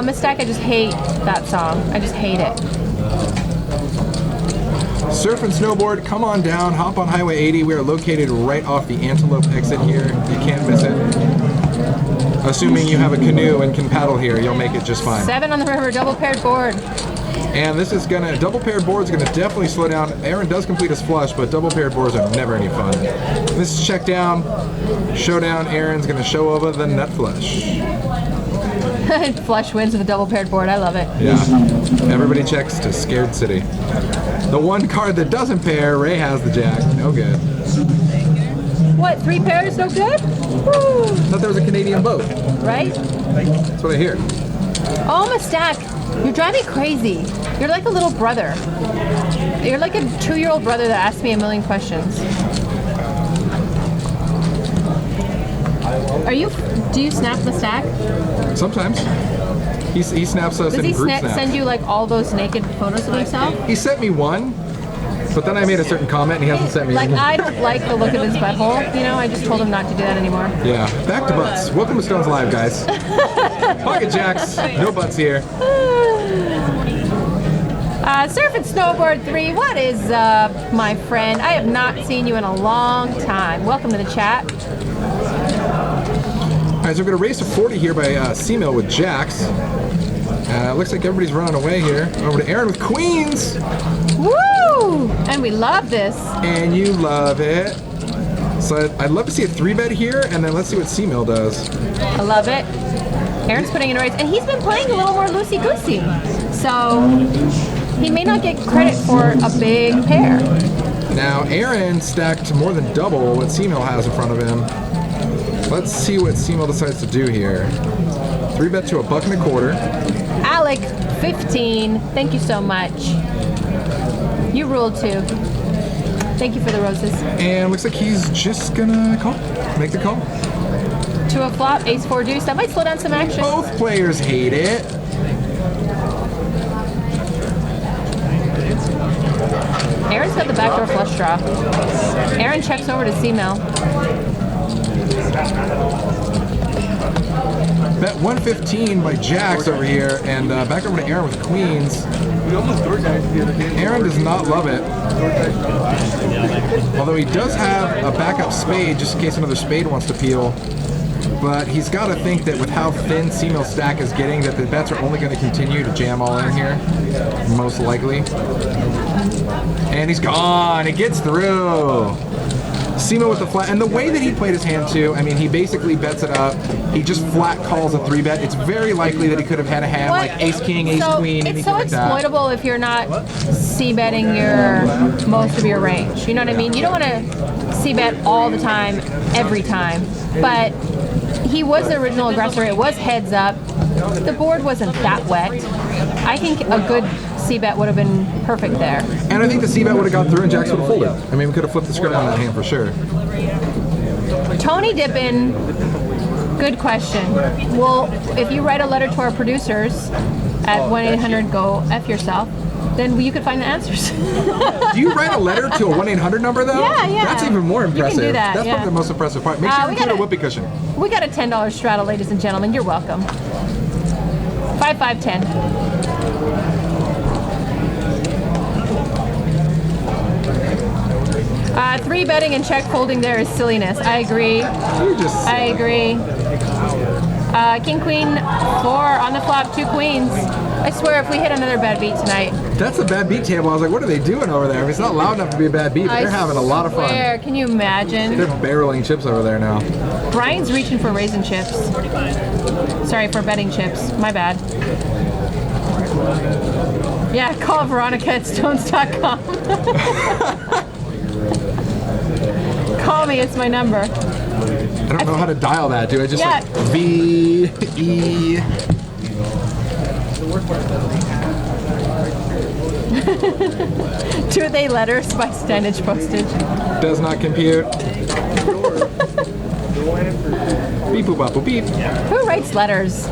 Mistak, I just hate that song. I just hate it. Surf and snowboard, come on down, hop on Highway 80. We are located right off the Antelope exit here. You can't miss it. Assuming you have a canoe and can paddle here, you'll make it just fine. 7 on the river, double paired board. And this is gonna, double paired boards gonna definitely slow down. Aaron does complete his flush, but double paired boards are never any fun. This is check down, showdown. Aaron's gonna show over the nut flush. Flush wins with a double paired board. I love it. Yeah, everybody checks to Scared City. The one card that doesn't pair, Ray has the jack. No good. What, 3 pairs, no good? Woo! Thought there was a Canadian boat. Right? That's what I hear. Oh, Mistak, you drive me crazy. You're like a little brother. You're like a 2-year-old brother that asks me a million questions. Do you snap Mistak? Sometimes. He snaps us Does in he group snaps. send you like all those naked photos of himself? He sent me one, but then I made a certain comment and he hasn't sent me Like, any. I don't like the look of his butthole, you know? I just told him not to do that anymore. Yeah, back to butts. Welcome to Stones Live, guys. Pocket jacks, no butts here. Surf and Snowboard 3, what is up, my friend? I have not seen you in a long time. Welcome to the chat. All right, so we're gonna race to 40 here by C-Mill with jacks. Looks like everybody's running away here. Over to Aaron with queens. Woo! And we love this. And you love it. So I'd love to see a 3-bet here, and then let's see what C-Mill does. I love it. Aaron's putting in a race, and he's been playing a little more loosey-goosey. So he may not get credit for a big pair. Now, Aaron stacked more than double what C-Mill has in front of him. Let's see what C-Mill decides to do here. 3-bet to $1.25. Alec, 15. Thank you so much. You ruled too. Thank you for the roses. And looks like he's just gonna call. Make the call. To a flop, ace-4 deuce. That might slow down some action. Both players hate it. Aaron's got the backdoor flush draw. Aaron checks over to C-Mill. Bet 115 by jacks over here, and back over to Aaron with queens. Aaron does not love it. Although he does have a backup spade, just in case another spade wants to peel. But he's got to think that with how thin C-Mill's stack is getting, that the bets are only going to continue to jam all in here, most likely. And he's gone. It gets through. C-Mill with the flat, and the way that he played his hand too, I mean, he basically bets it up. He just flat calls a 3-bet. It's very likely that he could have had a hand like ace king, ace queen, anything it's so like that. exploitable if you're not c-betting your most of your range. You know what I mean? You don't want to c-bet all the time, every time. But he was the original aggressor. It was heads up. The board wasn't that wet. I think a good c-bet would have been perfect there. And I think the c-bet would have gone through and jacks would have folded. I mean, we could have flipped the script on that hand for sure. Tony Dippin, good question. Well, if you write a letter to our producers at 1-800-GO-F-YOURSELF, then you could find the answers. Do you write a letter to a 1-800 number though? Yeah. That's even more impressive. You can do that, That's probably the most impressive part. Make sure you include a whoopee cushion. We got a $10 straddle, ladies and gentlemen. You're welcome. 5-5-10. Three betting and check folding there is silliness. I agree. I agree. King, queen, 4 on the flop, 2 queens. I swear, if we hit another bad beat tonight, That's a bad beat table. I was like, what are they doing over there? I mean, it's not loud enough to be a bad beat, but they're having a lot of fun. Swear, can you imagine? They're barreling chips over there now. Brian's reaching for raisin chips. Sorry, for betting chips. My bad. Yeah, call Veronica at stones.com. Call me, it's my number. I don't know how to dial that, dude. I just Yeah. like V, E. 2-day letters by standage postage. Does not compute. Beep boop bop boop beep. Who writes letters?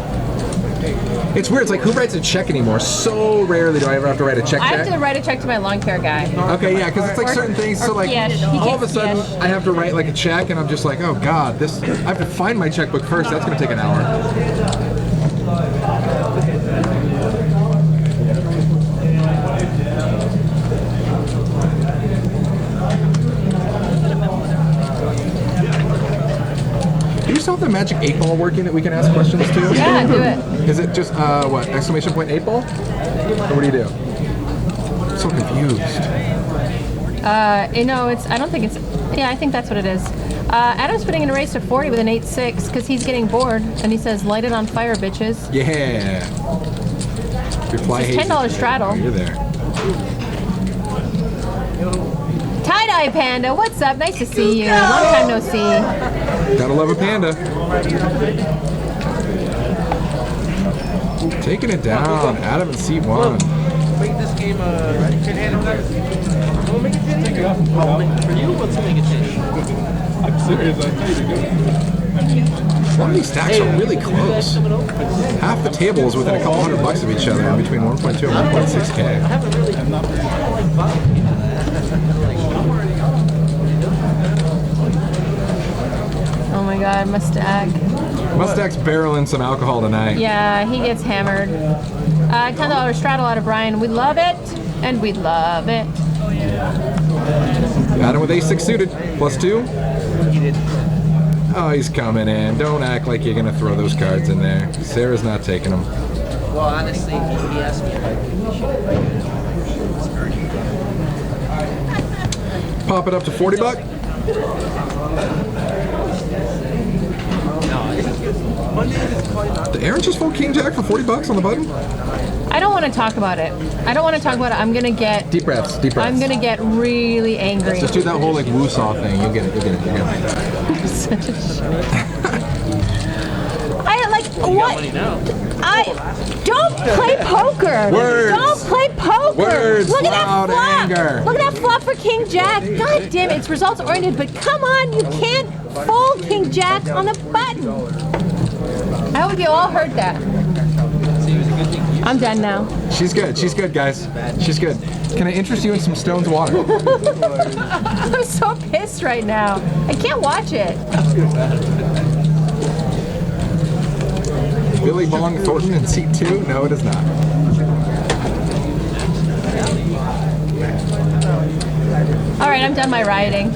It's weird. It's like, who writes a check anymore? So rarely do I ever have to write a check. I have to write a check to my lawn care guy. Okay, yeah, because it's like certain things. So like, Kiesh. He all of a gets sudden, Kiesh. I have to write like a check, and I'm just like, oh god, this. I have to find my checkbook first. That's gonna take an hour. Do you still have the magic 8-ball working that we can ask questions to? Yeah, do it. Is it just what, exclamation point 8-ball? Or what do you do? I'm so confused. I don't think it's, yeah, I think that's what it is. Adam's putting in a race to 40 with an 8-6 because he's getting bored, and he says, light it on fire, bitches. Yeah. Your fly It's haze $10 is- straddle. Oh, you're there. Tie-dye Panda, what's up? Nice to see you. Long time no see. Gotta love a panda. Taking it down. Adam in seat 1. Make this game ten-handed player. We'll make it ten-handed. For you, let's make it ten. I'm serious. I tell you to do it. A lot of these stacks are really close. Half the table is within a couple $100 of each other, in between 1.2 and 1.6K. Oh my god, Mustak. Mustak's barreling some alcohol tonight. Yeah, he gets hammered. $10 straddle out of Brian. We love it, and we love it. Adam with A6 suited. +2. Oh, he's coming in. Don't act like you're gonna throw those cards in there. Sarah's not taking them. Well, honestly, he asked me if I could. Pop it up to $40. Did Aaron just fold King Jack for $40 on the button? I don't want to talk about it. I don't want to talk about it. I'm gonna get. Deep breaths, deep breaths. I'm gonna get really angry. Just do that whole like woo-saw thing. You'll get it, you'll get it, you'll get it. I like what? I don't play poker. Words. Don't play poker. Words, Look at loud that flop. anger. Look at that flop for King Jack. God damn it! It's results oriented, but come on, you can't fold King Jack on the button. I hope you all heard that. I'm done now. She's good, guys. She's good. Can I interest you in some Stones water? I'm so pissed right now. I can't watch it. Billy Bong Thornton in seat 2? No, it is not. All right, I'm done my rioting.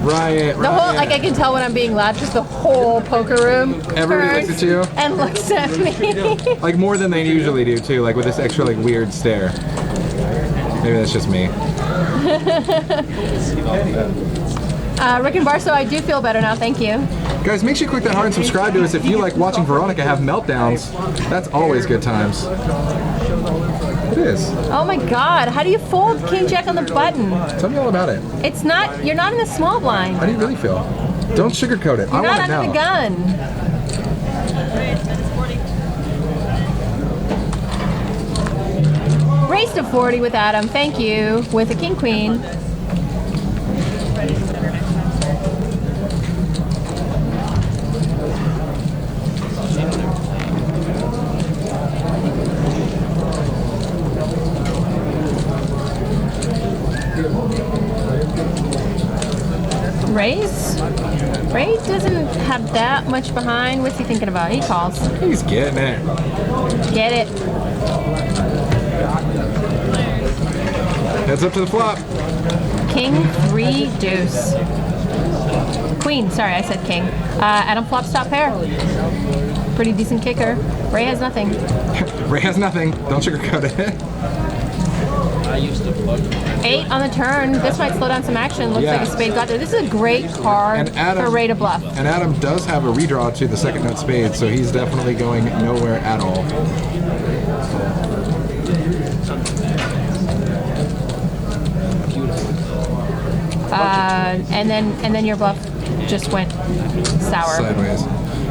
Riot. The whole, like, I can tell when I'm being loud, just the whole poker room Everybody looks turns at you? and looks at me. Like more than they usually do too, like with this extra like weird stare. Maybe that's just me. Rick and Barstow, I do feel better now, thank you. Guys, make sure you click that heart and subscribe to us if you like watching Veronica have meltdowns. That's always good times. It is. Oh my god, how do you fold King Jack on the button? Tell me all about it. It's not, you're not in the small blind. How do you really feel? Don't sugarcoat it. I You're not want it under now. the gun. Race to 40 with Adam, thank you, with a King Queen. Race? Ray doesn't have that much behind. What's he thinking about? He calls. He's getting it. Get it. Heads up to the flop. King, 3, deuce. Queen, sorry, I said king. Adam flops top pair. pretty decent kicker. Ray has nothing. Ray has nothing. Don't sugarcoat it. I used to plug. 8 on the turn. This might slow down some action. Looks Yeah. like a spade got there. This is a great card for Ray to bluff. And Adam does have a redraw to the second note spade, so he's definitely going nowhere at all. And then your bluff just went sour. Sideways.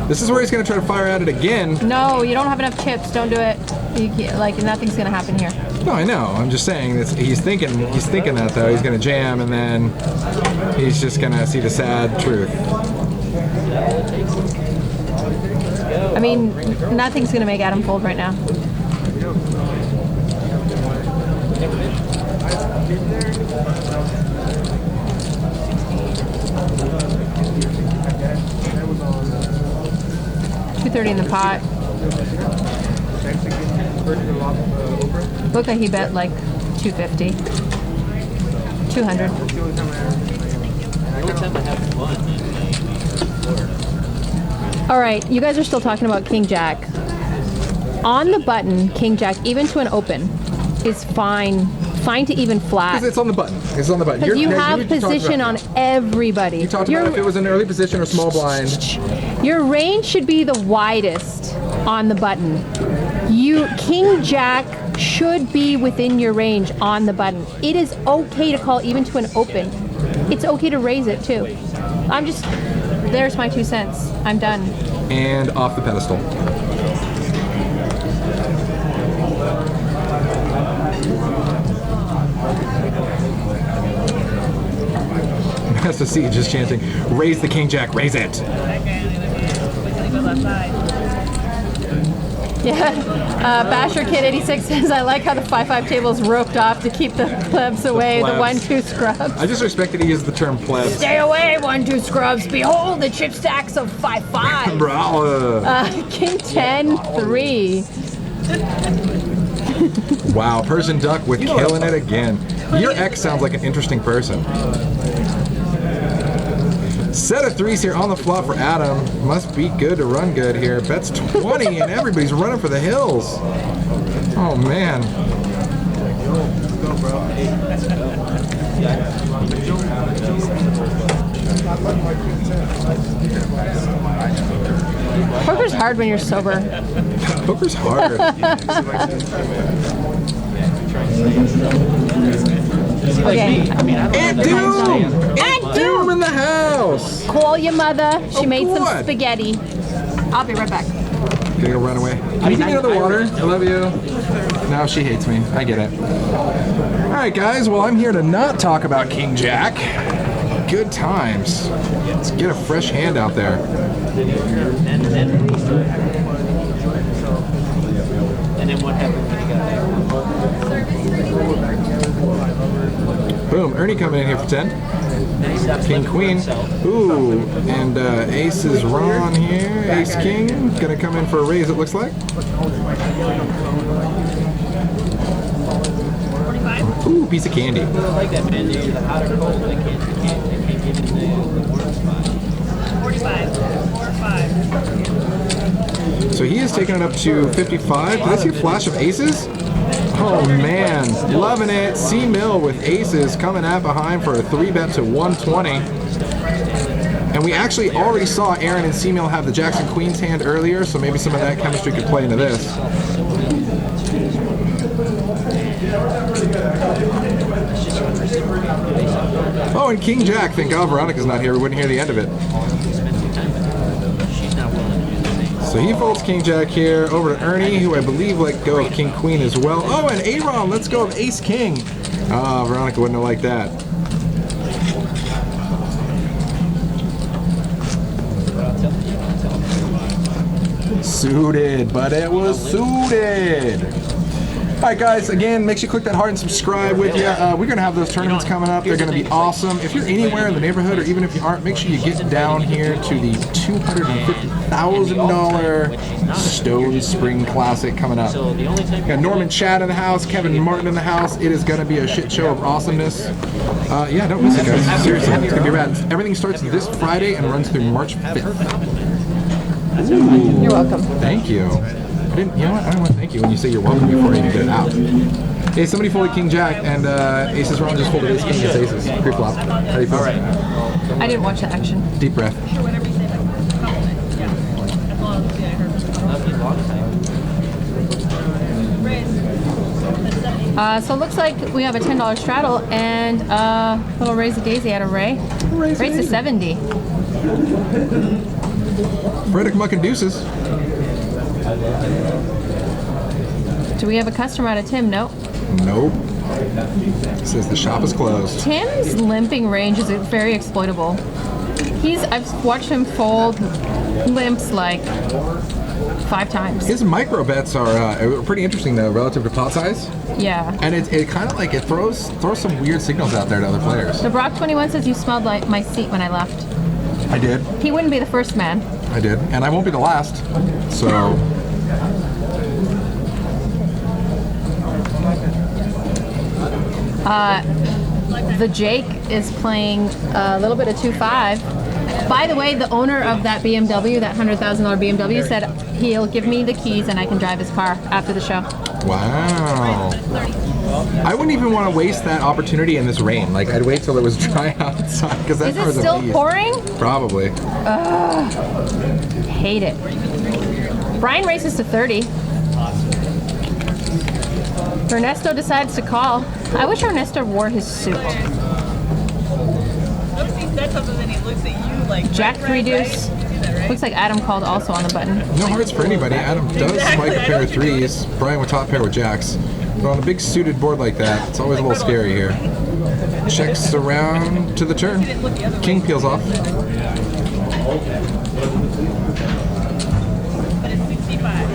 This is where he's going to try to fire at it again. No, you don't have enough chips. Don't do it. You can't, like nothing's gonna happen here. No, I know. I'm just saying that he's thinking that though. He's going to jam, and then he's just going to see the sad truth. I mean, nothing's gonna make Adam fold right now. $230 in the pot. Looked like he bet like 250. 200. All right, you guys are still talking about King Jack. On the button, King Jack, even to an open, is fine. Fine to even flat. Because it's on the button. It's on the button. Because you have position on everybody. You talked about if it was an early position or small blind. Your range should be the widest on the button. King Jack should be within your range on the button. It is okay to call even to an open. It's okay to raise it too. There's my 2 cents. I'm done. And off the pedestal. Master C just chanting, raise the King Jack, raise it. Yeah. Basher Kid 86 says, I like how the 5-5 table is roped off to keep the plebs away, the plebs. 1-2 scrubs. I just respect that he uses the term plebs. Stay away, 1-2 scrubs. Behold the chip stacks of 5-5. Bravo. King 10-3. Wow, Persian Duck with killing it again. Your ex sounds like an interesting person. Set of threes here on the flop for Adam. Must be good to run good here. Bets 20 and everybody's running for the hills. Oh man. Poker's hard when you're sober. Poker's hard. Okay. And Doom! And Doom in the house! Call your mother. She made some God. spaghetti. I'll be right back. Gonna go run away. Can you give me another water? I love you. No, she hates me. I get it. Alright guys, well I'm here to not talk about King Jack. Good times. Let's get a fresh hand out there. And then what happened when you got there? Boom, Ernie coming in here for 10. King, Queen. Ooh, and Ace is Ron here. Ace, King. Gonna come in for a raise, it looks like. Ooh, piece of candy. I like that, man. They're either hot or cold. They can't get in the worst spot. 45. 4 or 5. So he is taking it up to 55. Did I see a flash of aces? Oh man, loving it. C-Mill with aces coming out behind for a 3-bet to 120. And we actually already saw Aaron and C-Mill have the Jackson Queens hand earlier, so maybe some of that chemistry could play into this. Oh, and King Jack. Thank God Veronica's not here. We wouldn't hear the end of it. So he folds King Jack here over to Ernie, who I believe let go of King Queen as well. Oh, and Aaron lets go of Ace King. Ah, Veronica wouldn't have liked that. Suited, but it was suited. Alright guys, again, make sure you click that heart and subscribe with you. We're going to have those tournaments coming up. They're going to be awesome. If you're anywhere in the neighborhood, or even if you aren't, make sure you get down here to the $250,000 Stone Spring Classic coming up. Got Norman Chad in the house, Kevin Martin in the house. It is going to be a shit show of awesomeness. Yeah, don't miss it guys. Seriously, it's going to be rad. Everything starts this Friday and runs through March 5th. You're welcome. Thank you. I didn't. You know what? I don't want to thank you when you say you're welcome before I even get it out. Hey, somebody folded King Jack, and Aces Ron just folded Ace King against Aces. Pre-flop. How do you feel? I didn't watch the action. Deep breath. So it looks like we have a $10 straddle and a little raise a daisy out of Ray. Raise to 70. Frederick Muck and Deuces. Do we have a customer out of Tim? Nope. Nope. Says the shop is closed. Tim's limping range is very exploitable. I've watched him fold limps like 5 times. His micro bets are pretty interesting though, relative to pot size. Yeah. And it kind of like it throws some weird signals out there to other players. So Brock 21 says you smelled like my seat when I left. I did. He wouldn't be the first man. I did, and I won't be the last. So. The Jake is playing a little bit of 2-5. By the way, the owner of that BMW, that $100,000 BMW, said he'll give me the keys and I can drive his car after the show. Wow. I wouldn't even want to waste that opportunity in this rain. Like, I'd wait till it was dry outside because that Is car's it a still beast. pouring? Probably. Hate it. Brian races to 30. Ernesto decides to call. I wish Ernesto wore his suit. Notice he said something and he looks at you like Jack 3 deuce. You do that, right? Looks like Adam called also on the button. No hearts for anybody. Adam does Exactly, like a I pair don't of threes. Brian with top pair with jacks. But on a big suited board like that, it's always a little scary here. Checks around to the turn. King peels off. But it's 65.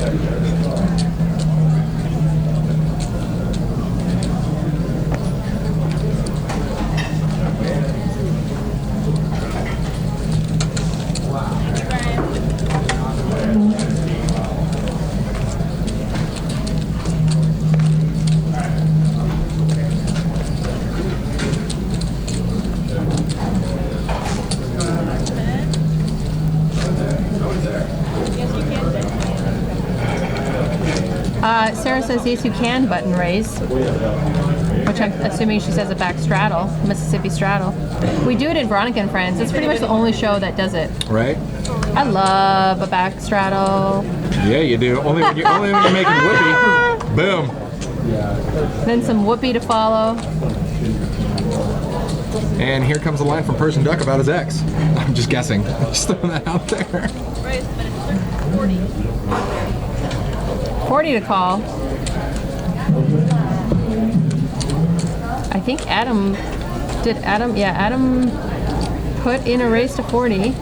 Sarah says yes you can button raise, which I'm assuming she says a back straddle, Mississippi straddle. We do it in Veronica and Friends. It's pretty much the only show that does it. Right? I love a back straddle. Yeah, you do. Only when you're making whoopee. Boom. Then some whoopee to follow. And here comes a line from Persian Duck about his ex. I'm just guessing. Just throwing that out there. Right, but it's 40. 40 to call. I think Adam, yeah, Adam put in a raise to 40.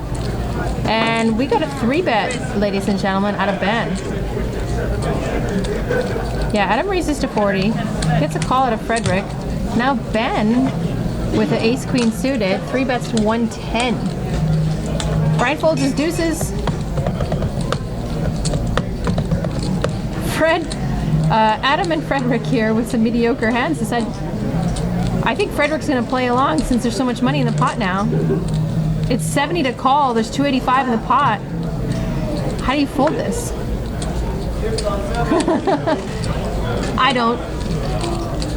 And we got a 3-bet, ladies and gentlemen, out of Ben. Yeah, Adam raises to 40, gets a call out of Frederick. Now Ben, with the ace-queen suited, 3-bets to 110. Brian folds his deuces. Adam and Frederick here with some mediocre hands decide, I think Frederick's going to play along since there's so much money in the pot now. It's 70 to call, there's 285 in the pot. How do you fold this? I don't,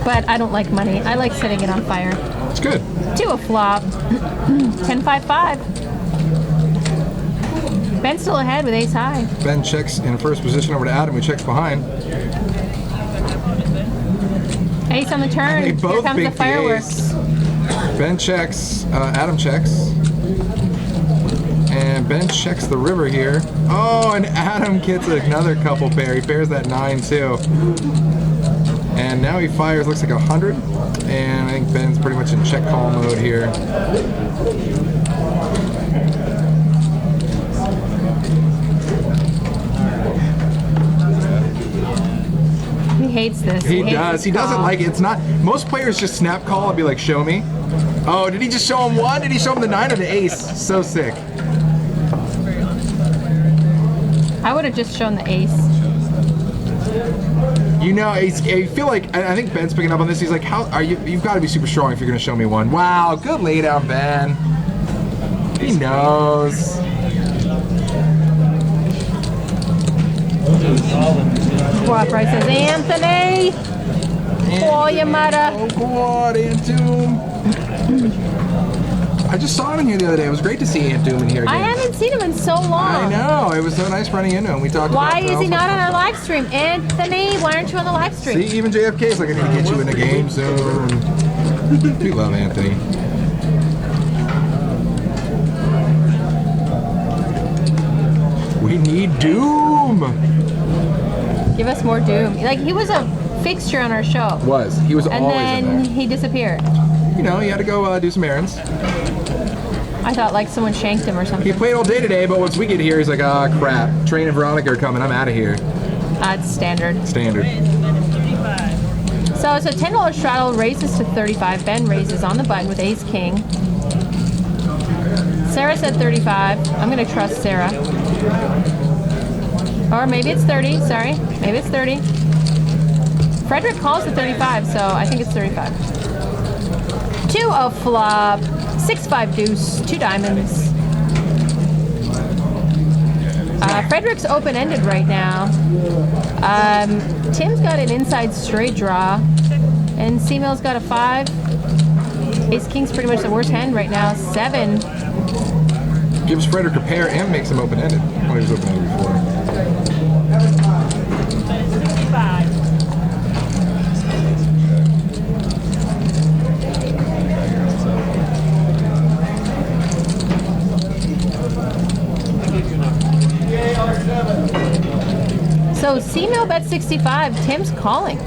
but I don't like money. I like setting it on fire. It's good. To a flop. 10-5-5. Ben's still ahead with ace high. Ben checks in first position over to Adam, who checks behind. Ace on the turn. They Here both comes the bink the fireworks. ace. Ben checks, Adam checks. And Ben checks the river here. Oh, and Adam gets another couple pair. He pairs that 9 too. And now he fires, looks like 100. And I think Ben's pretty much in check call mode here. He hates this. He hates does. this He doesn't call. like it. It's not. Most players just snap call and be like, "Show me." Oh, did he just show him 1? Did he show him the 9 or the ace? So sick. I would have just shown the ace. You know, I feel like I think Ben's picking up on this. He's like, "How are you? You've got to be super strong if you're going to show me 1." Wow, good laydown, Ben. He knows. What price is Anthony? Oh, you mother. Oh, God, Antoom. I just saw him in here the other day. It was great to see Antoom in here again. I haven't seen him in so long. I know. It was so nice running into him. We talked Why about is he not on our live stream? Anthony, why aren't you on the live stream? See, even JFK is like, I need to get you in a game soon. We love Anthony. We need Doom. Give us more Doom. Like, he was a fixture on our show. He was And always then in there. he disappeared. You know, he had to go do some errands. I thought like someone shanked him or He something. played all day today, but once we get here, he's like, ah, crap. Train and Veronica are coming. I'm out of here. That's standard. Standard. So it's a $10 straddle, raises to 35. Ben raises on the button with ace king. Sarah said 35. I'm gonna trust Sarah. Or maybe it's 30, sorry. Maybe it's 30. Frederick calls it 35, so I think it's 35. 2 of flop, 6-5 deuce, 2 diamonds. Frederick's open-ended right now. Tim's got an inside straight draw, and C-Mill's got a 5. Ace King's pretty much the worst hand right now. 7. Gives Frederick a pair and makes him open-ended. Oh, he was open-ended before. 65. So C-Mill bet 65. Tim's calling.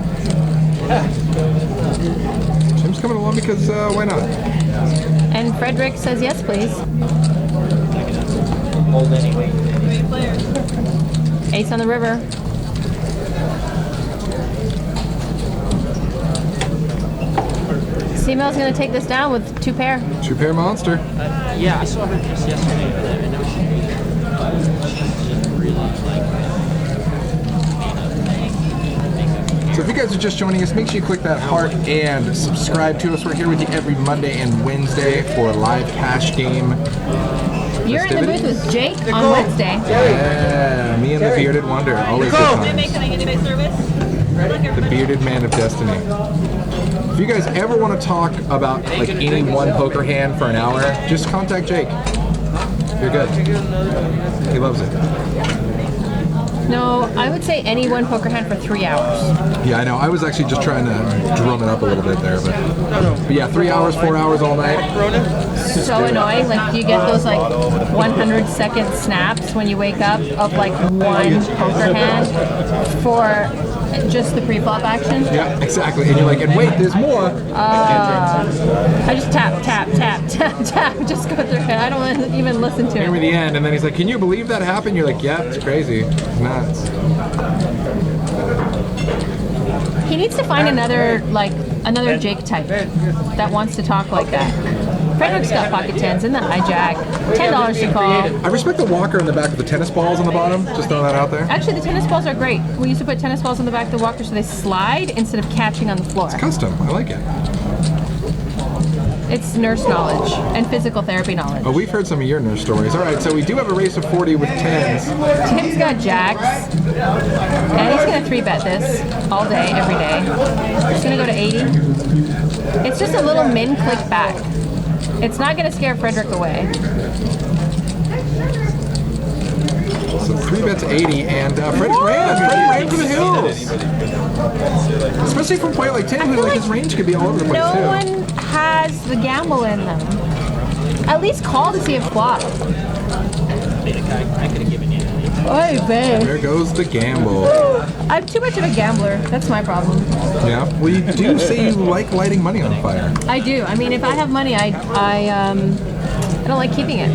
Tim's coming along because why not? And Frederick says yes, please. Hold anyway. Great player. Ace on the river. C-Mill's gonna take this down with 2 pair. 2-pair monster. Yeah, I saw her just yesterday, and I know she doesn't really So if you guys are just joining us, make sure you click that heart and subscribe to us. We're here with you every Monday and Wednesday for a live cash game. You're in the booth with Jake on Wednesday. Yeah, me and the Bearded Wonder. Always good times. Can I get you my service? The Bearded Man of Destiny. If you guys ever want to talk about like any one poker hand for an hour, just contact Jake. You're good. He loves it. No, I would say any one poker hand for 3 hours. Yeah, I know. I was actually just trying to drum it up a little bit there, but yeah, 3 hours, 4 hours all night. So annoying. Like you get those like 100-second snaps when you wake up of like one poker hand for just the pre-flop action. Yeah, exactly. And you're like, and wait, there's more. I just tap, tap, tap, tap, tap. Just go through it. I don't want to even listen to Near me it. the end, and then he's like, "Can you believe that happened?" You're like, "Yeah, it's crazy, it's nuts." He needs to find another Jake type that wants to talk like that. Frederick's got pocket tens in the hijack. $10 to call. I respect the walker in the back with the tennis balls on the bottom. Just throwing that out there. Actually, the tennis balls are great. We used to put tennis balls on the back of the walker so they slide instead of catching on the floor. Custom. I like it. It's nurse knowledge and physical therapy knowledge. But we've heard some of your nurse stories. All right, so we do have a race of 40 with tens. Tim's got jacks, and he's gonna 3-bet this all day, every day. He's gonna go to 80. It's just a little min click back. It's not gonna scare Frederick away. So 3 bets 80, and Freddie ran for the hills. Especially from a player like Tim, who's like his range could be all over the place No too. one has the gamble in them. At least call to see a flop. I could have given you anything. Oy vey. There goes the gamble. I'm too much of a gambler. That's my problem. Yeah. Well, you do say you like lighting money on fire. I do. I mean, if I have money, I don't like keeping it.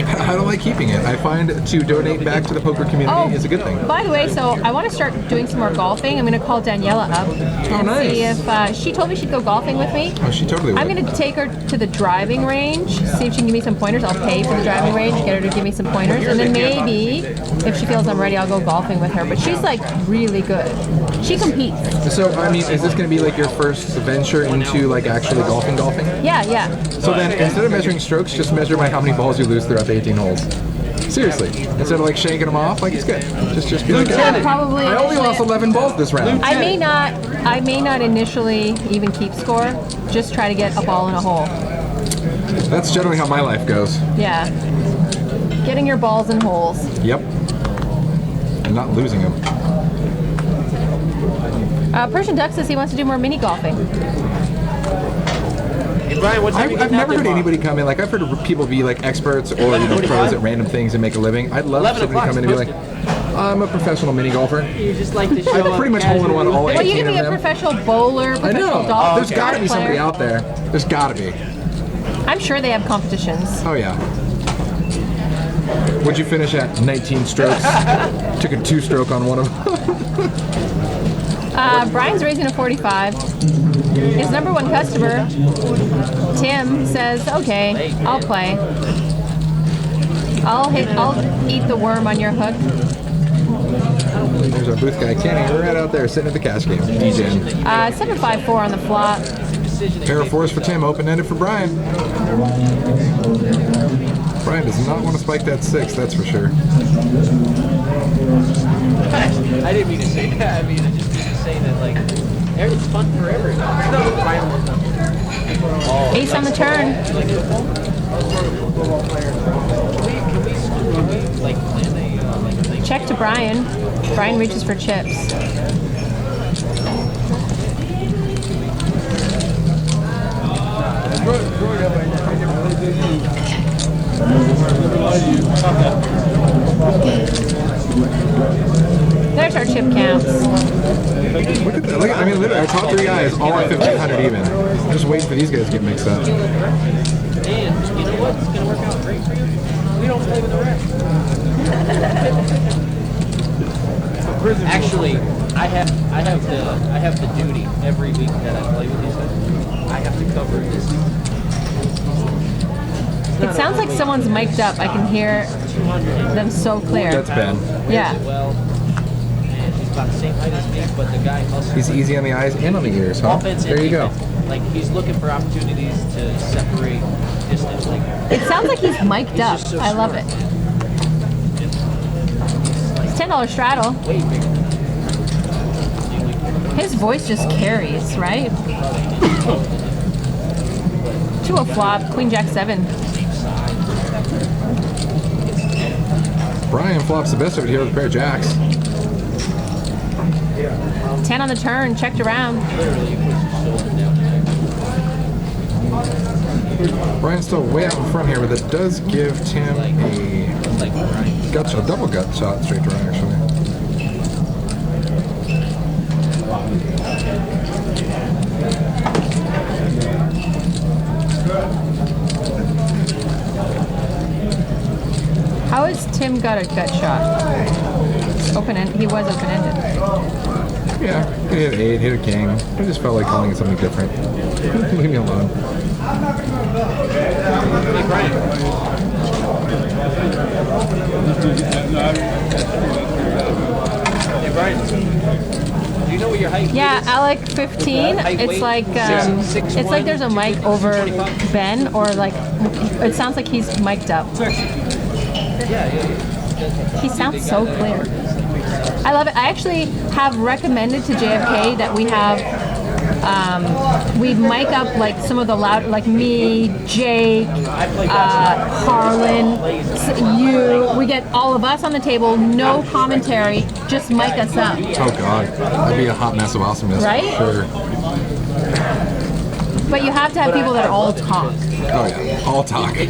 I don't like keeping it. I find to donate back to the poker community is a good thing. By the way, so I want to start doing some more golfing. I'm going to call Daniela up and nice. see if she told me she'd go golfing with me. Oh, she totally would. I'm going to take her to the driving range, see if she can give me some pointers. I'll pay for the driving range, get her to give me some pointers, and then maybe if she feels I'm ready, I'll go golfing with her. But she's like really good. She competes. So, I mean, is this going to be like your first venture into like actually golfing? Yeah, yeah. So then, instead of measuring strokes, just measure by how many balls you lose throughout the 18 holes. Seriously, instead of like shaking them off, like it's good. Just be like, Probably. I only lost 11 balls this round. I may not initially even keep score. Just try to get a ball in a hole. That's generally how my life goes. Yeah. Getting your balls in holes. Yep. And not losing them. Persian Duck says he wants to do more mini golfing. Hey, Brian, what time you I've getting out never there heard tomorrow? anybody come in, like I've heard of people be like experts or pros at random things and make a living. I'd love 11 somebody to come in and be like, I'm a professional mini golfer. You just like to show I up pretty much hole in one all Well, you 18 can of be a them. professional bowler, I professional know. golfer. There's got to be somebody player. out there. There's got to be. I'm sure they have competitions. Oh yeah. What'd you finish at? 19 strokes. Took a 2-stroke on one of them. Brian's raising a 45. His number one customer, Tim, says, "Okay, I'll play. I'll eat the worm on your hook." There's our booth guy, Kenny, right out there sitting at the cash game. DJing. 754 on the flop. Pair of 4s for Tim, open-ended for Brian. Brian does not want to spike that 6, that's for sure. I didn't mean to say that. I mean, I just mean to say that, like, it's fun for everyone. Ace on the turn. Check to Brian. Brian reaches for chips. There's our chip counts. Look at that. Look, I mean, literally, our top 3 guys all at 1,500 even. I'm just waiting for these guys to get mixed up. And you know what? It's going to work out great for you. We don't play with the rest. Actually, I have the duty every week that I play with these guys. I have to cover this. It sounds like someone's mic'd up. I can hear them so clear. That's Ben. Yeah. Well, and he's about the same height as me, but the guy hustles. He's easy on the eyes and on the ears, huh? Offense and There you go. defense. Like, he's looking for opportunities to separate distance. Like, It sounds like he's mic'd up. I love it. It's $10 straddle. way bigger. His voice just carries, right? To a flop, Queen Jack 7. Brian flops the best of it here with a pair of jacks. 10 on the turn, checked around. Brian's still way out in front here, but that does give Tim a gut shot, double gut shot straight to right, actually. How has Tim got a gut shot? He was open-ended. Yeah, he hit 8, hit a king. I just felt like calling it something different. Leave me alone. Hey, Brian. Hey, Brian. Do you know what your height Yeah, is? Alec 15. It's like it's like there's a mic over Ben, or like it sounds like he's mic'd up. He sounds so clear. I love it. I actually have recommended to JFK that we have we mic up like some of the loud, like me, Jake, Harlan, you. We get all of us on the table, no commentary, just mic us up. Oh god, that'd be a hot mess of awesomeness. Right? For sure. But you have to have people that all talk. Oh yeah, all talk. It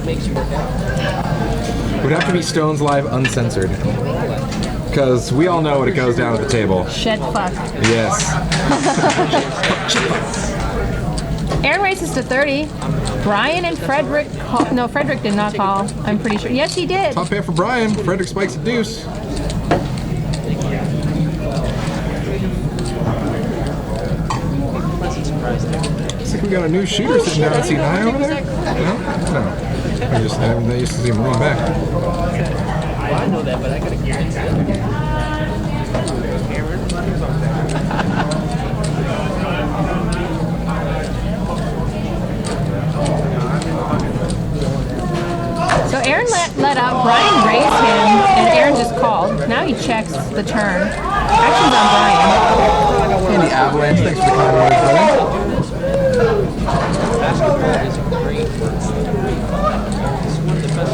makes you work out. Would have to be Stones Live uncensored. Because we all know what it goes down at the table. Shed fuck. Yes. Aaron races to 30. Brian and Frederick no, Frederick did not call. I'm pretty sure. Yes, he did. Top pair for Brian. Frederick spikes a deuce. Looks like we got a new shooter sitting down at C9 over there. No? No. They used to see him lean back. I know that, but I gotta keep it. So Aaron set up. Brian raised him, and Aaron just called. Now he checks the turn. Action's on Brian. Andy Avalanche, thanks for the kind words, brother. Basketball is great. It's one of the best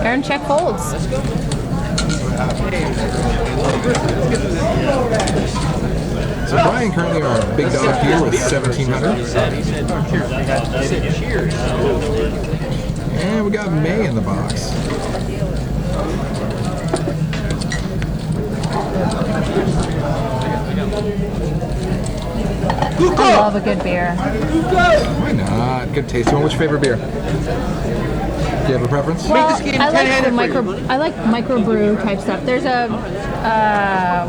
Aaron check folds. So Brian currently our big dog here with 1,700. He said cheers. And we got May in the box. I love a good beer. Why not? Good taste. Which favorite beer? Do you have a preference? Well, I like microbrew type stuff. There's a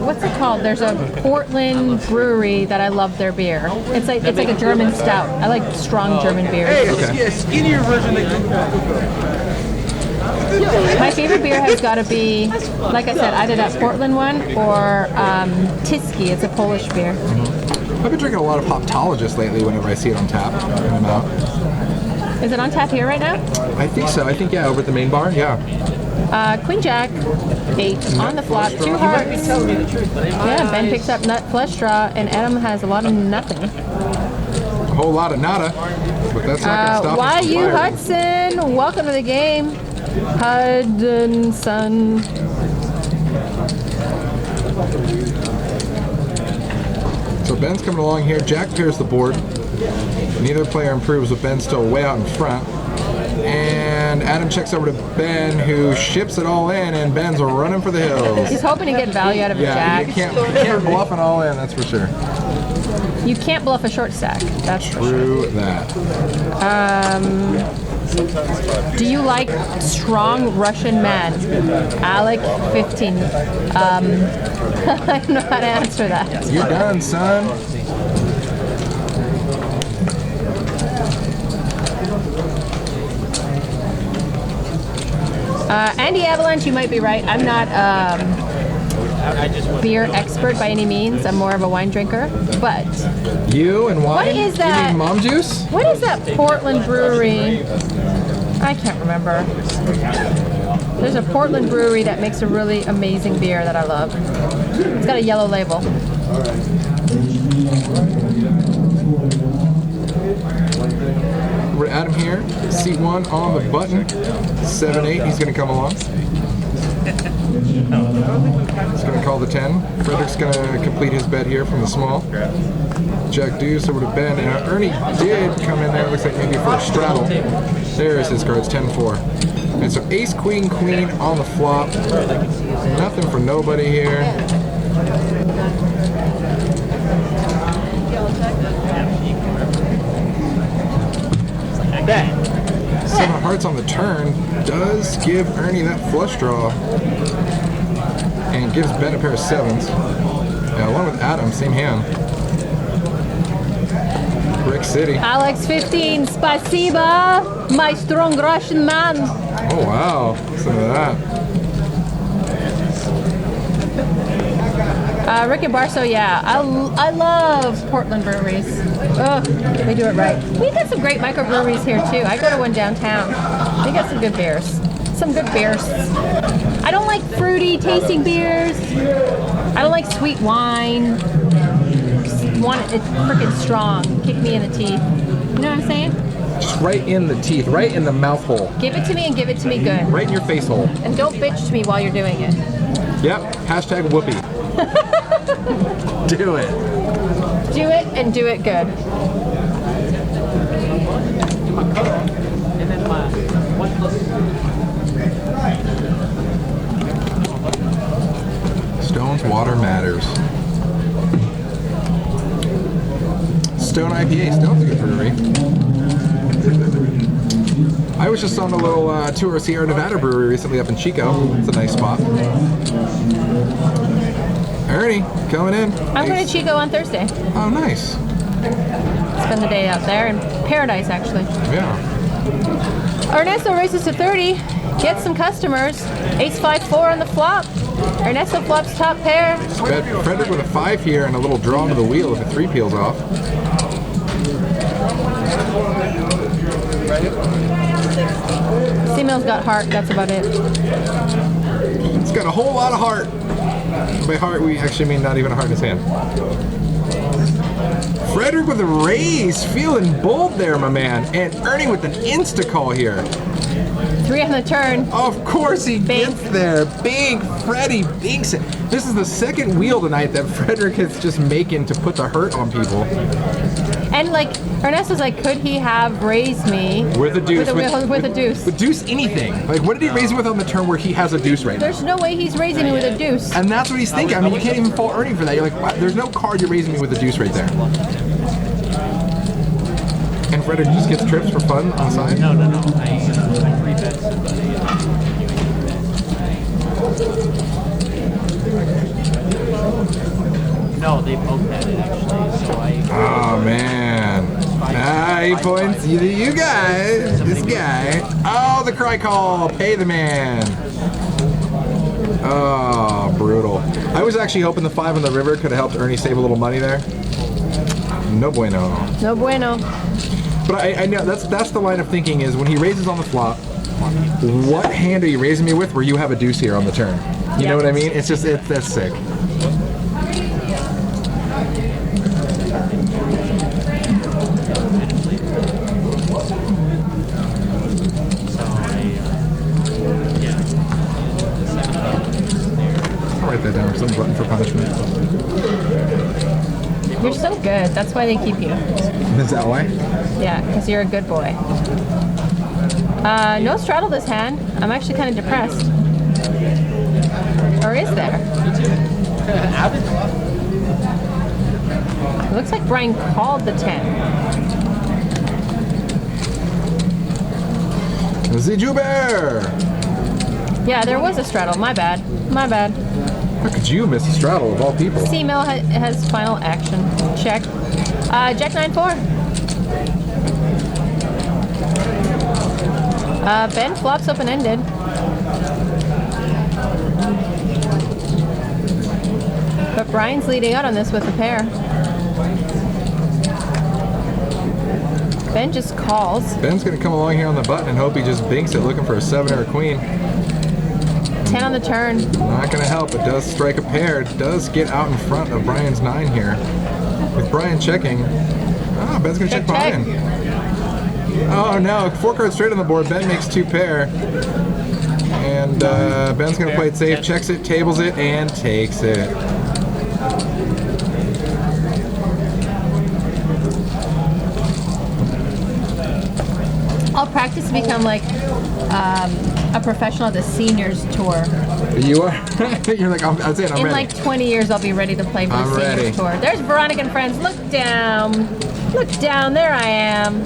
what's it called? There's a Portland brewery that I love their beer. It's like a German stout. I like strong German beers. Okay. Skinnier version My favorite beer has got to be, like I said, either that Portland one or Tiski. It's a Polish beer. I've been drinking a lot of Hoptologist lately whenever I see it on tap. In and out. Is it on tap here right now? I think so. I think, yeah, over at the main bar. Yeah. Queen Jack, 8 on the flop, 2 hearts. Yeah, Ben picks up nut flush draw, and Adam has a lot of nothing. A whole lot of nada. But that's not going to stop us from YU firing. Hudson, welcome to the game. Hudson. So Ben's coming along here. Jack pairs the board. Neither player improves with Ben still way out in front. And Adam checks over to Ben, who ships it all in, and Ben's running for the hills. He's hoping to get value out of a Yeah, jack. you can't bluff it all in, that's for sure. You can't bluff a short stack. That's for sure. True that. Do you like strong Russian men? Alec, 15. I don't know how to answer that. You're done, son. Andy Avalanche, you might be right. I'm not beer expert by any means. I'm more of a wine drinker. But You and wine? What is that? You mean mom juice? what is that Portland brewery? I can't remember. There's a Portland brewery that makes a really amazing beer that I love. It's got a yellow label. We're Adam here. Seat 1 on the button. 7-8. He's going to come along. He's going to call the 10. Frederick's going to complete his bet here from the small. Jack deuce over to Ben. And Ernie did come in there. Looks like maybe for a straddle. There's his cards. 10-4. And so ace, queen, queen on the flop. Nothing for nobody here. Bet. 7 of hearts on the turn does give Ernie that flush draw and gives Ben a pair of 7s. Yeah, along with Adam, same hand. Brick City. Alex, 15. Spasiba, my strong Russian man. Oh wow, listen to that. Rick and Barso, yeah. I love Portland breweries. Oh, they do it right. We got some great microbreweries here too. I go to one downtown. They got some good beers. Some good beers. I don't like fruity tasting beers. I don't like sweet wine. Just want it freaking strong. Kick me in the teeth. You know what I'm saying? Just right in the teeth, right in the mouth hole, Give it to me and give it to me good. right in your face hole. And don't bitch to me while you're doing it. Yep, hashtag whoopee. Do it. Do it and do it good. And then my 1+. Stone's water matters. Stone IPA, Stone's a good brewery. I was just on a little tour of Sierra Nevada Brewery recently up in Chico. It's a nice spot. Ernie, coming in. I'm going to Chico on Thursday. Oh, nice. Spend the day out there in paradise, actually. Yeah. Ernesto races to 30. Get some customers. Ace 5-4 on the flop. Ernesto flops top pair. Bet Frederick with a 5 here and a little draw to the wheel if a 3 peels off. C-Mill's got heart, that's about it. It's got a whole lot of heart. By heart, we actually mean not even a heart in his hand. Frederick with a raise, feeling bold there, my man. And Ernie with an insta-call here. 3 on the turn. Of course he Bink. gets there. Big Freddy binks it. This is the second wheel tonight that Frederick is just making to put the hurt on people. And like, Ernesto's like, could he have raised me With a deuce. with a deuce? With deuce anything. Like, what did he raise it with on the turn where he has a deuce right now? There's no way he's raising me with a deuce. And that's what he's thinking. I mean, you can't even fault Ernie for that. You're like, wow, there's no card you're raising me with a deuce right there. And Frederick just gets trips for fun on the side? No. I free bet somebody. No, they both had it actually, so Oh, man. He points to you guys. This guy. Oh, the cry call. Pay the man. Oh, brutal. I was actually hoping the 5 on the river could have helped Ernie save a little money there. No bueno. No bueno. But I know that's the line of thinking is when he raises on the flop, what hand are you raising me with where you have a deuce here on the turn? You know what I mean? It's just, that's sick. I'll write that down. Some button for punishment. You're so good. That's why they keep you. Is that why? Yeah, because you're a good boy. No straddle this hand. I'm actually kind of depressed. Or is there? It looks like Brian called the 10. The Joubert! Yeah, there was a straddle. My bad. My bad. How could you miss a straddle of all people? C-Mill has final action. Check. Jack 9-4. Ben flops open-ended. But Brian's leading out on this with a pair. Ben just calls. Ben's gonna come along here on the button and hope he just binks it looking for a 7 or a queen. 10 on the turn. Not gonna help, it does strike a pair. It does get out in front of Brian's 9 here. With Brian checking. Oh, Ben's gonna check Check. behind. Oh no, 4 cards straight on the board. Ben makes 2 pair. And Ben's gonna play it safe, checks it, tables it, and takes it. I'll practice to become like a professional at the seniors tour. You are? You're like, that's it, I'm In ready. like 20 years, I'll be ready to play for the I'm seniors ready. tour. There's Veronica and friends. Look down. Look down. There I am.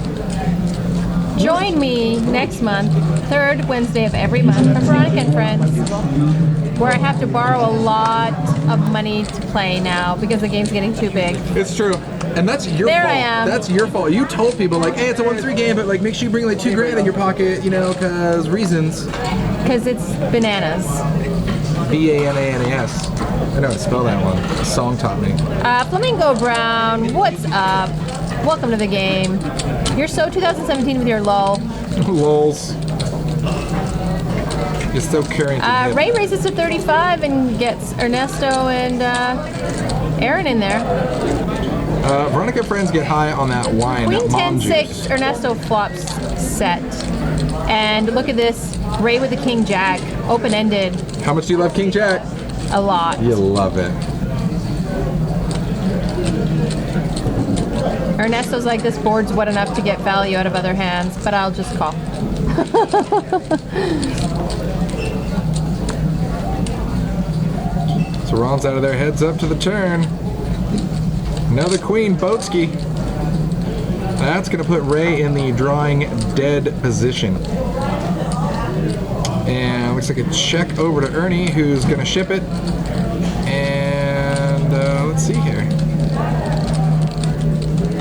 Join me next month, 3rd Wednesday of every month for Veronica and Friends, where I have to borrow a lot of money to play now because the game's getting too big. It's true. And that's your There fault. I am. That's your fault. You told people like, hey, it's a 1-3 game, but like make sure you bring like $2 grand in your pocket, you know, cause reasons. Because it's bananas. B-A-N-A-N-A-S. I know how to spell that one. A song taught me. Flamingo Brown, what's up? Welcome to the game. You're so 2017 with your lull. Lols. You're still carrying Ray raises to 35 and gets Ernesto and Aaron in there. Veronica Friends get high on that wine. Queen that mom 10-6, juice. Ernesto flops set. And look at this, Ray with the King Jack, open-ended, How much do you love King Jack? a lot. You love it. Ernesto's like, this board's wet enough to get value out of other hands, but I'll just call. So Ron's out of there, heads up to the turn. Another queen, Boatski. That's going to put Ray in the drawing dead position. And looks like a check over to Ernie, who's going to ship it. And let's see here.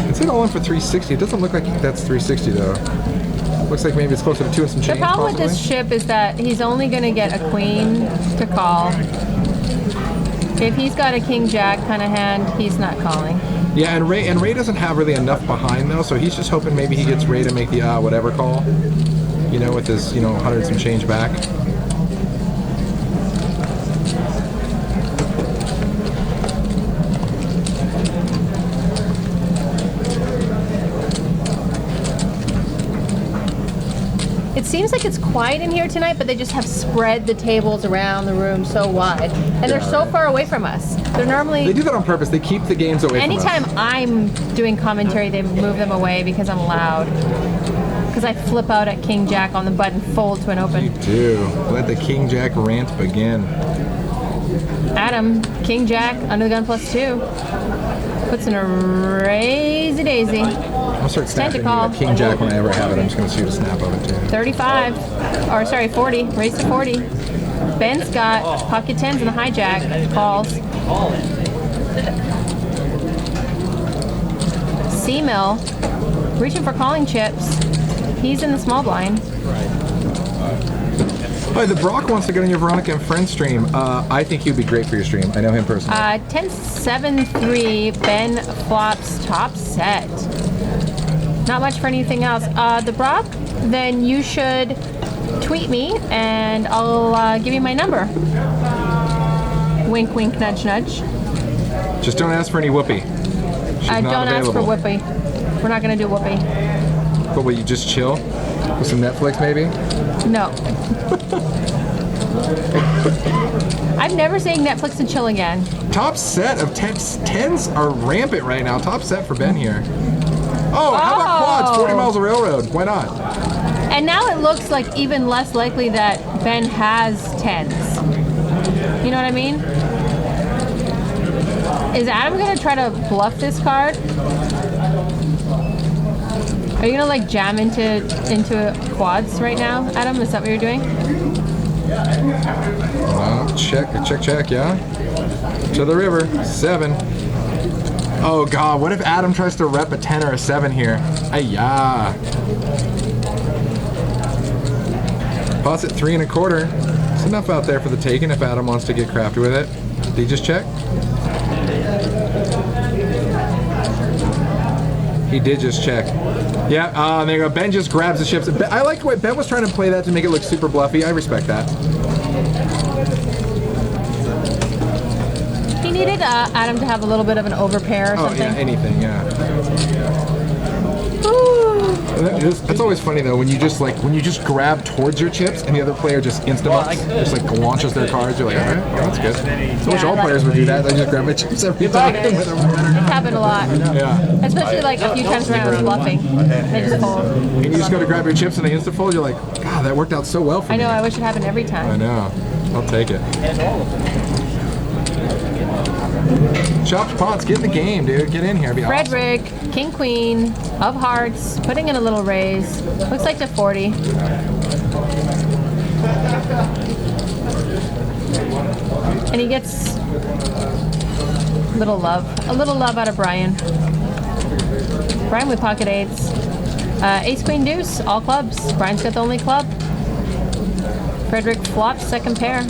It's all in for 360. It doesn't look like that's 360 though. Looks like maybe it's closer to 2 and some The change. problem with possibly. this ship is that he's only going to get a queen to call. If he's got a king jack kind of hand, he's not calling. Yeah, and Ray doesn't have really enough behind though, so he's just hoping maybe he gets Ray to make the whatever call. You know, with his 100 and some change back. It seems like it's quiet in here tonight, but they just have spread the tables around the room so wide. And they're so far away from us. They're normally... They do that on purpose. They keep the games away from us. Anytime I'm doing commentary, they move them away because I'm loud. Because I flip out at King Jack on the button, fold to an open. You do. Let the King Jack rant begin. Adam, King Jack, under the gun +2. Puts in a raisy daisy. I'll start snapping call. King Jack when I ever have it. I'm just going to shoot a snap of it too. 35. Or sorry, 40. Raise to 40. Ben's got pocket 10s and a hijack. Calls. C-Mill, reaching for calling chips. He's in the small blind. Oh, the Brock wants to get on your Veronica and Friends stream. I think he'd be great for your stream. I know him personally. 10-7-3, Ben flops top set. Not much for anything else. The Brock, then you should tweet me and I'll give you my number. Wink, wink, nudge, nudge. Just don't ask for any whoopee. She's not don't ask for available. whoopee. We're not going to do whoopee. But will you just chill? With some Netflix maybe? No. I'm never saying Netflix and chill again. Top set of tens are rampant right now. Top set for Ben here. Oh, how about quads? 40 miles of railroad. Why not? And now it looks like even less likely that Ben has 10s. You know what I mean? Is Adam going to try to bluff this card? Are you going to like jam into quads right now, Adam? Is that what you're doing? Check, yeah. To the river, 7. Oh God, what if Adam tries to rep a 10 or a 7 here? Ayah. Pots at 3 1/4. It's enough out there for the taking if Adam wants to get crafty with it. Did he just check? He did just check. Yeah, there you go. Ben just grabs the chips. I like the way Ben was trying to play that to make it look super bluffy. I respect that. He needed Adam to have a little bit of an overpair or something. Oh yeah, anything, yeah. That's always funny though when you just grab towards your chips and the other player just just like launches their cards. You're like, all right, well, that's good. I wish all players would do that. They just grab my chips every time. It's happened a lot. Yeah. Especially like a few times when I was bluffing. They just fold. And you just go to grab your chips and they insta fold. You're like, God, that worked out so well for me. I know. I wish it happened every I time. know. I'll take it. Chops Pots, get in the game, dude. Get in here. Be awesome. Frederick, King Queen of Hearts, putting in a little raise. Looks like to 40. And he gets a little love out of Brian. Brian with pocket 8s. Ace, Queen, Deuce, all clubs. Brian's got the only club. Frederick flops second pair.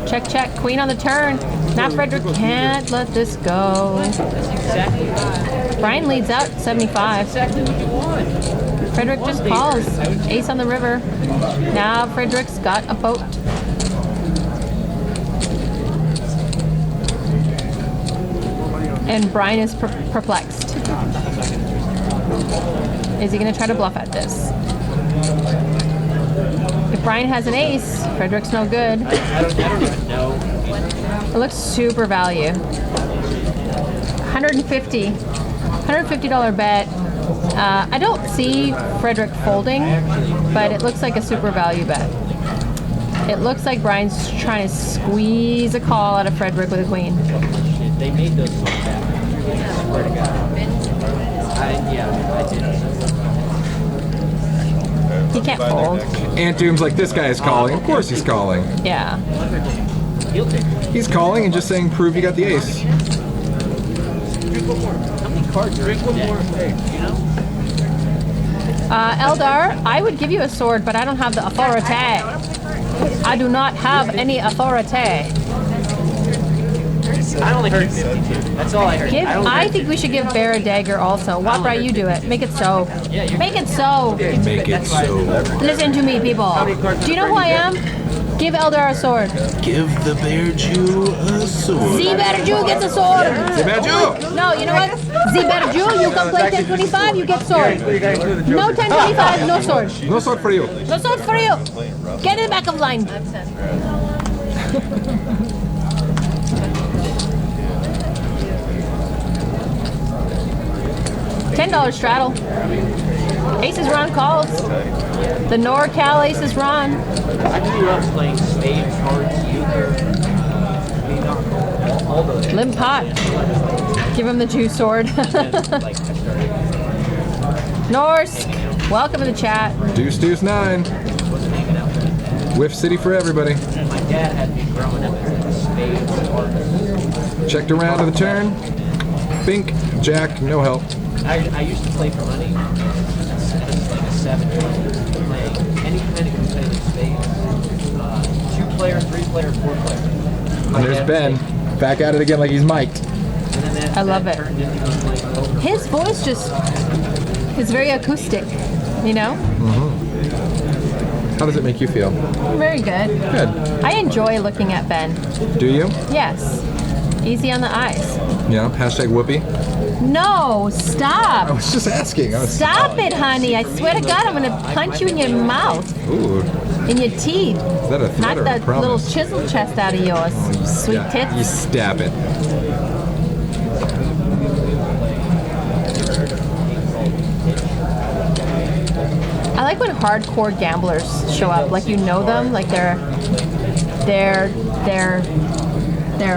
Check, check. Queen on the turn. Now Frederick can't let this go. Brian leads out 75. Frederick just calls. Ace on the river. Now Frederick's got a boat. And Brian is perplexed. Is he going to try to bluff at this? If Brian has an ace, Frederick's no good. I don't even know. It looks super value. $150 bet. I don't see Frederick folding, but it looks like a super value bet. It looks like Brian's trying to squeeze a call out of Frederick with a queen. Shit, they made those ones back. I swear to God. I did. He can't fold. Aunt Doom's like, this guy is calling. Of course he's calling. Yeah. He'll take it. He's calling and just saying, prove you got the ace. How many cards are in the deck? You know? Eldar, I would give you a sword, but I don't have the authority. I do not have any authority. I only heard 52. That's all I heard. I think we should give Bear a dagger also. Wapra, you do it. Make it so. Make it so. Make it so. Listen to me, people. Do you know who I am? Give Eldar a sword. Give the Bear Jew a sword. Z Bear Jew gets a sword. The Bear Jew! No, you know what? Z Bear Jew, you come play 1025, you get sword. No 1025, no sword. No sword for you. No sword for you. Get in the back of line. $10 straddle. Aces Ron calls. The NorCal Aces Ron. I grew up playing spades, cards, euchre, all those. Limp pot. Give him the Jew sword. Norsk, welcome to the chat. Deuce, deuce, 9. Whiff City for everybody. My dad had me growing up playing spades, cards. Checked around to the turn. Bink, Jack, no help. I used to play for money as like a 7-year-old, playing any kind of competitive spades. 2-player, 3-player, 4-player. And there's Ben, back at it again like he's mic'd. I love it. His voice just is very acoustic, you know? How does it make you feel? Very good. Good. I enjoy looking at Ben. Do you? Yes. Easy on the eyes. Yeah. Hashtag whoopee. No, I stop. was just asking. Stop it, honey. I swear to God, I'm going to punch you in your mouth, Ooh. in your teeth. Is that a threat Knock or a that little promise? chisel chest out of yours. Sweet Yeah, tits. you stab it. I like when hardcore gamblers show up. Like you know them, like they're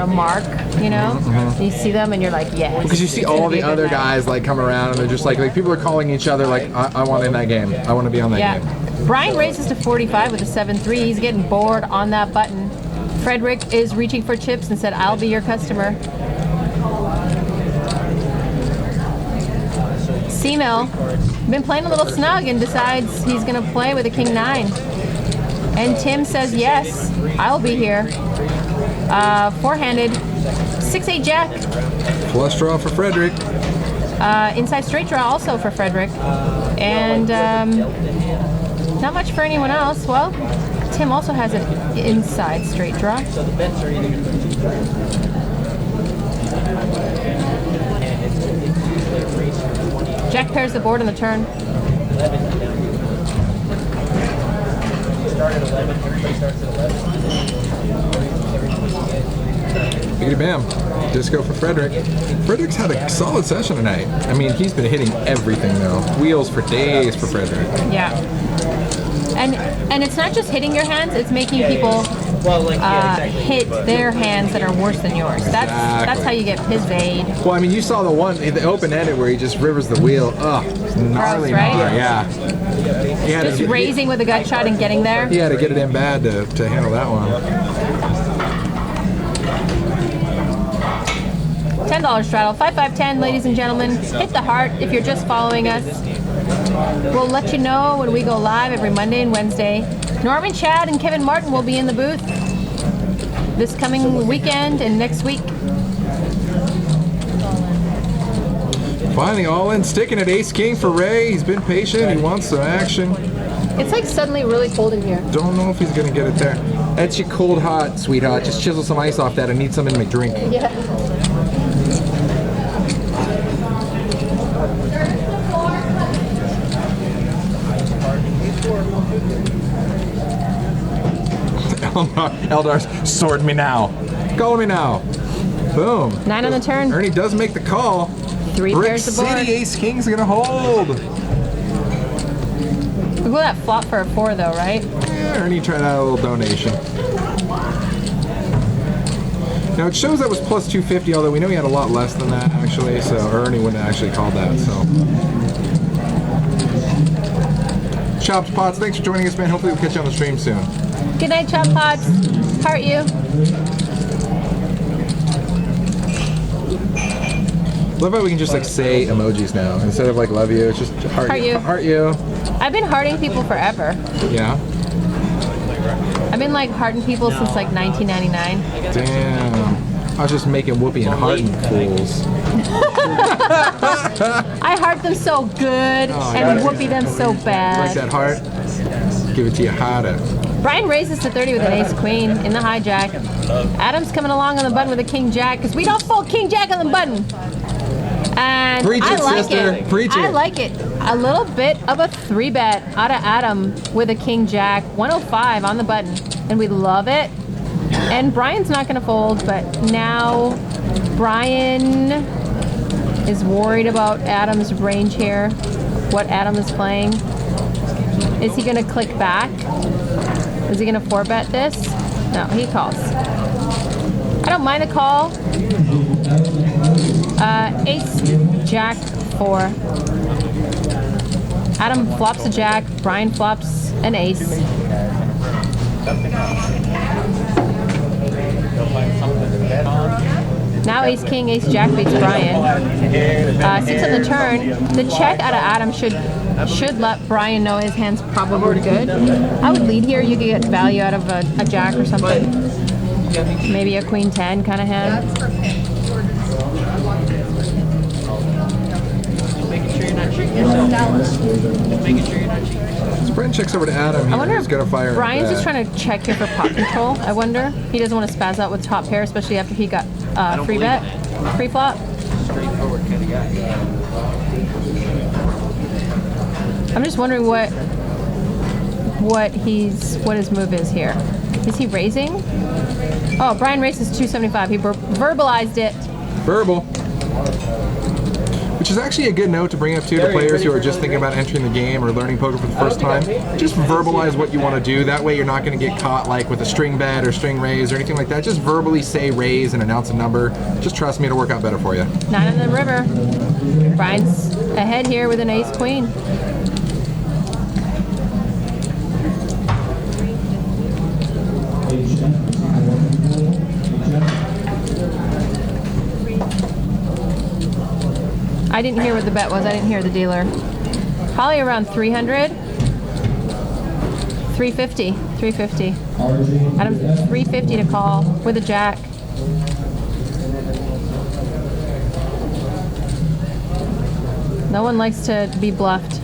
a mark, you know? You see them and you're like, yeah. Because you see all the other guys like come around and they're just like people are calling each other like I want in that game. I want to be on that Yeah. game. Brian raises to 45 with a 7-3. He's getting bored on that button. Frederick is reaching for chips and said, I'll be your customer. C-Mill, been playing a little snug and decides he's going to play with a King 9. And Tim says, yes, I'll be here. Four-handed, 6-8 Jack. Flush draw for Frederick. Inside straight draw also for Frederick. And not much for anyone else. Well, Tim also has an inside straight draw. So the bets are either going to be and it's usually a race for 20. Jack pairs the board on the turn. 11 down. Start at 11. Everybody starts at 11. Biggity bam. Disco for Frederick. Frederick's had a solid session tonight. I mean, he's been hitting everything though. Wheels for days for Frederick. Yeah. And it's not just hitting your hands, it's making people hit their hands that are worse than yours. That's how you get pizzade. Well, I mean, you saw the open-ended where he just rivers the wheel. Ugh, gnarly, Gross, right? gnarly, yeah. He had Just raising with a gut shot and getting there. He had to get it in bad to handle that one. $10 straddle, 5510, ladies and gentlemen. Hit the heart if you're just following us. We'll let you know when we go live every Monday and Wednesday. Norman, Chad, and Kevin Martin will be in the booth this coming weekend and next week. Finally, all in, sticking at Ace King for Ray. He's been patient. He wants some action. It's like suddenly really cold in here. Don't know if he's gonna get it there. That's your cold hot, sweetheart. Just chisel some ice off that. I need something to make drink. Yeah. Eldar's sword me now. Call me now. Boom. 9 on the turn. Ernie does make the call. 3 Brick pairs the board. City Ace King's gonna hold. We'll go that flop for a 4 though, right? Yeah, Ernie tried out a little donation. Now it shows that was plus 250, although we know he had a lot less than that actually, so Ernie wouldn't have actually called that, so. Chopped Pots, thanks for joining us, man. Hopefully we'll catch you on the stream soon. Good night, Chop Pots. Heart you. Love how we can just like say emojis now instead of like love you. It's just heart you. Heart you. I've been hearting people forever. Yeah. I've been like hearting people since like 1999. Damn. I was just making Whoopi and Harden fools. I heart them so good and whoopee them so Like bad. that heart? Give it to you harder. Brian raises to 30 with an ace queen in the hijack. Adam's coming along on the button with a king jack because we don't fold king jack on the button. And Preach I it, like sister. it. Preach I it. like it. A little bit of a 3-bet out of Adam with a king jack, 105 on the button, and we love it. And Brian's not going to fold, but now Brian is worried about Adam's range here, what Adam is playing. Is he going to click back? Is he going to 4-bet this? No, he calls. I don't mind a call. Ace, jack, 4. Adam flops a jack, Brian flops an ace. Now ace king, ace jack beats Brian. 6 on the turn. The check out of Adam should let Brian know his hand's probably good. I would lead here. You could get value out of a jack or something. Maybe a queen 10 kind of hand. Making sure you're not cheating yourself. Making sure you're not cheating yourself. So Brian checks over to Adam. I wonder He's going to fire. if Brian's just that. trying to check here for pot control. I wonder. He doesn't want to spaz out with top pair, especially after he got free bet, free flop. Straightforward kind of guy. I'm just wondering what his move is here. Is he raising? Oh, Brian raises 275. He verbalized it. Verbal. Which is actually a good note to bring up too to players who are just thinking about entering the game or learning poker for the first time. Just verbalize what you want to do. That way you're not going to get caught like with a string bet or string raise or anything like that. Just verbally say raise and announce a number. Just trust me, it'll work out better for you. 9 on the river. Brian's ahead here with an ace queen. I didn't hear what the bet was. I didn't hear the dealer. Probably around 300. 350. 350. Adam, 350 to call with a jack. No one likes to be bluffed.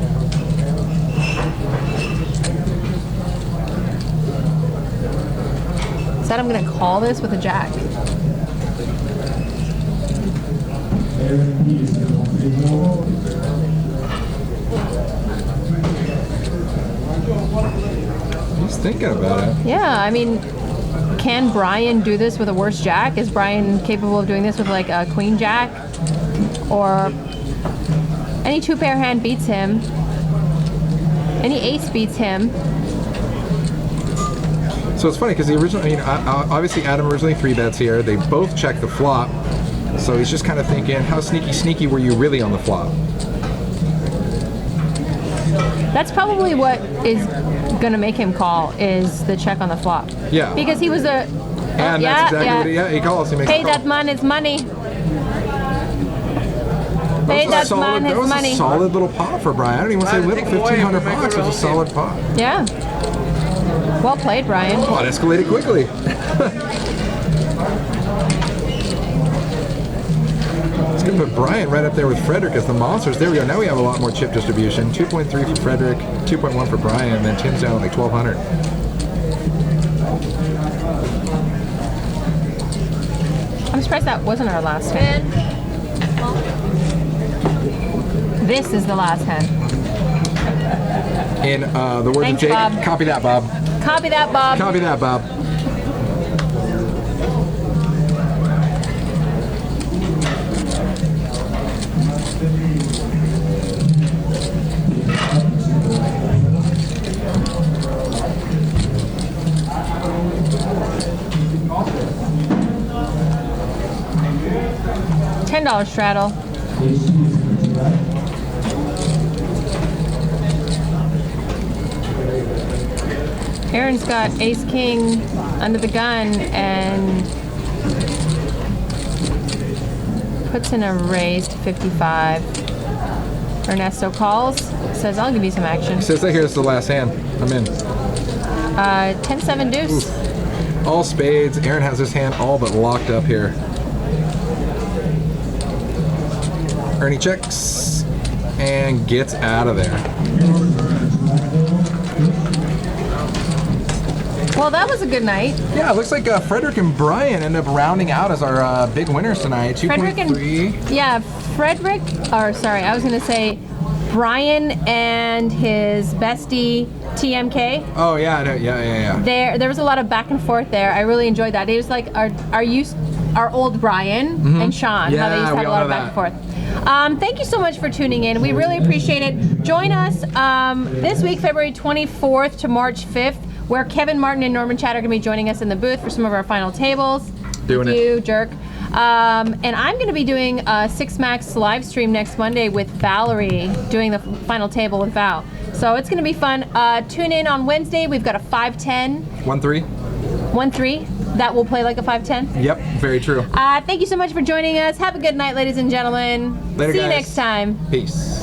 Said I'm going to call this with a jack. He's thinking about it. Yeah, I mean, can Brian do this with a worse jack? Is Brian capable of doing this with like a queen jack? Or any 2-pair hand beats him. Any ace beats him. So it's funny because the original, obviously Adam originally 3-bets here. They both check the flop. So he's just kind of thinking, how sneaky were you really on the flop? That's probably what is going to make him call, is the check on the flop. Yeah. Because he was a... And that's exactly what he calls. He makes Pay a call. that man his money. Pay that man his money. That was a solid little pot for Brian. I don't even want to say little. $1,500 was a solid pot. Yeah. Well played, Brian. Oh, it escalated quickly. It's going to put Brian right up there with Frederick as the monsters. There we go. Now we have a lot more chip distribution. 2.3 for Frederick, 2.1 for Brian, and then Tim's down like 1,200. I'm surprised that wasn't our last hand. This is the last hand. In the words Thanks, of Jake, Bob. copy that, Bob. Copy that, Bob. Copy that, Bob. $10 straddle. Aaron's got ace king under the gun and puts in a raise to 55. Ernesto calls, says, I'll give you some action. He says, here's the last hand. I'm in. 10-7 deuce. All spades. Aaron has his hand all but locked up here. Ernie checks and gets out of there. Well, that was a good night. Yeah, it looks like Frederick and Brian end up rounding out as our big winners tonight. 2.3. I was going to say Brian and his bestie TMK. Oh yeah, yeah. There was a lot of back and forth there. I really enjoyed that. It was like our old Brian and Sean. Yeah, how they used to we have a all lot of know back and forth. Thank you so much for tuning in. We really appreciate it. Join us this week, February 24th to March 5th, where Kevin Martin and Norman Chad are going to be joining us in the booth for some of our final tables. Doing With it. you, jerk. And I'm going to be doing a Six Max live stream next Monday with Valerie, doing the final table with Val. So it's going to be fun. Tune in on Wednesday. We've got a 5-10, 1-3. 1-3 that will play like a 5-10. Yep, very true. Thank you so much for joining us. Have a good night, ladies and gentlemen. Later, See you guys. next time. Peace.